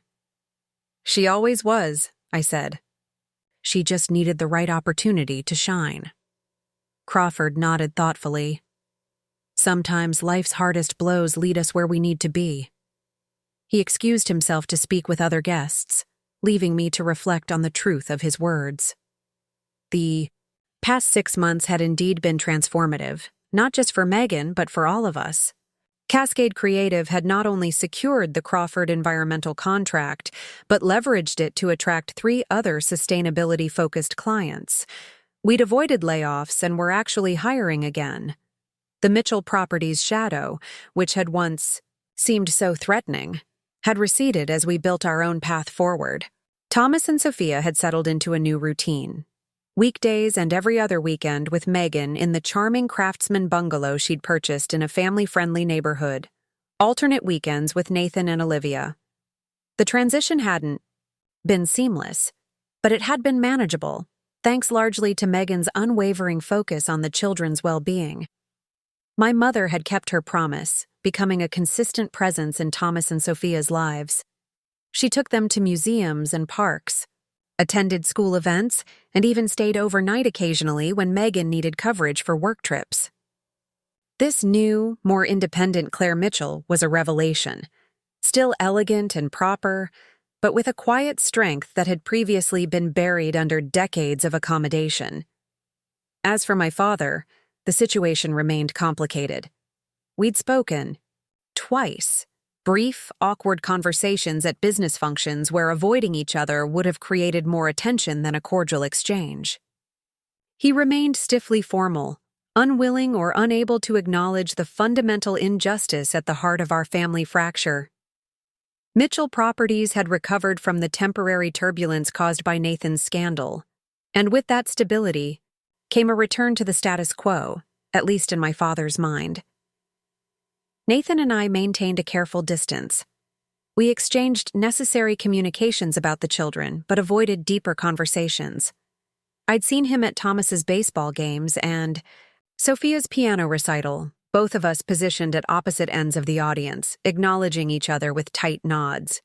"She always was," I said. "She just needed the right opportunity to shine." Crawford nodded thoughtfully. "Sometimes life's hardest blows lead us where we need to be." He excused himself to speak with other guests, leaving me to reflect on the truth of his words. The past 6 months had indeed been transformative, not just for Megan, but for all of us. Cascade Creative had not only secured the Crawford Environmental contract, but leveraged it to attract 3 other sustainability-focused clients. We'd avoided layoffs and were actually hiring again. The Mitchell Properties shadow, which had once seemed so threatening, had receded as we built our own path forward. Thomas and Sophia had settled into a new routine. Weekdays and every other weekend with Megan in the charming craftsman bungalow she'd purchased in a family-friendly neighborhood. Alternate weekends with Nathan and Olivia. The transition hadn't been seamless, but it had been manageable, thanks largely to Megan's unwavering focus on the children's well-being. My mother had kept her promise, becoming a consistent presence in Thomas and Sophia's lives. She took them to museums and parks, attended school events, and even stayed overnight occasionally when Megan needed coverage for work trips. This new, more independent Claire Mitchell was a revelation, still elegant and proper, but with a quiet strength that had previously been buried under decades of accommodation. As for my father, the situation remained complicated. We'd spoken, twice, brief, awkward conversations at business functions where avoiding each other would have created more attention than a cordial exchange. He remained stiffly formal, unwilling or unable to acknowledge the fundamental injustice at the heart of our family fracture. Mitchell Properties had recovered from the temporary turbulence caused by Nathan's scandal, and with that stability came a return to the status quo, at least in my father's mind. Nathan and I maintained a careful distance. We exchanged necessary communications about the children, but avoided deeper conversations. I'd seen him at Thomas's baseball games and Sophia's piano recital, both of us positioned at opposite ends of the audience, acknowledging each other with tight nods.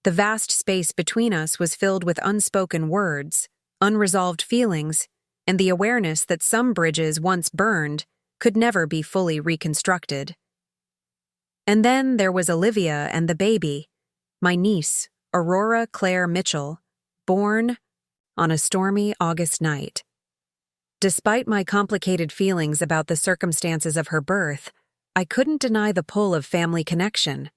The vast space between us was filled with unspoken words, unresolved feelings, and the awareness that some bridges once burned could never be fully reconstructed. And then there was Olivia and the baby, my niece, Aurora Claire Mitchell, born on a stormy August night. Despite my complicated feelings about the circumstances of her birth, I couldn't deny the pull of family connection.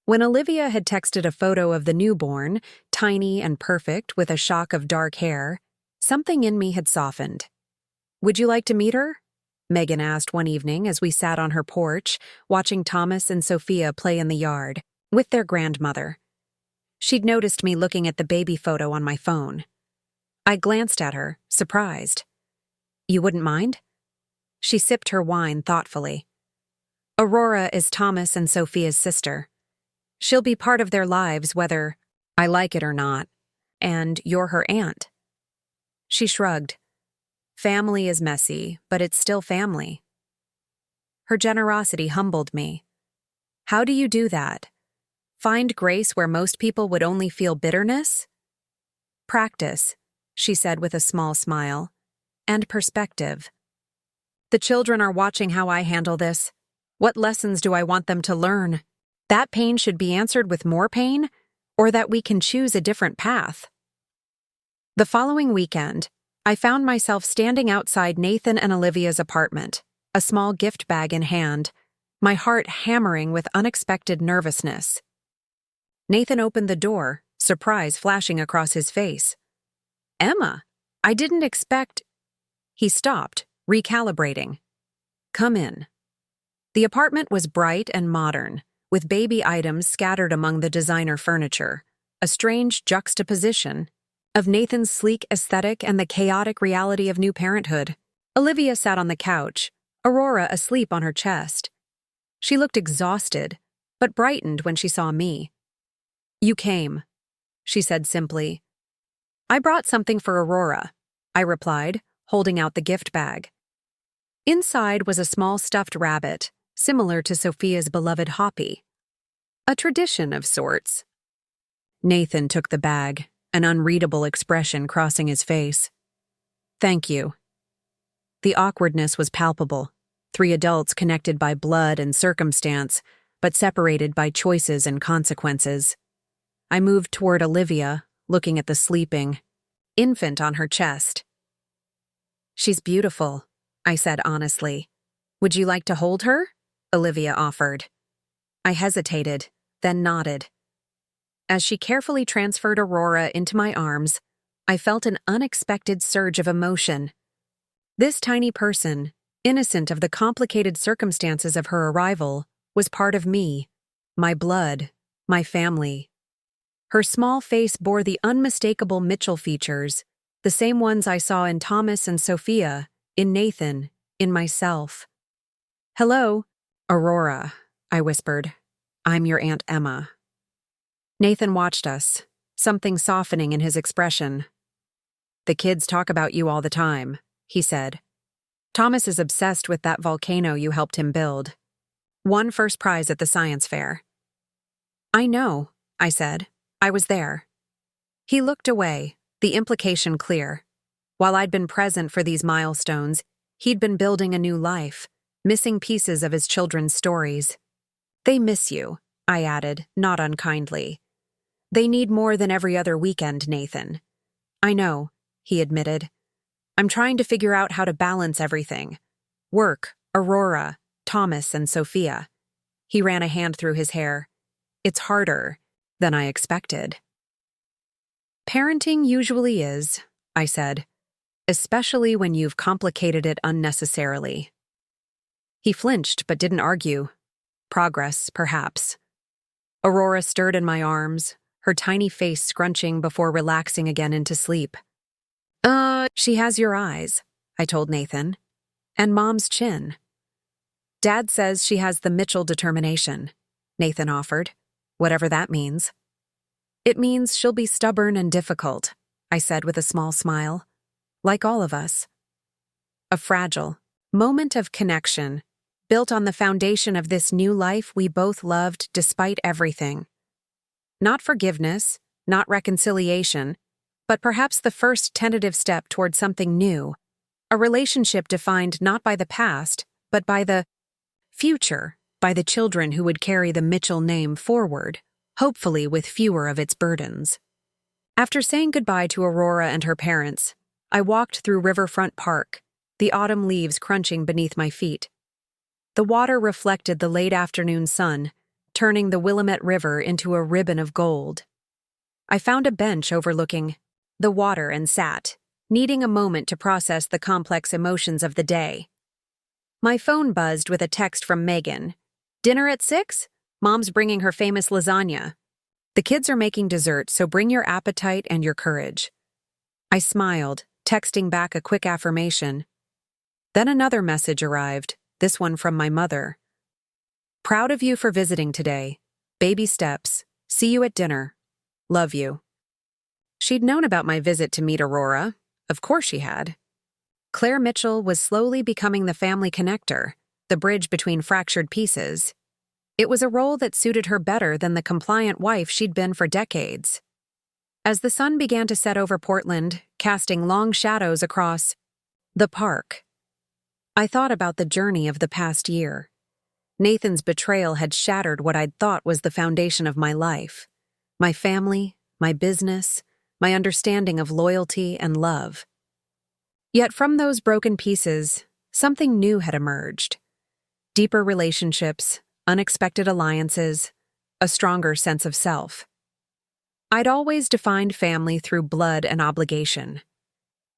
When Olivia had texted a photo of the newborn, tiny and perfect with a shock of dark hair, something in me had softened. "Would you like to meet her?" Megan asked one evening as we sat on her porch, watching Thomas and Sophia play in the yard, with their grandmother. She'd noticed me looking at the baby photo on my phone. I glanced at her, surprised. "You wouldn't mind?" She sipped her wine thoughtfully. "Aurora is Thomas and Sophia's sister. She'll be part of their lives whether I like it or not, and you're her aunt." She shrugged. "Family is messy, but it's still family." Her generosity humbled me. "How do you do that? Find grace where most people would only feel bitterness?" "Practice," she said with a small smile. "And perspective. The children are watching how I handle this. What lessons do I want them to learn? That pain should be answered with more pain, or that we can choose a different path." The following weekend, I found myself standing outside Nathan and Olivia's apartment, a small gift bag in hand, my heart hammering with unexpected nervousness. Nathan opened the door, surprise flashing across his face. "Emma, I didn't expect—" He stopped, recalibrating. "Come in." The apartment was bright and modern, with baby items scattered among the designer furniture, a strange juxtaposition of Nathan's sleek aesthetic and the chaotic reality of new parenthood. Olivia sat on the couch, Aurora asleep on her chest. She looked exhausted, but brightened when she saw me. "You came," she said simply. "I brought something for Aurora," I replied, holding out the gift bag. Inside was a small stuffed rabbit, similar to Sophia's beloved Hoppy. A tradition of sorts. Nathan took the bag, an unreadable expression crossing his face. "Thank you." The awkwardness was palpable, 3 adults connected by blood and circumstance, but separated by choices and consequences. I moved toward Olivia, looking at the sleeping infant on her chest. "She's beautiful," I said honestly. "Would you like to hold her?" Olivia offered. I hesitated, then nodded. As she carefully transferred Aurora into my arms, I felt an unexpected surge of emotion. This tiny person, innocent of the complicated circumstances of her arrival, was part of me, my blood, my family. Her small face bore the unmistakable Mitchell features, the same ones I saw in Thomas and Sophia, in Nathan, in myself. "Hello, Aurora," I whispered. "I'm your Aunt Emma." Nathan watched us, something softening in his expression. "The kids talk about you all the time," he said. "Thomas is obsessed with that volcano you helped him build. Won first prize at the science fair." "I know," I said. "I was there." He looked away, the implication clear. While I'd been present for these milestones, he'd been building a new life, missing pieces of his children's stories. "They miss you," I added, not unkindly. "They need more than every other weekend, Nathan." "I know," he admitted. "I'm trying to figure out how to balance everything. Work, Aurora, Thomas, and Sophia." He ran a hand through his hair. "It's harder than I expected." "Parenting usually is," I said, "especially when you've complicated it unnecessarily." He flinched but didn't argue. Progress, perhaps. Aurora stirred in my arms, her tiny face scrunching before relaxing again into sleep. She has your eyes," I told Nathan. "And Mom's chin." "Dad says she has the Mitchell determination," Nathan offered, "whatever that means." "It means she'll be stubborn and difficult," I said with a small smile. "Like all of us." A fragile moment of connection, built on the foundation of this new life we both loved despite everything. Not forgiveness, not reconciliation, but perhaps the first tentative step toward something new, a relationship defined not by the past, but by the future, by the children who would carry the Mitchell name forward, hopefully with fewer of its burdens. After saying goodbye to Aurora and her parents, I walked through Riverfront Park, the autumn leaves crunching beneath my feet. The water reflected the late afternoon sun, turning the Willamette River into a ribbon of gold. I found a bench overlooking the water and sat, needing a moment to process the complex emotions of the day. My phone buzzed with a text from Megan. "Dinner at 6? Mom's bringing her famous lasagna. The kids are making dessert, so bring your appetite and your courage." I smiled, texting back a quick affirmation. Then another message arrived, this one from my mother. "Proud of you for visiting today. Baby steps. See you at dinner. Love you." She'd known about my visit to meet Aurora. Of course she had. Claire Mitchell was slowly becoming the family connector, the bridge between fractured pieces. It was a role that suited her better than the compliant wife she'd been for decades. As the sun began to set over Portland, casting long shadows across the park, I thought about the journey of the past year. Nathan's betrayal had shattered what I'd thought was the foundation of my life. My family, my business, my understanding of loyalty and love. Yet from those broken pieces, something new had emerged. Deeper relationships, unexpected alliances, a stronger sense of self. I'd always defined family through blood and obligation.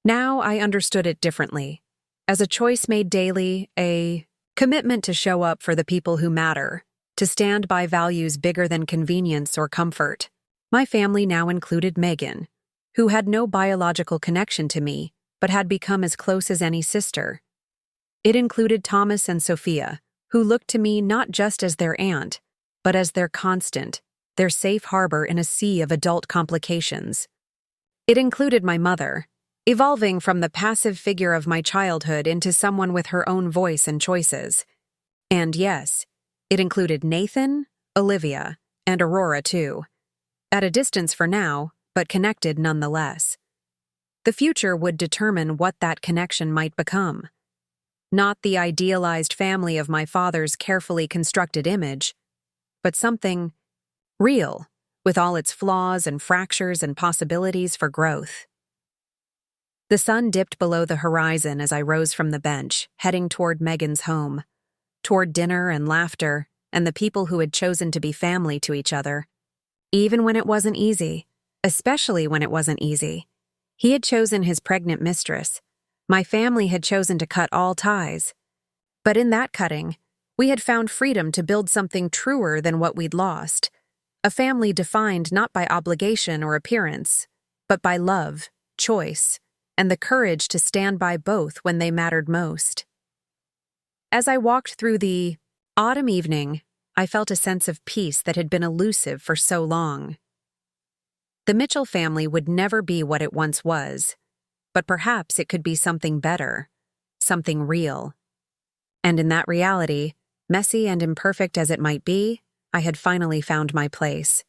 Now I understood it differently, as a choice made daily, a commitment to show up for the people who matter, to stand by values bigger than convenience or comfort. My family now included Megan, who had no biological connection to me, but had become as close as any sister. It included Thomas and Sophia, who looked to me not just as their aunt, but as their constant, their safe harbor in a sea of adult complications. It included my mother, evolving from the passive figure of my childhood into someone with her own voice and choices. And yes, it included Nathan, Olivia, and Aurora too. At a distance for now, but connected nonetheless. The future would determine what that connection might become. Not the idealized family of my father's carefully constructed image, but something real, with all its flaws and fractures and possibilities for growth. The sun dipped below the horizon as I rose from the bench, heading toward Megan's home, toward dinner and laughter and the people who had chosen to be family to each other. Even when it wasn't easy, especially when it wasn't easy. He had chosen his pregnant mistress. My family had chosen to cut all ties. But in that cutting, We had found freedom to build something truer than what we'd lost. A family defined not by obligation or appearance, but by love, choice, and the courage to stand by both when they mattered most. As I walked through the autumn evening, I felt a sense of peace that had been elusive for so long. The Mitchell family would never be what it once was, but perhaps it could be something better, something real. And in that reality, messy and imperfect as it might be, I had finally found my place.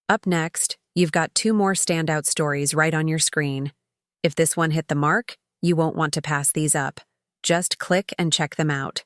Up next, you've got 2 more standout stories right on your screen. If this one hit the mark, you won't want to pass these up. Just click and check them out.